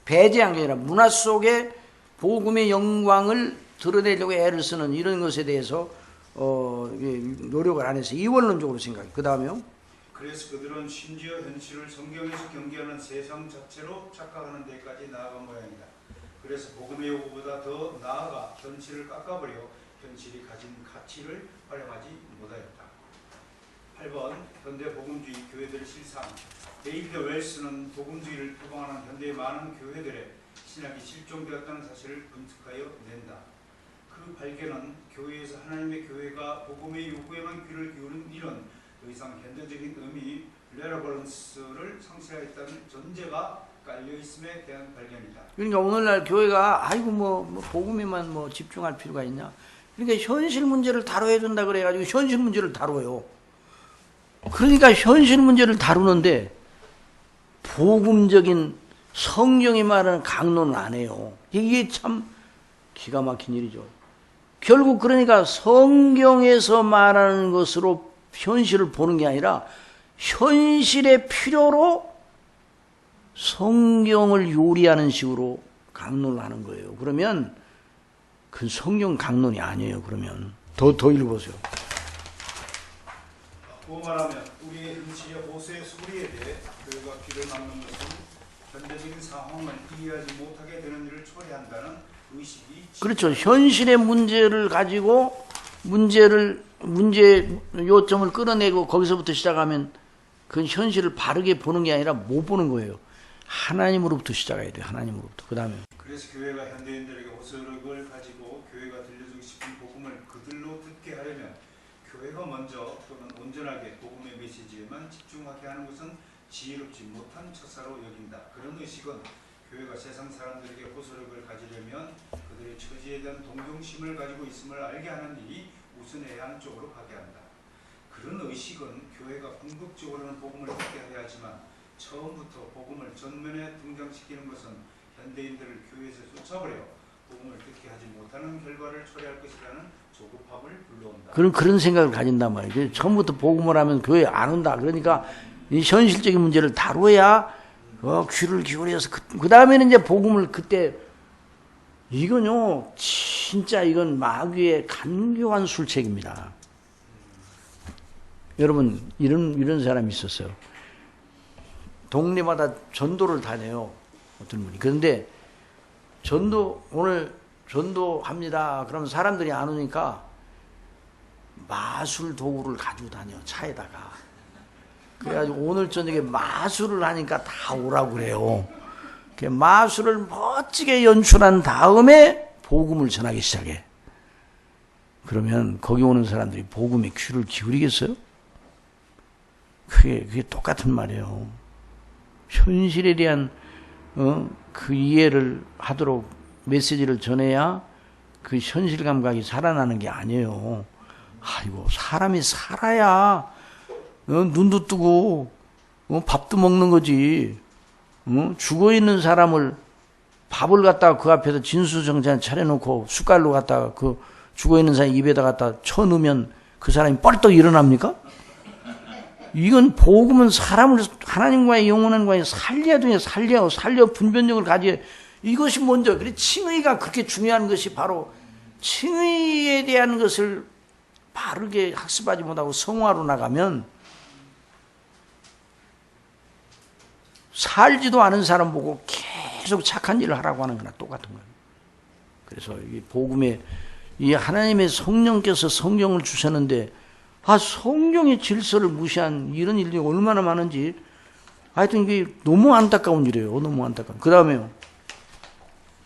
배제한 게 아니라 문화 속에 복음의 영광을 드러내려고 애를 쓰는 이런 것에 대해서 노력을 안 해서 이원론적으로 생각해. 그 다음에요. 그래서 그들은 심지어 현실을 성경에서 경계하는 세상 자체로 착각하는 데까지 나아간 모양이다. 그래서 복음의 요구보다 더 나아가 현실을 깎아버려 현실이 가진 가치를 활용하지 못하였다. 8번 현대 복음주의 교회들의 실상. 데이비드 웰스는 복음주의를 표방하는 현대의 많은 교회들의 신학이 실종되었다는 사실을 분석하여 낸다. 그 발견은 교회에서 하나님의 교회가 복음의 요구에만 귀를 기울인 일은 더 이상 현대적인 의미 레러버런스를 상실하였다는 전제가 깔려 있음에 대한 발견이다. 그러니까 오늘날 교회가 아이고 뭐 복음에만 집중할 필요가 있냐? 그러니까 현실 문제를 다뤄야 된다 그래가지고 현실 문제를 다뤄요. 그러니까 현실 문제를 다루는데 복음적인 성경이 말하는 강론은 안 해요. 이게 참 기가 막힌 일이죠. 결국 그러니까 성경에서 말하는 것으로 현실을 보는 게 아니라 현실의 필요로 성경을 요리하는 식으로 강론을 하는 거예요. 그러면 그 성경 강론이 아니에요. 그러면 더 읽어보세요. 또 말하면 우리의 현실의 호소의 소리에 대해 교회가 귀를 막는 것은 현대적인 상황을 이해하지 못하게 되는 일을 초래한다는 의식이 그렇죠. 현실의 문제를 가지고 문제 요점을 끌어내고 거기서부터 시작하면 그건 현실을 바르게 보는 게 아니라 못 보는 거예요. 하나님으로부터 시작해야 돼요. 하나님으로부터. 그 다음에 그래서 교회가 현대인들에게 호소력을 가지고 교회가 들려주고 싶은 복음을 그들로 듣게 하려면 교회가 먼저 또는 온전하게 복음의 메시지에만 집중하게 하는 것은 지혜롭지 못한 처사로 여긴다. 그런 의식은 교회가 세상 사람들에게 호소력을 가지려면 그들의 처지에 대한 동정심을 가지고 있음을 알게 하는 일이 우선해야 하는 쪽으로 가게 한다. 그런 의식은 교회가 궁극적으로는 복음을 듣게 해야 하지만 처음부터 복음을 전면에 등장시키는 것은 현대인들을 교회에서 쫓아버려 복음을 듣게 하지 못하는 결과를 초래할 것이라는 조급함을 불러온다. 그런 생각을 가진단 말이에요. 처음부터 복음을 하면 교회 안 온다. 그러니까 이 현실적인 문제를 다뤄야 귀를 기울여서 그 다음에는 이제 복음을 그때 이건요 진짜 이건 마귀의 간교한 술책입니다. 여러분 이런 사람이 있었어요. 동네마다 전도를 다녀요. 어떤 분이. 그런데 오늘 전도합니다. 그러면 사람들이 안 오니까 마술 도구를 가지고 다녀. 차에다가. 그래가지고 오늘 저녁에 마술을 하니까 다 오라고 그래요. 마술을 멋지게 연출한 다음에 복음을 전하기 시작해. 그러면 거기 오는 사람들이 복음에 귀를 기울이겠어요? 그게 똑같은 말이에요. 현실에 대한 그 이해를 하도록 메시지를 전해야 그 현실 감각이 살아나는 게 아니에요. 아이고 사람이 살아야 눈도 뜨고 밥도 먹는 거지. 죽어있는 사람을 밥을 갖다가 그 앞에서 진수성찬 차려놓고 숟갈로 갖다가 그 죽어있는 사람 입에다 갖다 쳐넣으면 그 사람이 뻘떡 일어납니까? 이건 복음은 사람을 하나님과의 영원한 관계 살려야 돼요. 살려 분별력을 가져야 이것이 먼저. 그래 칭의가 그렇게 중요한 것이 바로 칭의에 대한 것을 바르게 학습하지 못하고 성화로 나가면 살지도 않은 사람 보고 계속 착한 일을 하라고 하는 거나 똑같은 거예요. 그래서 이 복음에 이 하나님의 성령께서 성경을 주셨는데 성경의 질서를 무시한 이런 일들이 얼마나 많은지 하여튼 이게 너무 안타까운 일이에요. 너무 안타까운. 그 다음에요.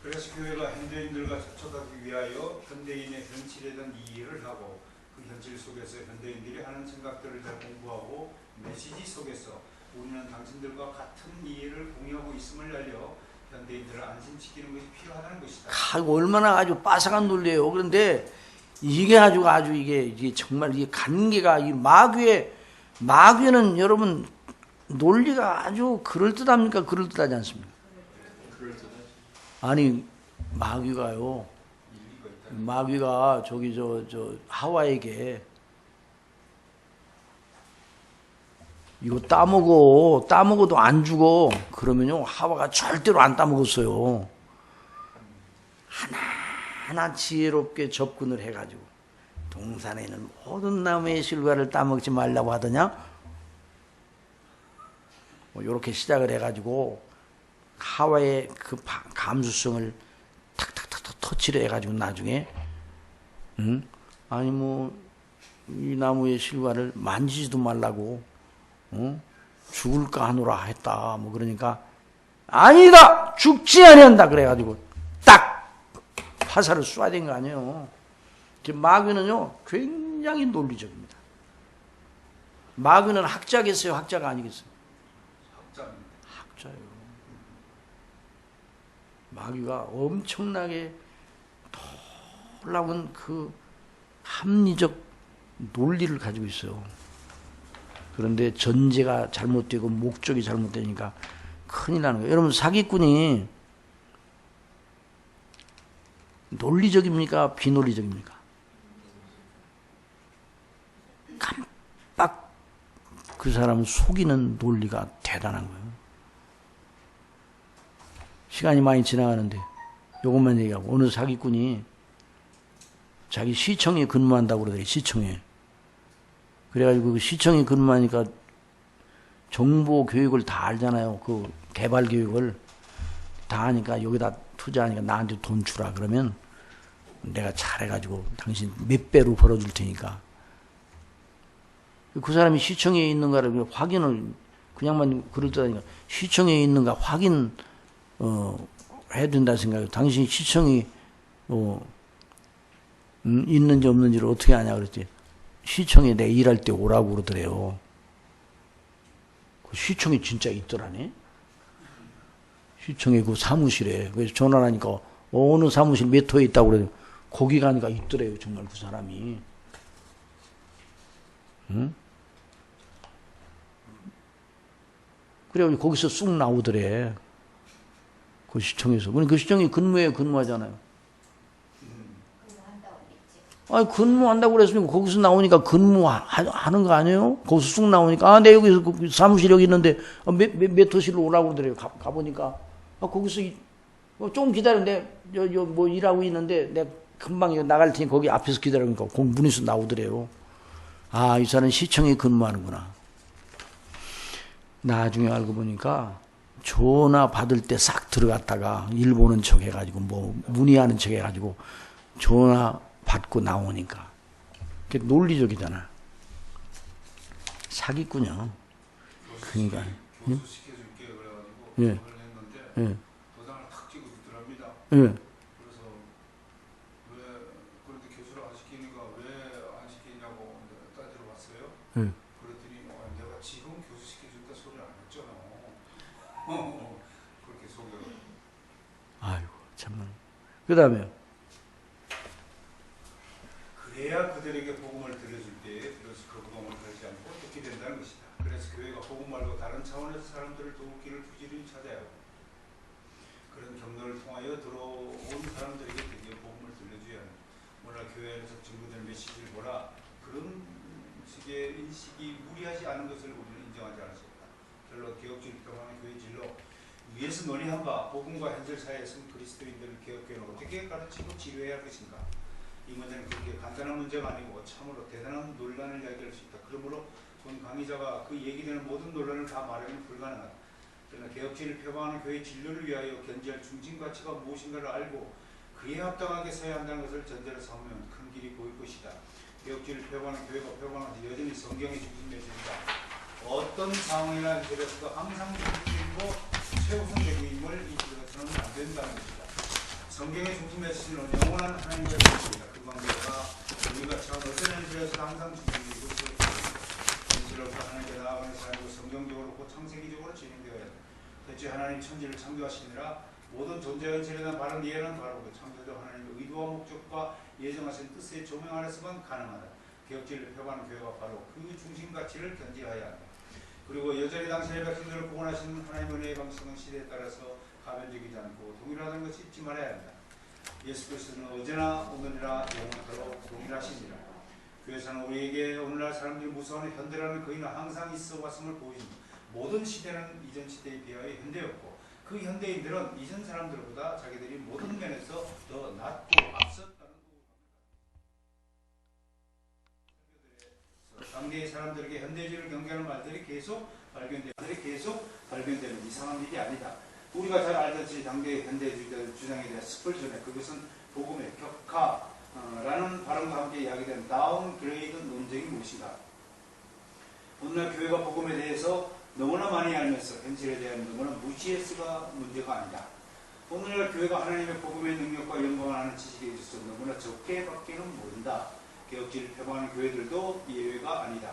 그래서 교회가 현대인들과 접촉하기 위하여 현대인의 현실에 대한 이해를 하고 그 현실 속에서 현대인들이 하는 생각들을 잘 공부하고 메시지 속에서 우리는 당신들과 같은 이해를 공유하고 있음을 알려 현대인들을 안심시키는 것이 필요하다는 것이다. 얼마나 아주 빠삭한 논리예요. 그런데 이게 아주 이게 정말 이게 관계가 이 마귀는 여러분 논리가 아주 그럴듯합니까? 그럴듯하지 않습니까? 아니 마귀가 저기 저 하와에게 이거 따먹어도 안 죽어. 그러면요 하와가 절대로 안 따먹었어요. 얼마나 지혜롭게 접근을 해가지고 동산에 있는 모든 나무의 실과를 따먹지 말라고 하더냐? 뭐 이렇게 시작을 해가지고 하와의 그 감수성을 탁탁탁탁 터치를 해가지고 나중에 아니 뭐 이 나무의 실과를 만지지도 말라고 죽을까 하노라 했다. 뭐 그러니까 아니다 죽지 아니한다 그래가지고 딱 화살을 쏴야 된 거 아니에요. 마귀는요 굉장히 논리적입니다. 마귀는 학자겠어요, 학자가 아니겠어요? 학자예요. 마귀가 엄청나게 놀라운 그 합리적 논리를 가지고 있어요. 그런데 전제가 잘못되고 목적이 잘못되니까 큰일 나는 거예요. 여러분 사기꾼이 논리적입니까? 비논리적입니까? 깜빡 그 사람을 속이는 논리가 대단한 거예요. 시간이 많이 지나가는데 이것만 얘기하고 어느 사기꾼이 자기 시청에 근무한다고 그러더니 시청에 그래가지고 그 시청에 근무하니까 정보 교육을 다 알잖아요. 그 개발 교육을 다 하니까 여기다 투자하니까 나한테 돈 주라 그러면 내가 잘해가지고 당신 몇 배로 벌어줄 테니까 그 사람이 시청에 있는가를 확인을 그냥만 그럴 듯 하니까 시청에 있는가 확인 해야 된다 생각해요. 당신 시청이 있는지 없는지를 어떻게 아냐 그랬지. 시청에 내 일할 때 오라고 그러더래요. 그 시청에 진짜 있더라네. 시청에 그 사무실에. 그래서 전화를 하니까 어느 사무실 몇 호에 있다고 그래요. 거기 가니까 있더래요. 정말 그 사람이. 응? 그래가지고 거기서 쑥 나오더래. 그 시청에서. 그 시청에 근무하잖아요. 아니, 근무한다고 그랬으니까 거기서 나오니까 근무하는 거 아니에요? 거기서 쑥 나오니까, 내 여기서 사무실 여기 있는데, 몇 호실로 오라고 그러더래요. 가보니까. 거기서, 좀 기다리는데, 뭐 일하고 있는데, 내가 금방 나갈 테니 거기 앞에서 기다리니까 문에서 나오더래요. 이 사람은 시청에 근무하는구나. 나중에 알고 보니까, 전화 받을 때 싹 들어갔다가, 일 보는 척 해가지고, 문의하는 척 해가지고, 전화 받고 나오니까. 그게 논리적이잖아. 사기꾼이요. 그러니까. 교수시켜줄게 그래가지고 예. 했는데 도장을 탁 찍어 주더랍니다. 예. 그래서 왜 그런데 교수를 안 시키니까 왜 안 시키냐고 따지러 왔어요. 예. 그랬더니 내가 지금 교수 시켜준다 소리를 안 했잖아. 그렇게 속여. 아이고 참나. 그다음에 그래야 그들에게 복음을 들려줄 때 그래서 그 복음을 들지 않고 듣게 된다는 것이다. 그래서 교회가 복음 말고 다른 차원에서 사람들을 도울 길을 부지런히 찾아야 하고 그런 경로를 통하여 들어온 사람들에게 드디어 복음을 들려줘야 한다. 오늘 교회에서 증거될 메시지를 보라. 그런 식의 인식이 무리하지 않은 것을 우리는 인정하지 않을 수 없다. 결론 개혁주의 평화의 교회 진로 위에서 논의한 바 복음과 현실 사회에서 그리스도인들을 개혁교회는 어떻게 가르치고 지도해야 할 것인가. 이 문제는 그렇게 간단한 문제가 아니고 참으로 대단한 논란을 야기할 수 있다. 그러므로 본 강의자가 그 얘기되는 모든 논란을 다 말하면 불가능하다. 그러나 개혁주의를 표방하는 교회의 진로를 위하여 견지할 중심 가치가 무엇인가를 알고 그에 합당하게 서야 한다는 것을 전제로 삼으면 큰 길이 보일 것이다. 개혁주의를 표방하는 교회가 표방하는 여전히 성경의 중심 메시지다. 어떤 상황이나 현실에서도 항상 중심이고 최우선적임을 잊어서는 안 된다는 것이다. 성경의 중심 메시지는 영원한 하나님의 메시지다. 그 관계가 우리가 참 어떤 현실에서 항상 중심이고 현실로서 하나님께 나아가는 삶으로 성경적으로 곧 창세기적으로 진행되어야 한다. 대체 하나님 천지를 창조하시느라 모든 존재 현실에 대한 바른 이해는 바로 그 창조적 하나님의 의도와 목적과 예정하신 뜻의 조명 안에서만 가능하다. 개혁주의를 표방하는 교회가 바로 그 중심 가치를 견지해야 한다. 그리고 여전히 당신의 백성들을 구원하시는 하나님의 은혜의 방식은 시대에 따라서 가변적이지 않고 동일하다는 것을 잊지 말아야 한다. 예수 그리스도는 어제나 오늘이나 영원토록 동일하십니다. 교회에서는 우리에게 오늘날 사람들이 무서워하는 현대라는 그이는 항상 있어 왔음을 보여줍니다. 모든 시대는 이전 시대에 비하여 현대였고 그 현대인들은 이전 사람들보다 자기들이 모든 면에서 더 낫고 앞섰다는 당대의 사람들에게 현대주의를 경계하는 말들이 계속 발견되는 이상한 일이 아니다. 우리가 잘 알듯이 당대의 현대주의자들 주장에 대한 스펄전에 그것은 복음의 격하라는 발언과 함께 이야기된 다운그레이드 논쟁이 무엇인가? 오늘날 교회가 복음에 대해서 너무나 많이 알면서 현실에 대한 너무나 무시해서가 문제가 아니다. 오늘날 교회가 하나님의 복음의 능력과 영광을 아는 지식에 있어서 너무나 적게 밖에는 모른다. 개혁지를 표방하는 교회들도 예외가 아니다.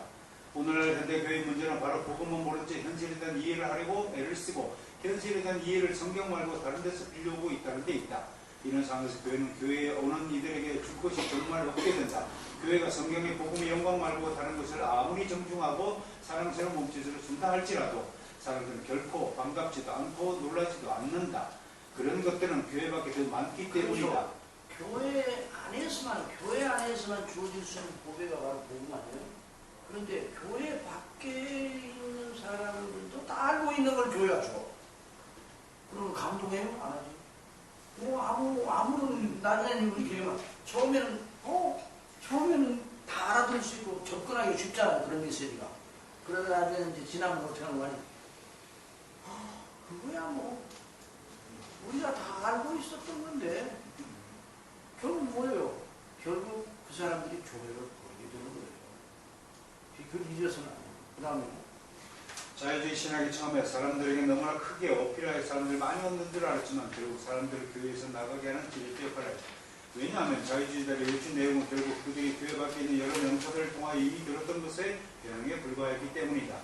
오늘날 현대교회의 문제는 바로 복음은 모른 채 현실에 대한 이해를 하려고 애를 쓰고 현실에 대한 이해를 성경 말고 다른 데서 빌려오고 있다는 데 있다. 이런 상황에서 교회는 교회에 오는 이들에게 줄 것이 정말 없게 된다. 교회가 성경의 복음의 영광 말고 다른 것을 아무리 정중하고 사랑스러운 몸짓으로 준다 할지라도 사람들은 결코 반갑지도 않고 놀라지도 않는다. 그런 것들은 교회밖에 더 많기 때문이다. 교회 안에서만 주어질 수 있는 보배가 바로 복음 아니에요? 그런데 교회 밖에 있는 사람들도 다 알고 있는 걸 교회가 줘. 그러면 감동해요? 안 하죠? 아무런 나중에는 우리 교회가 처음에는 다 알아들을 수 있고 접근하기 쉽잖아요. 그런 메시지가. 그러다 나중에 이제 지나면 어떻게 하는 거 아니에요? 그거야 뭐 우리가 다 알고 있었던 건데 결국 뭐예요? 결국 그 사람들이 교회를 버리게 되는 거예요. 그걸 잊어서는 안 돼요. 그 다음에 자유주의 신학이 처음에 사람들에게 너무나 크게 어필하여 사람들이 많이 얻는 줄 알았지만 결국 사람들을 교회에서 나가게 하는 기획 역할을 했다. 왜냐하면 자유주의자들의 요즘 내용은 결국 그들이 교회 밖에 있는 여러 명사들을 통하여 이미 들었던 것에 변형에 불과했기 때문이다.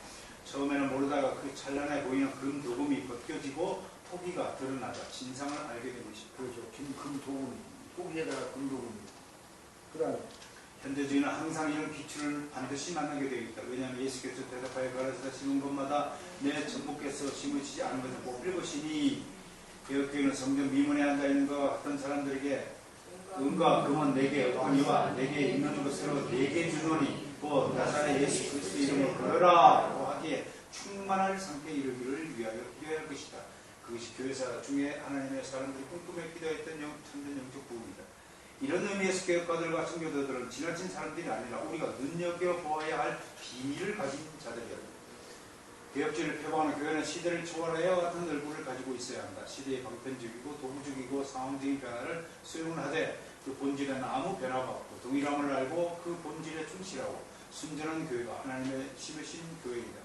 처음에는 모르다가 그 찬란해 보이는 금 도금이 벗겨지고 토기가 드러나자 진상을 알게 된 것이다. 그렇죠. 금 도금, 토기에다가 금 도금. 그 다음에 현대주의는 항상 이런 기출을 반드시 만나게 되어 있다. 왜냐하면 예수께서 대답하여 가라사대 심은 것마다 내 전부께서 심으시지 않은 것을 뽑힐 것이니 개혁교회는 성전 미문에 앉아있는 것과 같은 사람들에게 은과 금은 내게 왕이와 내게 있는 것으로 내게 주노니 곧 나사렛 예수 그리스도 이름으로 걸어라 하기에 충만할 상태에 이르기를 위하여 기도할 것이다. 그것이 교회사 중에 하나님의 사람들이 꿈꾸며 기도했던 참된 영적 부흥이다. 이런 의미에서 개혁가들과 청교도들은 지나친 사람들이 아니라 우리가 눈여겨보아야 할 비밀을 가진 자들이었다. 개혁주의를 표방하는 교회는 시대를 초월하여 같은 얼굴을 가지고 있어야 한다. 시대의 방편적이고 도구적이고 상황적인 변화를 수용하되 그 본질에는 아무 변화가 없고 동일함을 알고 그 본질에 충실하고 순전한 교회가 하나님의 심으신 교회이다.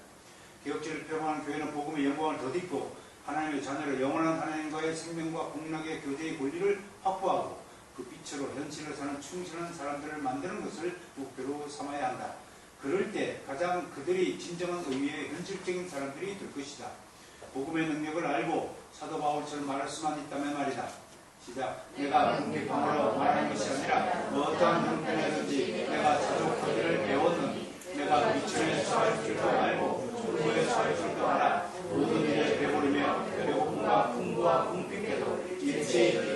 개혁주의를 표방하는 교회는 복음의 영광을 덧입고 하나님의 자녀로 영원한 하나님과의 생명과 공락의 교제의 권리를 확보하고 그 빛으로 현실을 사는 충실한 사람들을 만드는 것을 목표로 삼아야 한다. 그럴 때 가장 그들이 진정한 의미의 현실적인 사람들이 될 것이다. 복음의 능력을 알고 사도 바울처럼 말할 수만 있다면 말이다. 시작. 내가 궁핍함으로 말하는 것이 아니라 어떠한 형편이든지 내가 자족하기를 배웠느니 내가 미천에 처할 줄도 알고 풍부에 처할 줄도 알아. 모든 일에 배부르며 배고픔과 풍부와 궁핍에도 일체의